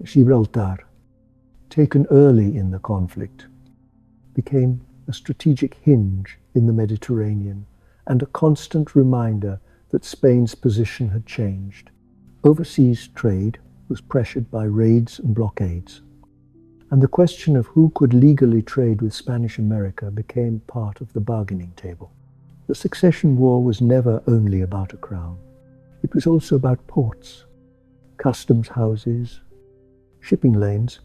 Gibraltar, taken early in the conflict, became a strategic hinge in the Mediterranean and a constant reminder that Spain's position had changed. Overseas trade was pressured by raids and blockades, and the question of who could legally trade with Spanish America became part of the bargaining table. The succession war was never only about a crown. It was also about ports, customs houses, shipping lanes,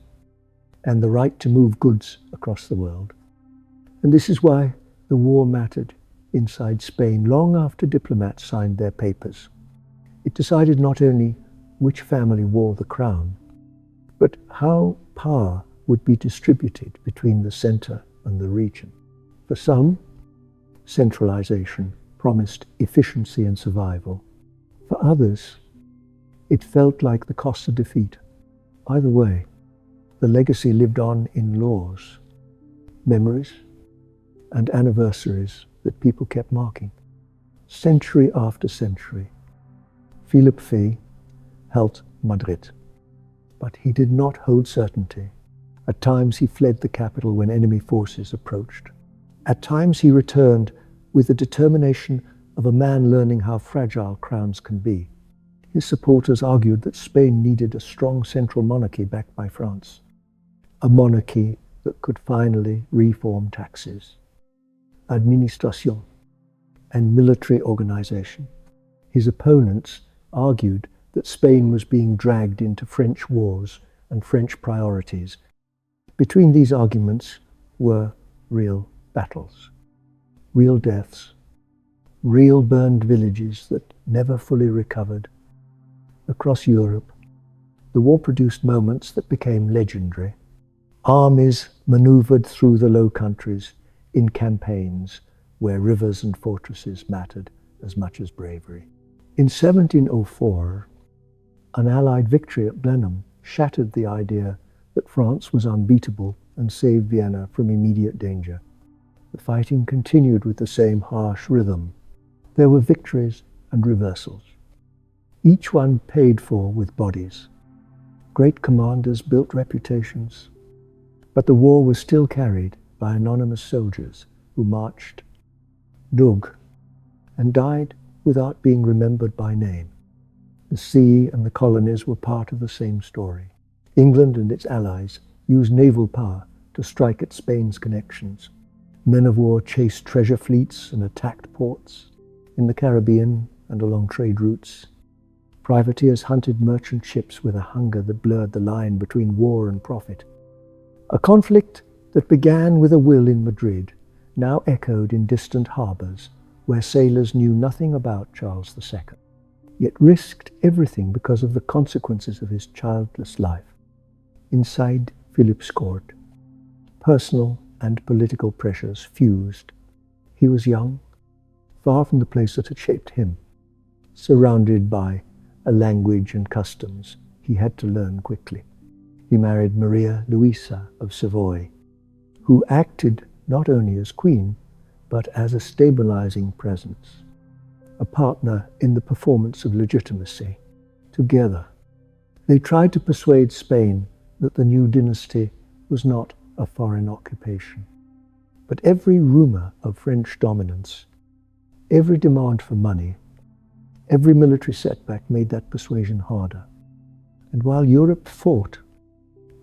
and the right to move goods across the world. And this is why the war mattered inside Spain long after diplomats signed their papers. It decided not only which family wore the crown, but how power would be distributed between the center and the region. For some, centralization promised efficiency and survival. For others, it felt like the cost of defeat. Either way, the legacy lived on in laws, memories, and anniversaries that people kept marking. Century after century, Philip V held Madrid, but he did not hold certainty. At times he fled the capital when enemy forces approached. At times he returned with the determination of a man learning how fragile crowns can be. His supporters argued that Spain needed a strong central monarchy backed by France, a monarchy that could finally reform taxes, administration, and military organization. His opponents argued that Spain was being dragged into French wars and French priorities. Between these arguments were real battles, real deaths, real burned villages that never fully recovered. Across Europe, the war produced moments that became legendary. Armies maneuvered through the Low Countries in campaigns where rivers and fortresses mattered as much as bravery. In 1704, an Allied victory at Blenheim shattered the idea that France was unbeatable and saved Vienna from immediate danger. The fighting continued with the same harsh rhythm. There were victories and reversals, each one paid for with bodies. Great commanders built reputations, but the war was still carried by anonymous soldiers who marched, dug, and died without being remembered by name. The sea and the colonies were part of the same story. England and its allies used naval power to strike at Spain's connections. Men of war chased treasure fleets and attacked ports in the Caribbean and along trade routes. Privateers hunted merchant ships with a hunger that blurred the line between war and profit. A conflict that began with a will in Madrid now echoed in distant harbours where sailors knew nothing about Charles II, yet risked everything because of the consequences of his childless life. Inside Philip's court, personal and political pressures fused. He was young, far from the place that had shaped him, surrounded by a language and customs he had to learn quickly. He married Maria Louisa of Savoy, who acted not only as queen, but as a stabilizing presence, a partner in the performance of legitimacy. Together, they tried to persuade Spain that the new dynasty was not a foreign occupation. But every rumor of French dominance, every demand for money, every military setback made that persuasion harder. And while Europe fought,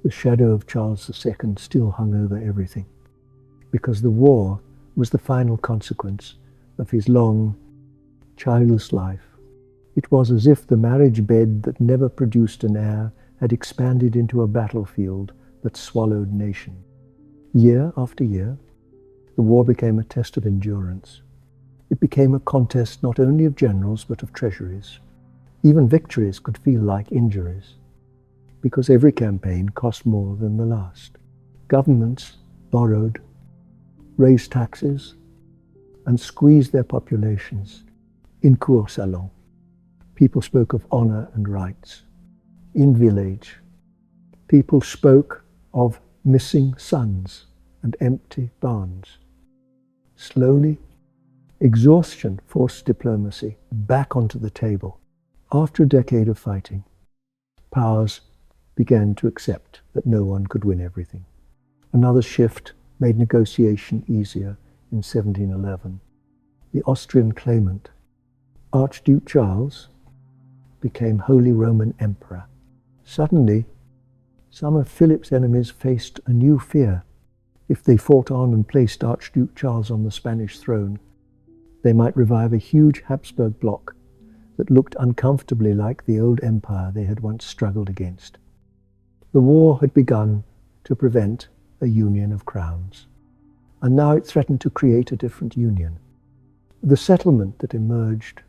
the shadow of Charles II still hung over everything, because the war was the final consequence of his long, childless life. It was as if the marriage bed that never produced an heir had expanded into a battlefield that swallowed nations. Year after year, the war became a test of endurance. It became a contest not only of generals but of treasuries. Even victories could feel like injuries, because every campaign cost more than the last. Governments borrowed, raised taxes, and squeezed their populations. In cour salon, people spoke of honor and rights. In village, people spoke of missing sons and empty barns. Slowly, exhaustion forced diplomacy back onto the table. After a decade of fighting, powers began to accept that no one could win everything. Another shift made negotiation easier in 1711. The Austrian claimant, Archduke Charles, became Holy Roman Emperor. Suddenly, some of Philip's enemies faced a new fear. If they fought on and placed Archduke Charles on the Spanish throne, they might revive a huge Habsburg bloc that looked uncomfortably like the old empire they had once struggled against. The war had begun to prevent a union of crowns, and now it threatened to create a different union. The settlement that emerged,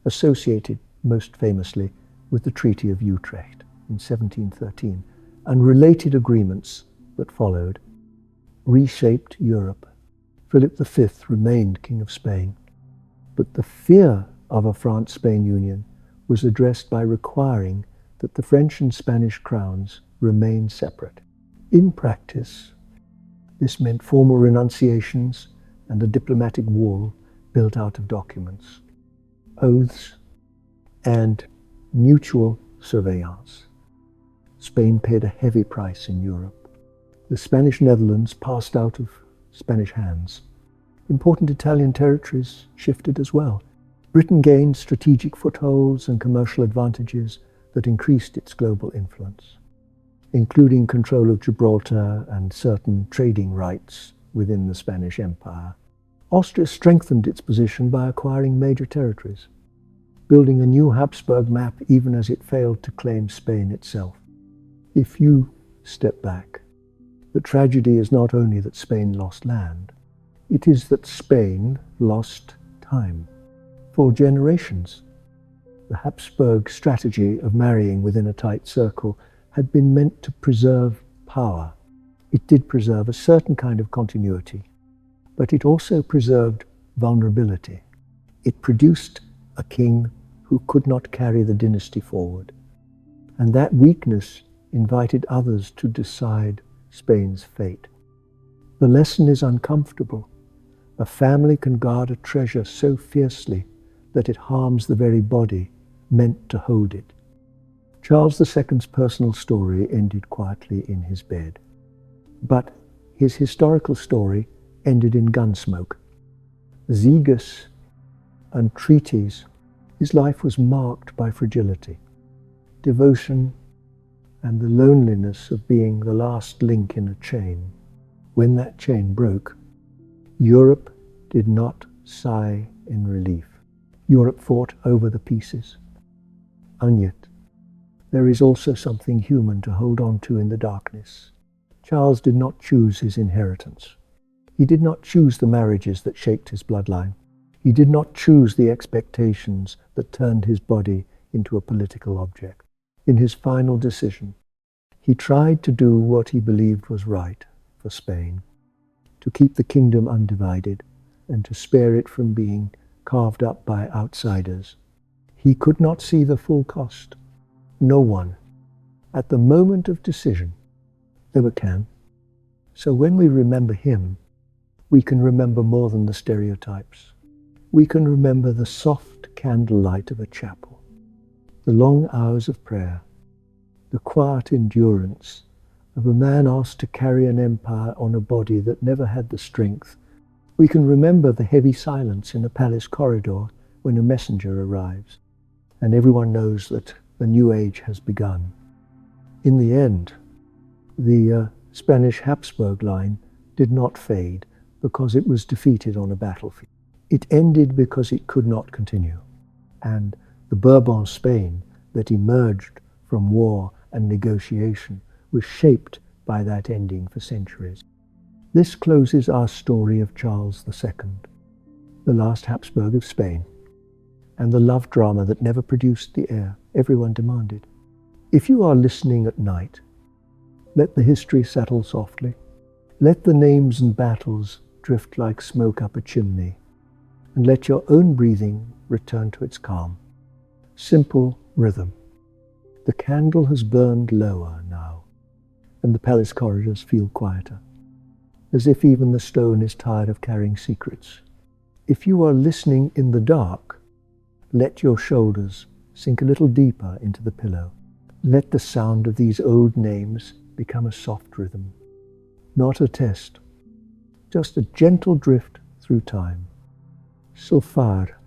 associated most famously with the Treaty of Utrecht in 1713, and related agreements that followed, reshaped Europe. Philip V remained King of Spain, but the fear of a France-Spain union was addressed by requiring that the French and Spanish crowns remain separate. In practice, this meant formal renunciations and a diplomatic wall built out of documents, oaths, and mutual surveillance. Spain paid a heavy price in Europe. The Spanish Netherlands passed out of Spanish hands. Important Italian territories shifted as well. Britain gained strategic footholds and commercial advantages that increased its global influence, including control of Gibraltar and certain trading rights within the Spanish Empire. Austria strengthened its position by acquiring major territories, building a new Habsburg map even as it failed to claim Spain itself. If you step back, the tragedy is not only that Spain lost land, it is that Spain lost time. For generations, the Habsburg strategy of marrying within a tight circle had been meant to preserve power. It did preserve a certain kind of continuity, but it also preserved vulnerability. It produced a king who could not carry the dynasty forward, and that weakness invited others to decide Spain's fate. The lesson is uncomfortable. A family can guard a treasure so fiercely that it harms the very body meant to hold it. Charles II's personal story ended quietly in his bed, but his historical story ended in Gunsmoke. Sieges and treaties, his life was marked by fragility, devotion, and the loneliness of being the last link in a chain. When that chain broke, Europe did not sigh in relief. Europe fought over the pieces. And yet, there is also something human to hold on to in the darkness. Charles did not choose his inheritance. He did not choose the marriages that shaped his bloodline. He did not choose the expectations that turned his body into a political object. In his final decision, he tried to do what he believed was right for Spain, to keep the kingdom undivided and to spare it from being carved up by outsiders. He could not see the full cost. No one, at the moment of decision, ever can. So when we remember him, we can remember more than the stereotypes. We can remember the soft candlelight of a chapel, the long hours of prayer, the quiet endurance of a man asked to carry an empire on a body that never had the strength. We can remember the heavy silence in a palace corridor when a messenger arrives, and everyone knows that the new age has begun. In the end, the Spanish Habsburg line did not fade because it was defeated on a battlefield. It ended because it could not continue. And the Bourbon Spain that emerged from war and negotiation was shaped by that ending for centuries. This closes our story of Charles II, the last Habsburg of Spain, and the love drama that never produced the heir everyone demanded. If you are listening at night, let the history settle softly. Let the names and battles drift like smoke up a chimney, and let your own breathing return to its calm. Simple rhythm. The candle has burned lower now, and the palace corridors feel quieter, as if even the stone is tired of carrying secrets. If you are listening in the dark, let your shoulders sink a little deeper into the pillow. Let the sound of these old names become a soft rhythm, not a test, just a gentle drift through time. So far,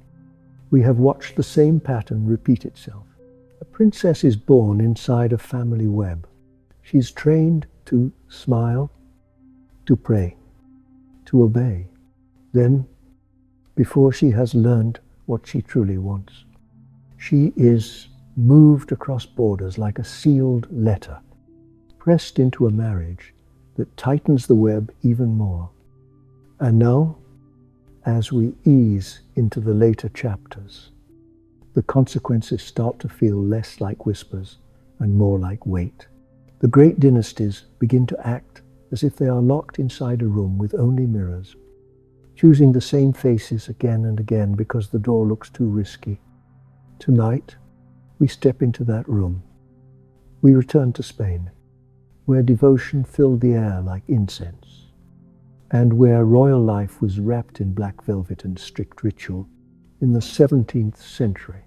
we have watched the same pattern repeat itself. A princess is born inside a family web. She's trained to smile, to pray, to obey. Then, before she has learned what she truly wants, she is moved across borders like a sealed letter, pressed into a marriage that tightens the web even more. And now, as we ease into the later chapters, the consequences start to feel less like whispers and more like weight. The great dynasties begin to act as if they are locked inside a room with only mirrors, choosing the same faces again and again because the door looks too risky. Tonight, we step into that room. We return to Spain, where devotion filled the air like incense, and where royal life was wrapped in black velvet and strict ritual. In the 17th century,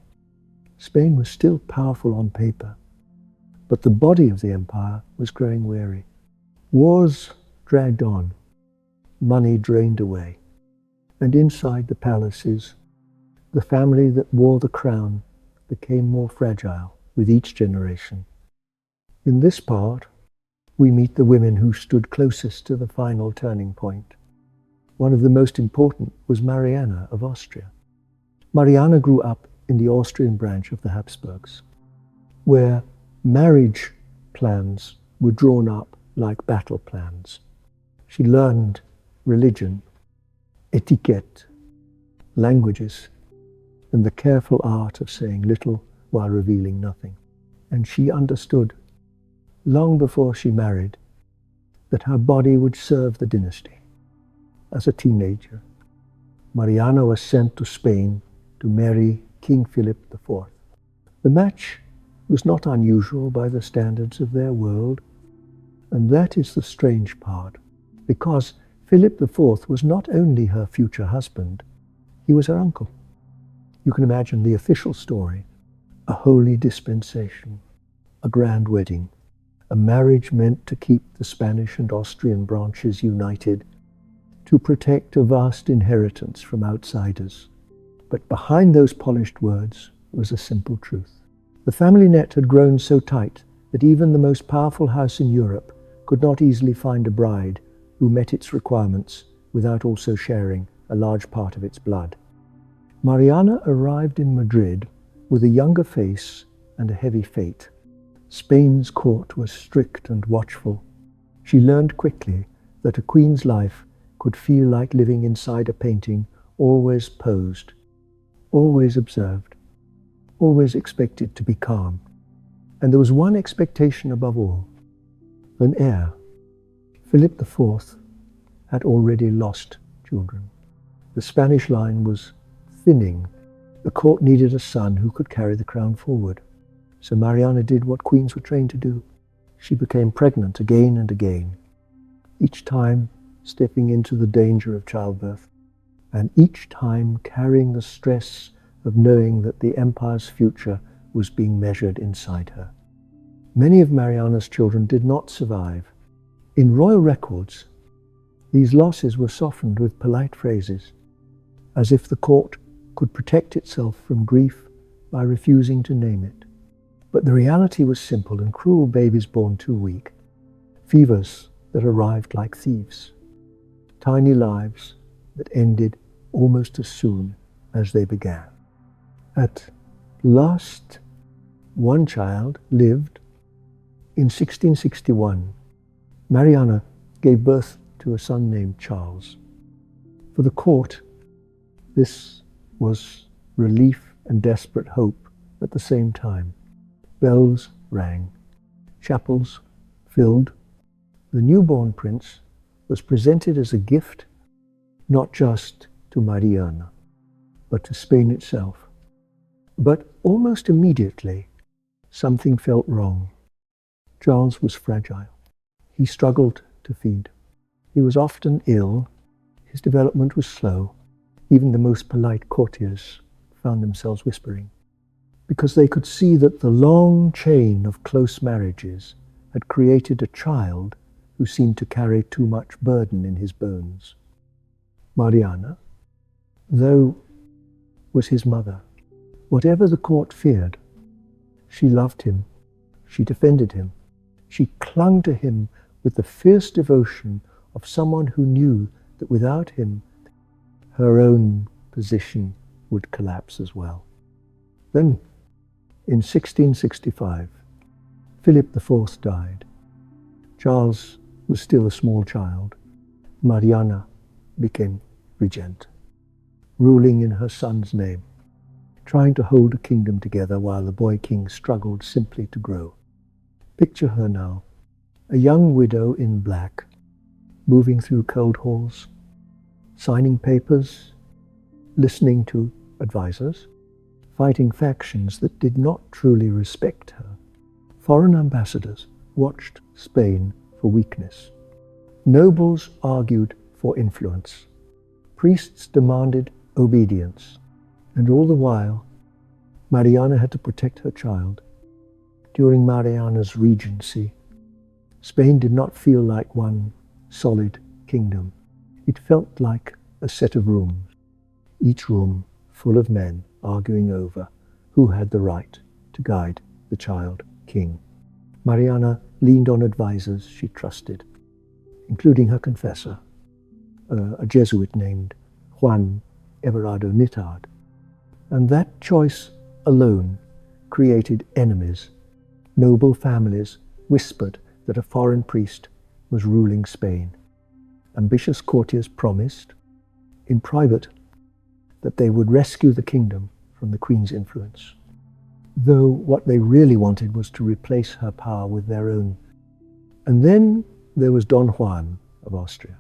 Spain was still powerful on paper, but the body of the empire was growing weary. Wars dragged on, money drained away, and inside the palaces, the family that wore the crown became more fragile with each generation. In this part, we meet the women who stood closest to the final turning point. One of the most important was Mariana of Austria. Mariana grew up in the Austrian branch of the Habsburgs, where marriage plans were drawn up like battle plans. She learned religion, etiquette, languages, and the careful art of saying little while revealing nothing. And she understood, long before she married, that her body would serve the dynasty. As a teenager, Mariana was sent to Spain to marry King Philip IV. The match was not unusual by the standards of their world, and that is the strange part, because Philip IV was not only her future husband, he was her uncle. You can imagine the official story: a holy dispensation, a grand wedding, a marriage meant to keep the Spanish and Austrian branches united, to protect a vast inheritance from outsiders. But behind those polished words was a simple truth. The family net had grown so tight that even the most powerful house in Europe could not easily find a bride who met its requirements without also sharing a large part of its blood. Mariana arrived in Madrid with a younger face and a heavy fate. Spain's court was strict and watchful. She learned quickly that a queen's life could feel like living inside a painting, always posed, always observed, always expected to be calm. And there was one expectation above all: an heir. Philip IV had already lost children. The Spanish line was thinning. The court needed a son who could carry the crown forward. So Mariana did what queens were trained to do. She became pregnant again and again, each time stepping into the danger of childbirth, and each time carrying the stress of knowing that the empire's future was being measured inside her. Many of Mariana's children did not survive. In royal records, these losses were softened with polite phrases, as if the court could protect itself from grief by refusing to name it. But the reality was simple: and cruel babies born too weak, fevers that arrived like thieves, tiny lives that ended almost as soon as they began. At last, one child lived. In 1661, Mariana gave birth to a son named Charles. For the court, this was relief and desperate hope at the same time. Bells rang, chapels filled. The newborn prince was presented as a gift, not just to Mariana, but to Spain itself. But almost immediately, something felt wrong. Charles was fragile. He struggled to feed. He was often ill. His development was slow. Even the most polite courtiers found themselves whispering, because they could see that the long chain of close marriages had created a child who seemed to carry too much burden in his bones. Mariana, though, was his mother. Whatever the court feared, she loved him. She defended him. She clung to him with the fierce devotion of someone who knew that without him, her own position would collapse as well. Then, in 1665, Philip IV died. Charles was still a small child. Mariana became regent, ruling in her son's name, trying to hold a kingdom together while the boy king struggled simply to grow. Picture her now, a young widow in black, moving through cold halls, signing papers, listening to advisors, fighting factions that did not truly respect her. Foreign ambassadors watched Spain for weakness. Nobles argued for influence. Priests demanded obedience. And all the while, Mariana had to protect her child. During Mariana's regency, Spain did not feel like one solid kingdom. It felt like a set of rooms, each room full of men arguing over who had the right to guide the child king. Mariana leaned on advisors she trusted, including her confessor, a Jesuit named Juan Everardo Nithard. And that choice alone created enemies. Noble families whispered that a foreign priest was ruling Spain. Ambitious courtiers promised, in private, that they would rescue the kingdom from the queen's influence, though what they really wanted was to replace her power with their own. And then there was Don Juan of Austria,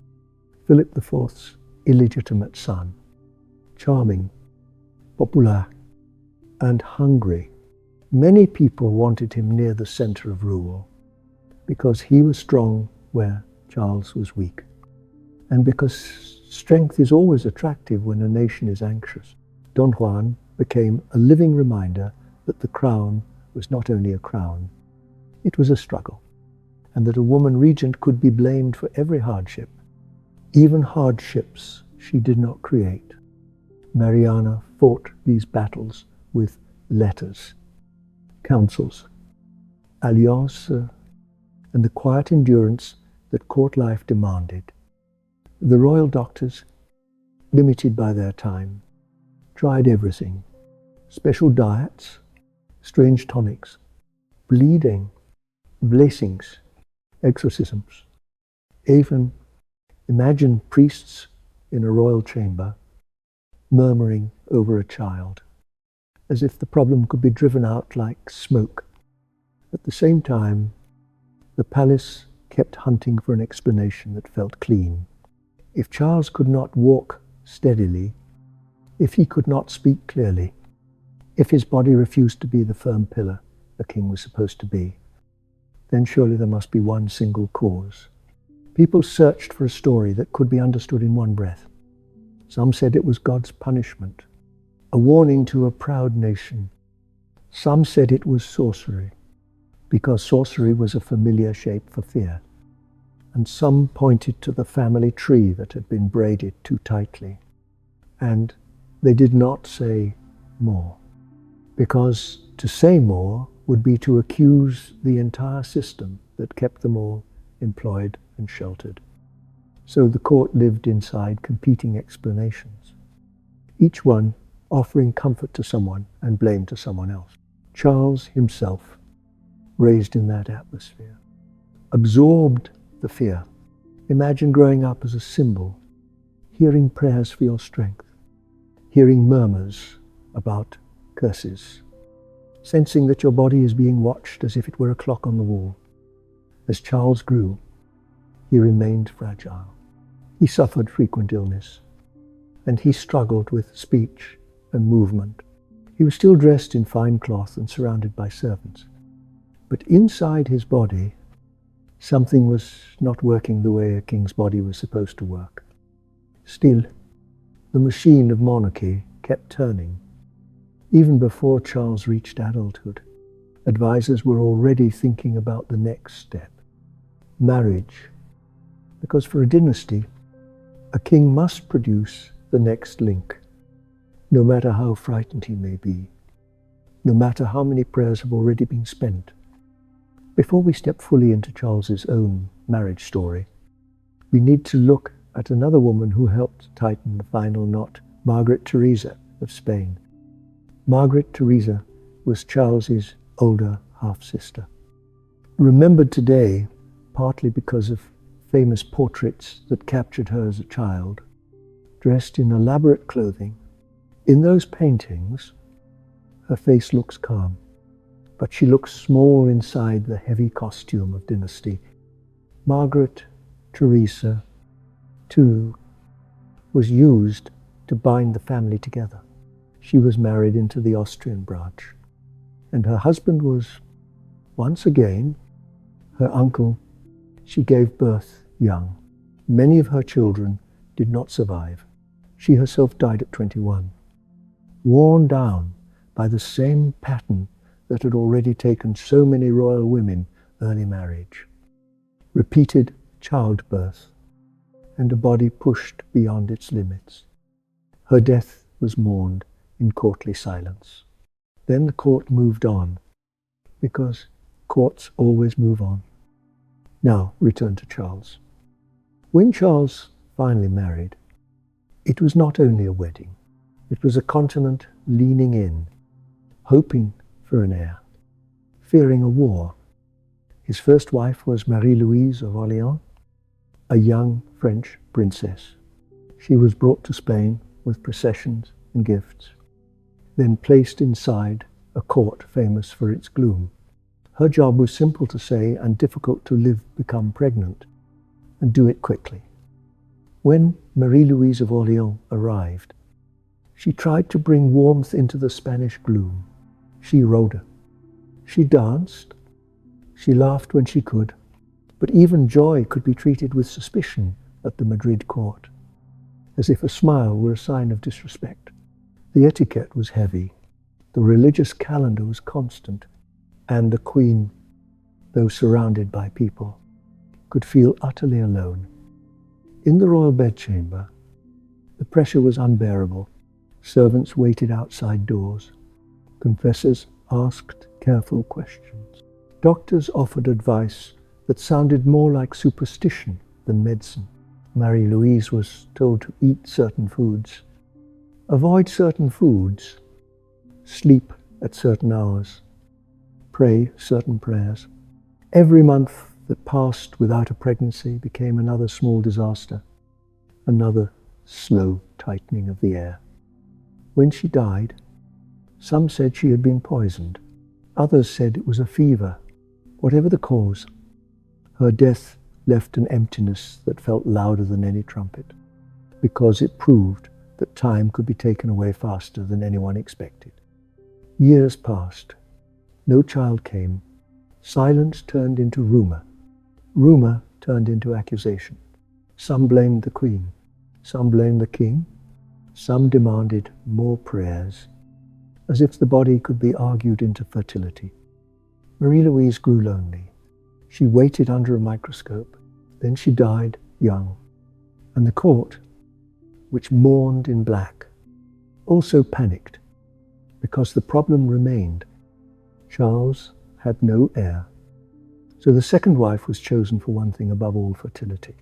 Philip IV's illegitimate son, charming, popular, and hungry. Many people wanted him near the center of rule because he was strong where Charles was weak, and because strength is always attractive when a nation is anxious. Don Juan became a living reminder that the crown was not only a crown, it was a struggle, and that a woman regent could be blamed for every hardship, even hardships she did not create. Mariana fought these battles with letters, councils, alliances, and the quiet endurance that court life demanded. The royal doctors, limited by their time, tried everything: special diets, strange tonics, bleeding, blessings, exorcisms. Even imagine priests in a royal chamber murmuring over a child, as if the problem could be driven out like smoke. At the same time, the palace kept hunting for an explanation that felt clean. If Charles could not walk steadily, if he could not speak clearly, if his body refused to be the firm pillar a king was supposed to be, then surely there must be one single cause. People searched for a story that could be understood in one breath. Some said it was God's punishment, a warning to a proud nation. Some said it was sorcery, because sorcery was a familiar shape for fear. And some pointed to the family tree that had been braided too tightly. And they did not say more, because to say more would be to accuse the entire system that kept them all employed and sheltered. So the court lived inside competing explanations, each one offering comfort to someone and blame to someone else. Charles himself, raised in that atmosphere, absorbed the fear. Imagine growing up as a symbol, hearing prayers for your strength, hearing murmurs about curses, sensing that your body is being watched as if it were a clock on the wall. As Charles grew, he remained fragile. He suffered frequent illness, and he struggled with speech and movement. He was still dressed in fine cloth and surrounded by servants. But inside his body, something was not working the way a king's body was supposed to work. Still, the machine of monarchy kept turning. Even before Charles reached adulthood, advisors were already thinking about the next step, marriage. Because for a dynasty, a king must produce the next link, no matter how frightened he may be, no matter how many prayers have already been spent. Before we step fully into Charles's own marriage story, we need to look at another woman who helped tighten the final knot, Margaret Theresa of Spain. Margaret Theresa was Charles's older half-sister. Remembered today, partly because of famous portraits that captured her as a child, dressed in elaborate clothing. In those paintings, her face looks calm, but she looks small inside the heavy costume of dynasty. Margaret Theresa, too, was used to bind the family together. She was married into the Austrian branch, and her husband was, once again, her uncle. She gave birth young. Many of her children did not survive. She herself died at 21, worn down by the same pattern that had already taken so many royal women: early marriage, repeated childbirth, and a body pushed beyond its limits. Her death was mourned in courtly silence. Then the court moved on, because courts always move on. Now, return to Charles. When Charles finally married, it was not only a wedding. It was a continent leaning in, hoping for an heir, fearing a war. His first wife was Marie-Louise of Orleans, a young French princess. She was brought to Spain with processions and gifts, then placed inside a court famous for its gloom. Her job was simple to say and difficult to live: become pregnant, and do it quickly. When Marie-Louise of Orleans arrived, she tried to bring warmth into the Spanish gloom. She rode her. She danced. She laughed when she could, but even joy could be treated with suspicion at the Madrid court, as if a smile were a sign of disrespect. The etiquette was heavy, the religious calendar was constant, and the queen, though surrounded by people, could feel utterly alone. In the royal bedchamber, the pressure was unbearable. Servants waited outside doors. Confessors asked careful questions. Doctors offered advice that sounded more like superstition than medicine. Marie-Louise was told to eat certain foods, avoid certain foods, sleep at certain hours, pray certain prayers. Every month that passed without a pregnancy became another small disaster, another slow tightening of the air. When she died, some said she had been poisoned. Others said it was a fever. Whatever the cause, her death left an emptiness that felt louder than any trumpet, because it proved that time could be taken away faster than anyone expected. Years passed. No child came. Silence turned into rumor. Rumor turned into accusation. Some blamed the queen. Some blamed the king. Some demanded more prayers, as if the body could be argued into fertility. Marie-Louise grew lonely. She waited under a microscope. Then she died young. And the court, which mourned in black, also panicked, because the problem remained. Charles had no heir. So the second wife was chosen for one thing above all: fertility.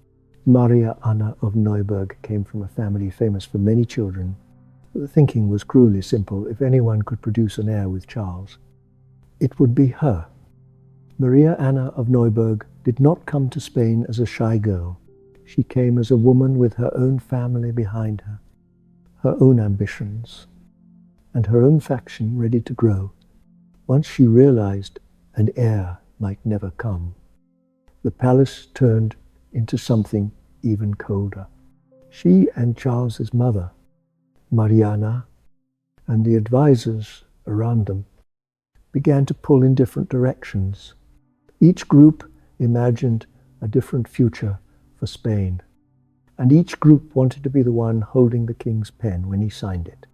Maria Anna of Neuburg came from a family famous for many children. The thinking was cruelly simple. If anyone could produce an heir with Charles, it would be her. Maria Anna of Neuburg did not come to Spain as a shy girl. She came as a woman with her own family behind her, her own ambitions, and her own faction ready to grow. Once she realized an heir might never come, the palace turned into something even colder. She and Charles's mother, Mariana, and the advisors around them began to pull in different directions. Each group imagined a different future for Spain, and each group wanted to be the one holding the king's pen when he signed it.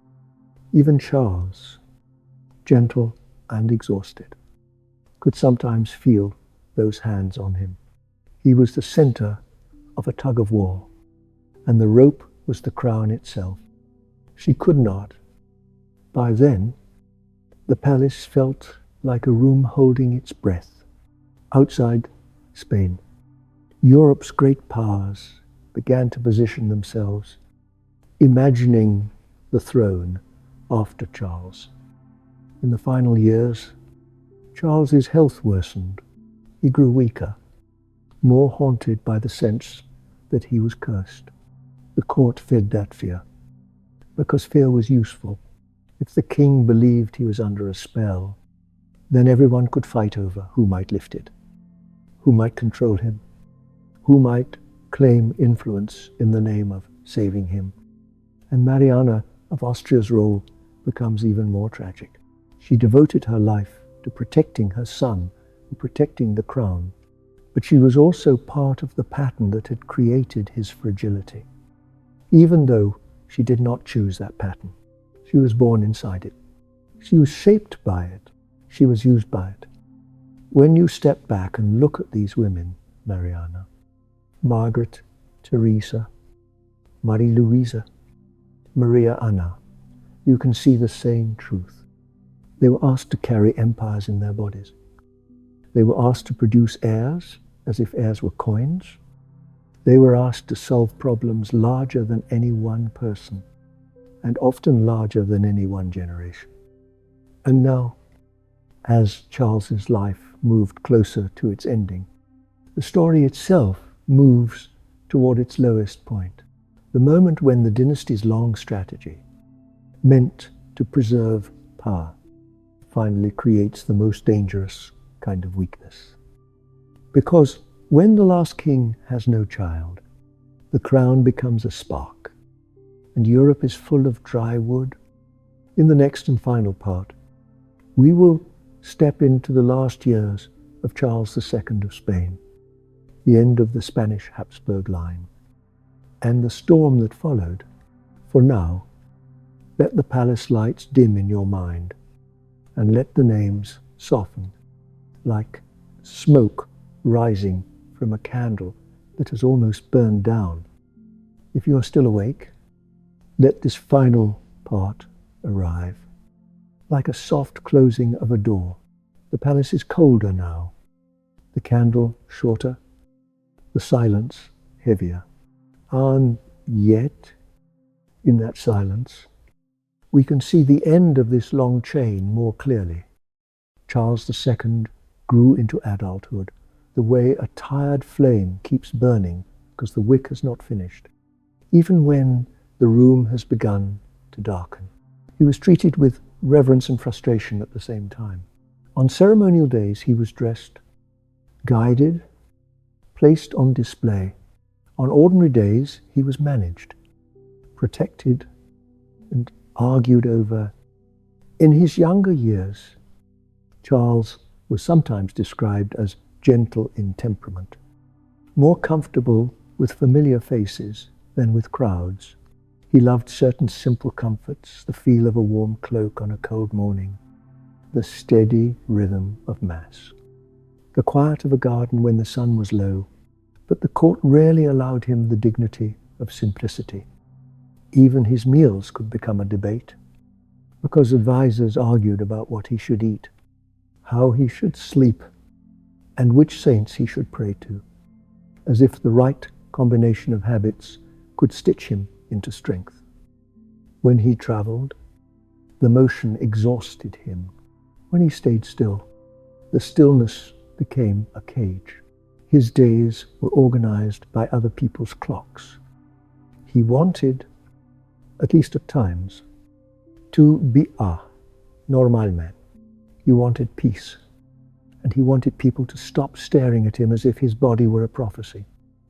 Even Charles, gentle and exhausted, could sometimes feel those hands on him. He was the center of a tug of war, and the rope was the crown itself. She could not. By then, the palace felt like a room holding its breath. Outside Spain, Europe's great powers began to position themselves, imagining the throne after Charles. In the final years, Charles's health worsened. He grew weaker, more haunted by the sense that he was cursed. The court fed that fear, because fear was useful. If the king believed he was under a spell, then everyone could fight over who might lift it, who might control him, who might claim influence in the name of saving him. And Mariana of Austria's role becomes even more tragic. She devoted her life to protecting her son and protecting the crown, but she was also part of the pattern that had created his fragility. Even though she did not choose that pattern, she was born inside it. She was shaped by it. She was used by it. When you step back and look at these women, Mariana, Margaret, Teresa, Marie-Louise, Maria Anna, you can see the same truth. They were asked to carry empires in their bodies. They were asked to produce heirs, as if heirs were coins. They were asked to solve problems larger than any one person, and often larger than any one generation. And now, as Charles's life moved closer to its ending, the story itself moves toward its lowest point. The moment when the dynasty's long strategy, meant to preserve power, finally creates the most dangerous kind of weakness. Because when the last king has no child, the crown becomes a spark, and Europe is full of dry wood. In the next and final part, we will step into the last years of Charles II of Spain, the end of the Spanish Habsburg line, and the storm that followed. For now, let the palace lights dim in your mind, and let the names soften like smoke rising from a candle that has almost burned down. If you are still awake, let this final part arrive, like a soft closing of a door. The palace is colder now, the candle shorter, the silence heavier. And yet, in that silence, we can see the end of this long chain more clearly. Charles II grew into adulthood the way a tired flame keeps burning because the wick has not finished, even when the room has begun to darken. He was treated with reverence and frustration at the same time. On ceremonial days, he was dressed, guided, placed on display. On ordinary days, he was managed, protected, and argued over. In his younger years, Charles was sometimes described as gentle in temperament, more comfortable with familiar faces than with crowds. He loved certain simple comforts, the feel of a warm cloak on a cold morning, the steady rhythm of Mass, the quiet of a garden when the sun was low, but the court rarely allowed him the dignity of simplicity. Even his meals could become a debate, because advisors argued about what he should eat, how he should sleep, and which saints he should pray to, as if the right combination of habits could stitch him into strength. When he traveled, the motion exhausted him. When he stayed still, the stillness became a cage. His days were organized by other people's clocks. He wanted, at least at times, to be a normal man. He wanted peace, and he wanted people to stop staring at him as if his body were a prophecy.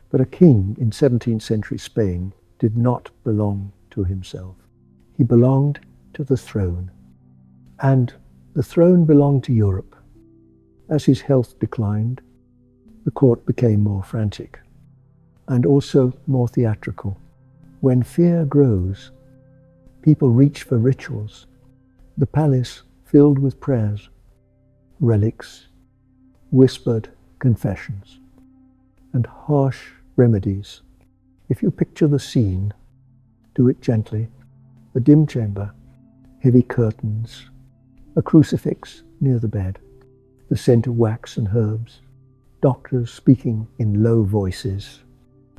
But a king in 17th century Spain did not belong to himself. He belonged to the throne, and the throne belonged to Europe. As his health declined, the court became more frantic, and also more theatrical. When fear grows, people reach for rituals. The palace filled with prayers, relics, whispered confessions, and harsh remedies. If you picture the scene, do it gently. A dim chamber, heavy curtains, a crucifix near the bed, the scent of wax and herbs, doctors speaking in low voices,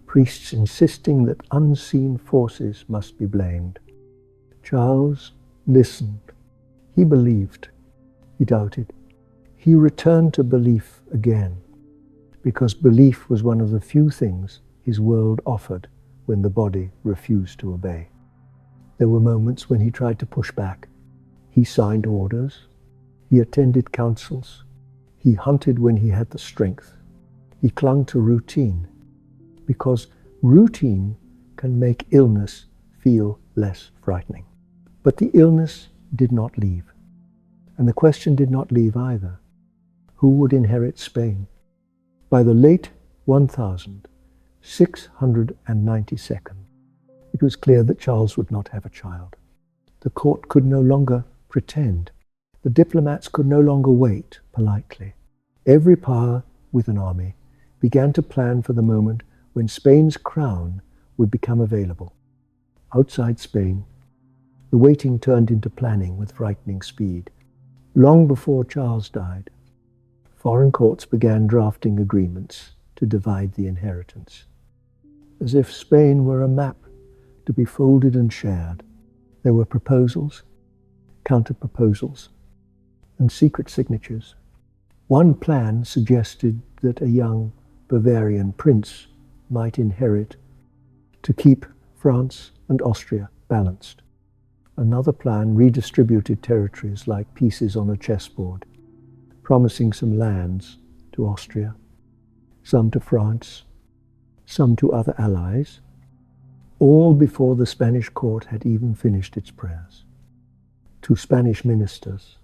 priests insisting that unseen forces must be blamed. Charles listened. He believed. He doubted. He returned to belief again, because belief was one of the few things his world offered when the body refused to obey. There were moments when he tried to push back. He signed orders. He attended councils. He hunted when he had the strength. He clung to routine, because routine can make illness feel less frightening. But the illness did not leave, and the question did not leave either. Who would inherit Spain? By the late 1692, it was clear that Charles would not have a child. The court could no longer pretend. The diplomats could no longer wait politely. Every power with an army began to plan for the moment when Spain's crown would become available. Outside Spain, the waiting turned into planning with frightening speed. Long before Charles died, foreign courts began drafting agreements to divide the inheritance, as if Spain were a map to be folded and shared. There were proposals, counter-proposals, and secret signatures. One plan suggested that a young Bavarian prince might inherit to keep France and Austria balanced. Another plan redistributed territories like pieces on a chessboard, promising some lands to Austria, some to France, some to other allies, all before the Spanish court had even finished its prayers. To Spanish ministers,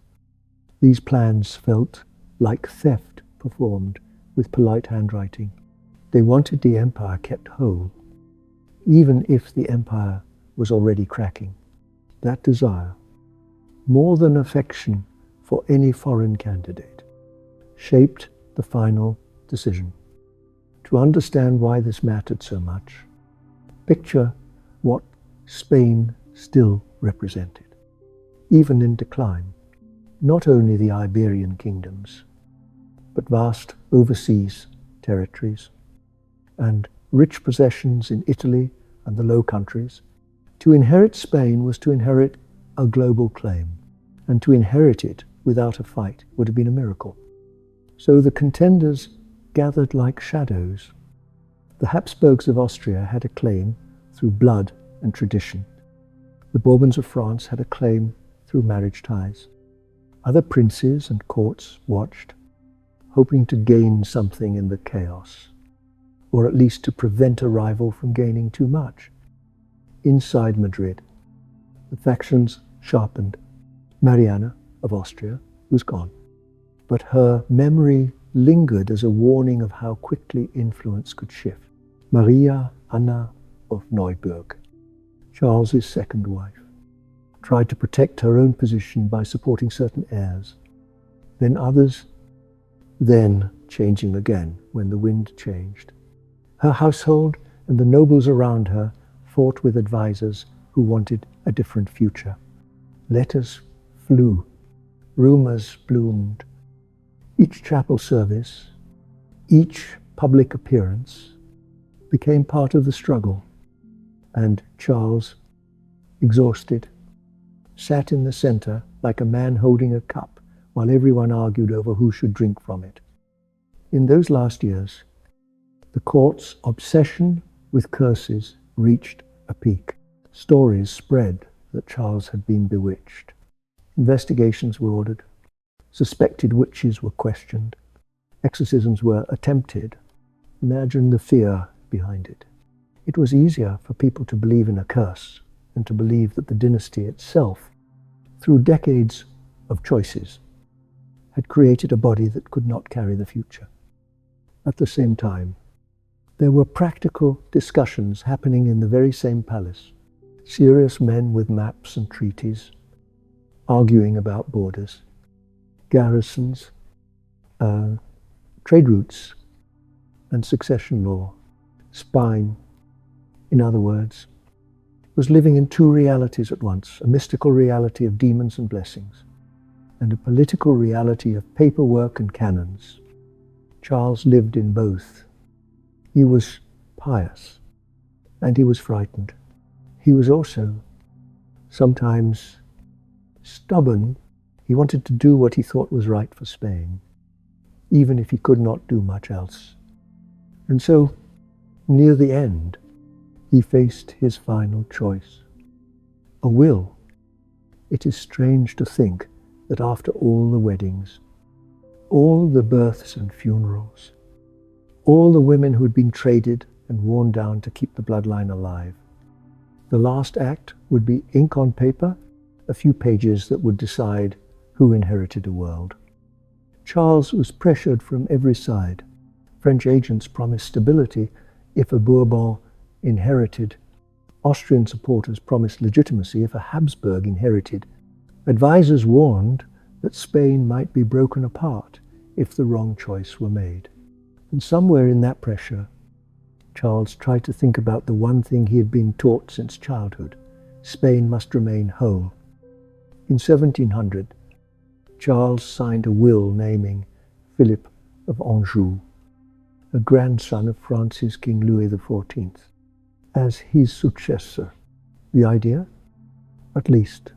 these plans felt like theft performed with polite handwriting. They wanted the empire kept whole, even if the empire was already cracking. That desire, more than affection for any foreign candidate, shaped the final decision. To understand why this mattered so much, picture what Spain still represented, even in decline. Not only the Iberian kingdoms, but vast overseas territories and rich possessions in Italy and the Low Countries. To inherit Spain was to inherit a global claim, and to inherit it without a fight would have been a miracle. So the contenders gathered like shadows. The Habsburgs of Austria had a claim through blood and tradition. The Bourbons of France had a claim through marriage ties. Other princes and courts watched, hoping to gain something in the chaos, or at least to prevent a rival from gaining too much. Inside Madrid, the factions sharpened. Mariana of Austria was gone, but her memory lingered as a warning of how quickly influence could shift. Maria Anna of Neuburg, Charles's second wife, tried to protect her own position by supporting certain heirs, then others, then changing again when the wind changed. Her household and the nobles around her fought with advisors who wanted a different future. Letters flew, rumors bloomed. Each chapel service, each public appearance became part of the struggle, and Charles, exhausted, sat in the center like a man holding a cup while everyone argued over who should drink from it. In those last years, the court's obsession with curses reached a peak. Stories spread that Charles had been bewitched. Investigations were ordered. Suspected witches were questioned. Exorcisms were attempted. Imagine the fear behind it. It was easier for people to believe in a curse than to believe that the dynasty itself, through decades of choices, had created a body that could not carry the future. At the same time, there were practical discussions happening in the very same palace. Serious men with maps and treaties, arguing about borders, garrisons, trade routes, and succession law. Spain, in other words, was living in two realities at once, a mystical reality of demons and blessings, and a political reality of paperwork and canons. Charles lived in both. He was pious, and he was frightened. He was also sometimes stubborn. He wanted to do what he thought was right for Spain, even if he could not do much else. And so, near the end, he faced his final choice. A will. It is strange to think that after all the weddings, all the births and funerals, all the women who had been traded and worn down to keep the bloodline alive, the last act would be ink on paper, a few pages that would decide who inherited a world. Charles was pressured from every side. French agents promised stability if a Bourbon inherited. Austrian supporters promised legitimacy if a Habsburg inherited. Advisors warned that Spain might be broken apart if the wrong choice were made. And somewhere in that pressure, Charles tried to think about the one thing he had been taught since childhood. Spain must remain whole. In 1700, Charles signed a will naming Philip of Anjou, a grandson of France's King Louis XIV, as his successor. The idea, at least,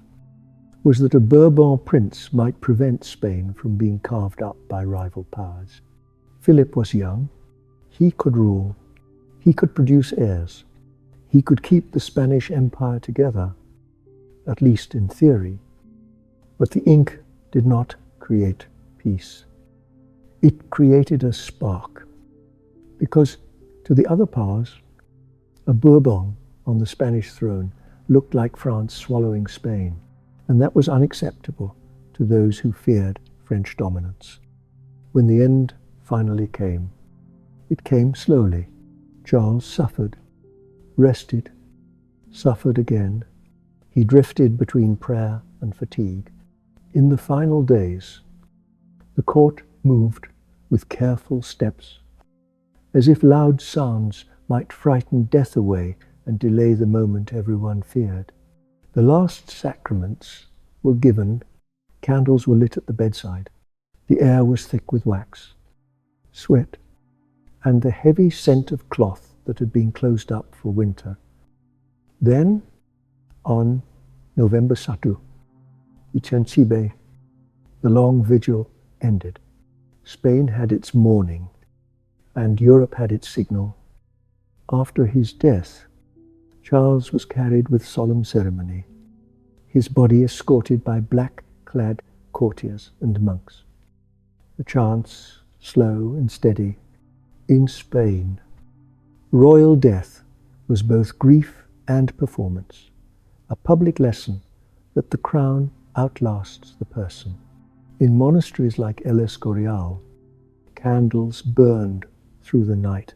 was that a Bourbon prince might prevent Spain from being carved up by rival powers. Philip was young. He could rule. He could produce heirs. He could keep the Spanish Empire together, at least in theory. But the ink did not create peace. It created a spark, because to the other powers, a Bourbon on the Spanish throne looked like France swallowing Spain, and that was unacceptable to those who feared French dominance. When the end finally came, it came slowly. Charles suffered, rested, suffered again. He drifted between prayer and fatigue. In the final days, the court moved with careful steps, as if loud sounds might frighten death away and delay the moment everyone feared. The last sacraments were given, candles were lit at the bedside. The air was thick with wax, sweat, and the heavy scent of cloth that had been closed up for winter. Then, on November Satu, Itiancibe, The long vigil ended. Spain had its mourning, and Europe had its signal. After his death, Charles was carried with solemn ceremony, his body escorted by black-clad courtiers and monks. The chants, slow and steady, in Spain, royal death was both grief and performance, a public lesson that the crown outlasts the person. In monasteries like El Escorial, candles burned through the night,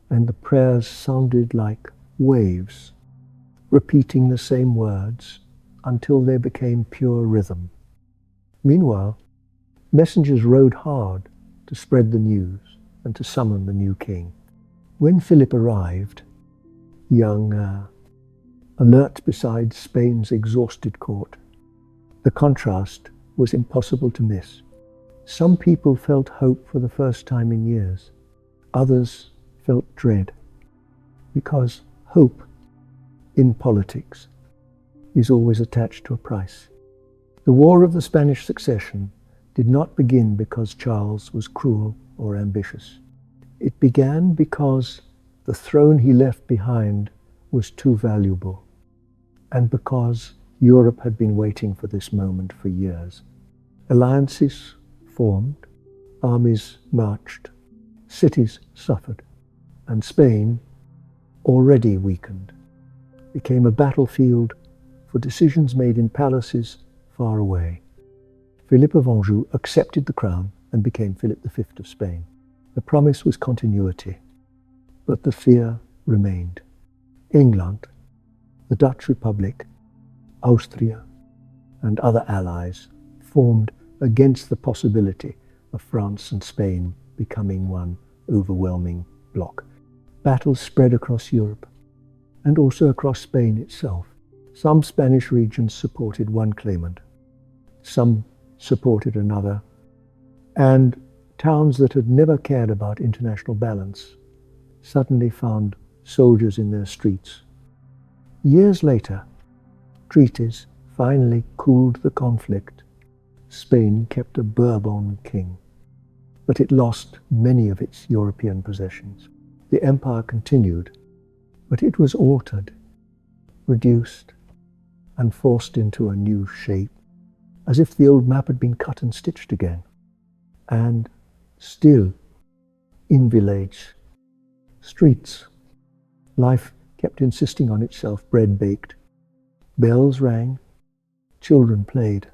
and the prayers sounded like waves, repeating the same words until they became pure rhythm. Meanwhile, messengers rode hard to spread the news and to summon the new king. When Philip arrived, young, alert beside Spain's exhausted court, the contrast was impossible to miss. Some people felt hope for the first time in years. Others felt dread, because hope in politics is always attached to a price. The War of the Spanish Succession did not begin because Charles was cruel or ambitious. It began because the throne he left behind was too valuable, and because Europe had been waiting for this moment for years. Alliances formed, armies marched, cities suffered, and Spain, already weakened, became a battlefield for decisions made in palaces far away. Philip of Anjou accepted the crown and became Philip V of Spain. The promise was continuity, but the fear remained. England, the Dutch Republic, Austria, and other allies formed against the possibility of France and Spain becoming one overwhelming bloc. Battles spread across Europe, and also across Spain itself. Some Spanish regions supported one claimant, some supported another, and towns that had never cared about international balance suddenly found soldiers in their streets. Years later, treaties finally cooled the conflict. Spain kept a Bourbon king, but it lost many of its European possessions. The empire continued, but it was altered, reduced, and forced into a new shape, as if the old map had been cut and stitched again. And still, in village streets, life kept insisting on itself, bread baked. Bells rang, children played,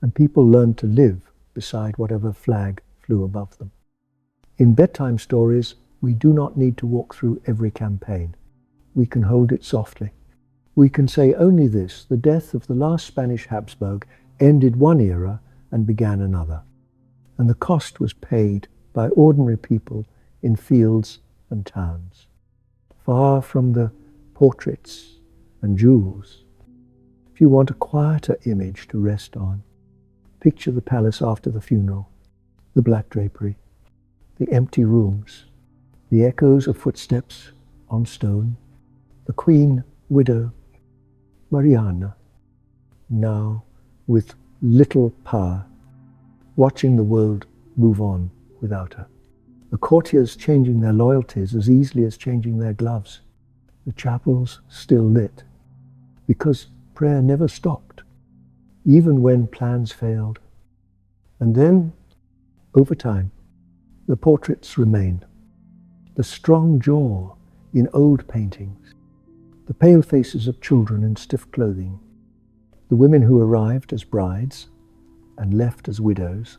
and people learned to live beside whatever flag flew above them. In bedtime stories, we do not need to walk through every campaign. We can hold it softly. We can say only this: the death of the last Spanish Habsburg ended one era and began another, and the cost was paid by ordinary people in fields and towns, far from the portraits and jewels. If you want a quieter image to rest on, picture the palace after the funeral, the black drapery, the empty rooms, the echoes of footsteps on stone, the queen widow, Mariana, now with little power, watching the world move on without her. The courtiers changing their loyalties as easily as changing their gloves. The chapels still lit, because prayer never stopped, even when plans failed. And then, over time, the portraits remained. The strong jaw in old paintings, the pale faces of children in stiff clothing, the women who arrived as brides and left as widows,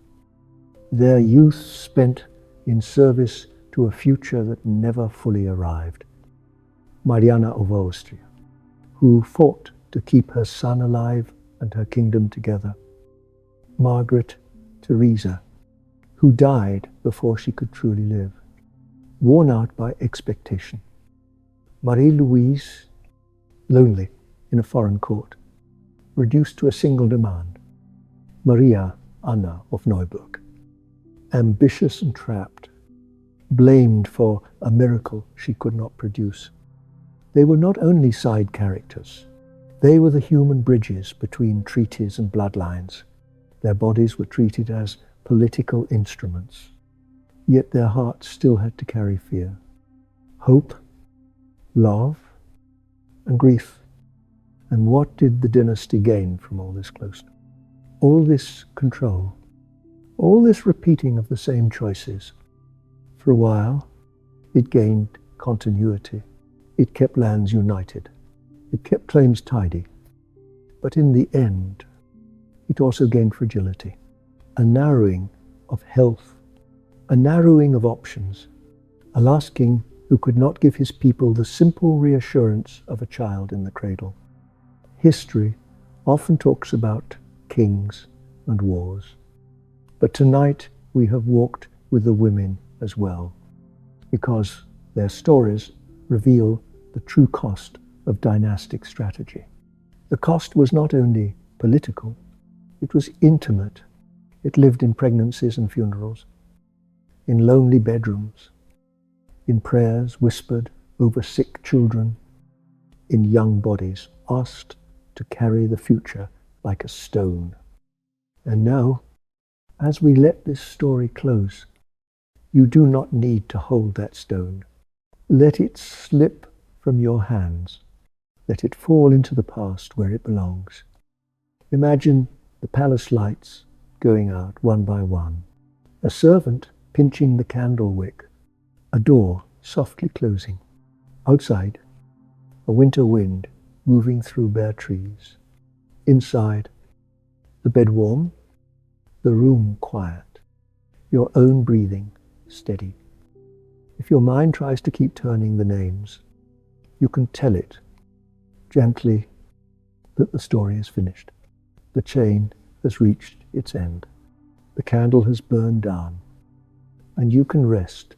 their youth spent in service to a future that never fully arrived. Mariana of Austria, who fought to keep her son alive and her kingdom together. Margaret Theresa, who died before she could truly live, worn out by expectation. Marie-Louise, lonely in a foreign court, reduced to a single demand. Maria Anna of Neuburg, ambitious and trapped, blamed for a miracle she could not produce. They were not only side characters, they were the human bridges between treaties and bloodlines. Their bodies were treated as political instruments, yet their hearts still had to carry fear, hope, love, and grief. And what did the dynasty gain from all this closeness? All this control, all this repeating of the same choices. For a while, it gained continuity. It kept lands united. It kept claims tidy. But in the end, it also gained fragility, a narrowing of health, a narrowing of options, a last king who could not give his people the simple reassurance of a child in the cradle. History often talks about kings and wars, but tonight we have walked with the women as well, because their stories reveal the true cost of dynastic strategy. The cost was not only political, it was intimate. It lived in pregnancies and funerals, in lonely bedrooms, in prayers whispered over sick children, in young bodies asked to carry the future like a stone. And now, as we let this story close, you do not need to hold that stone. Let it slip from your hands. Let it fall into the past where it belongs. Imagine the palace lights going out one by one, a servant pinching the candle wick, a door softly closing. Outside, a winter wind moving through bare trees. Inside, the bed warm, the room quiet, your own breathing steady. If your mind tries to keep turning the names, you can tell it gently that the story is finished. The chain has reached its end. The candle has burned down, and you can rest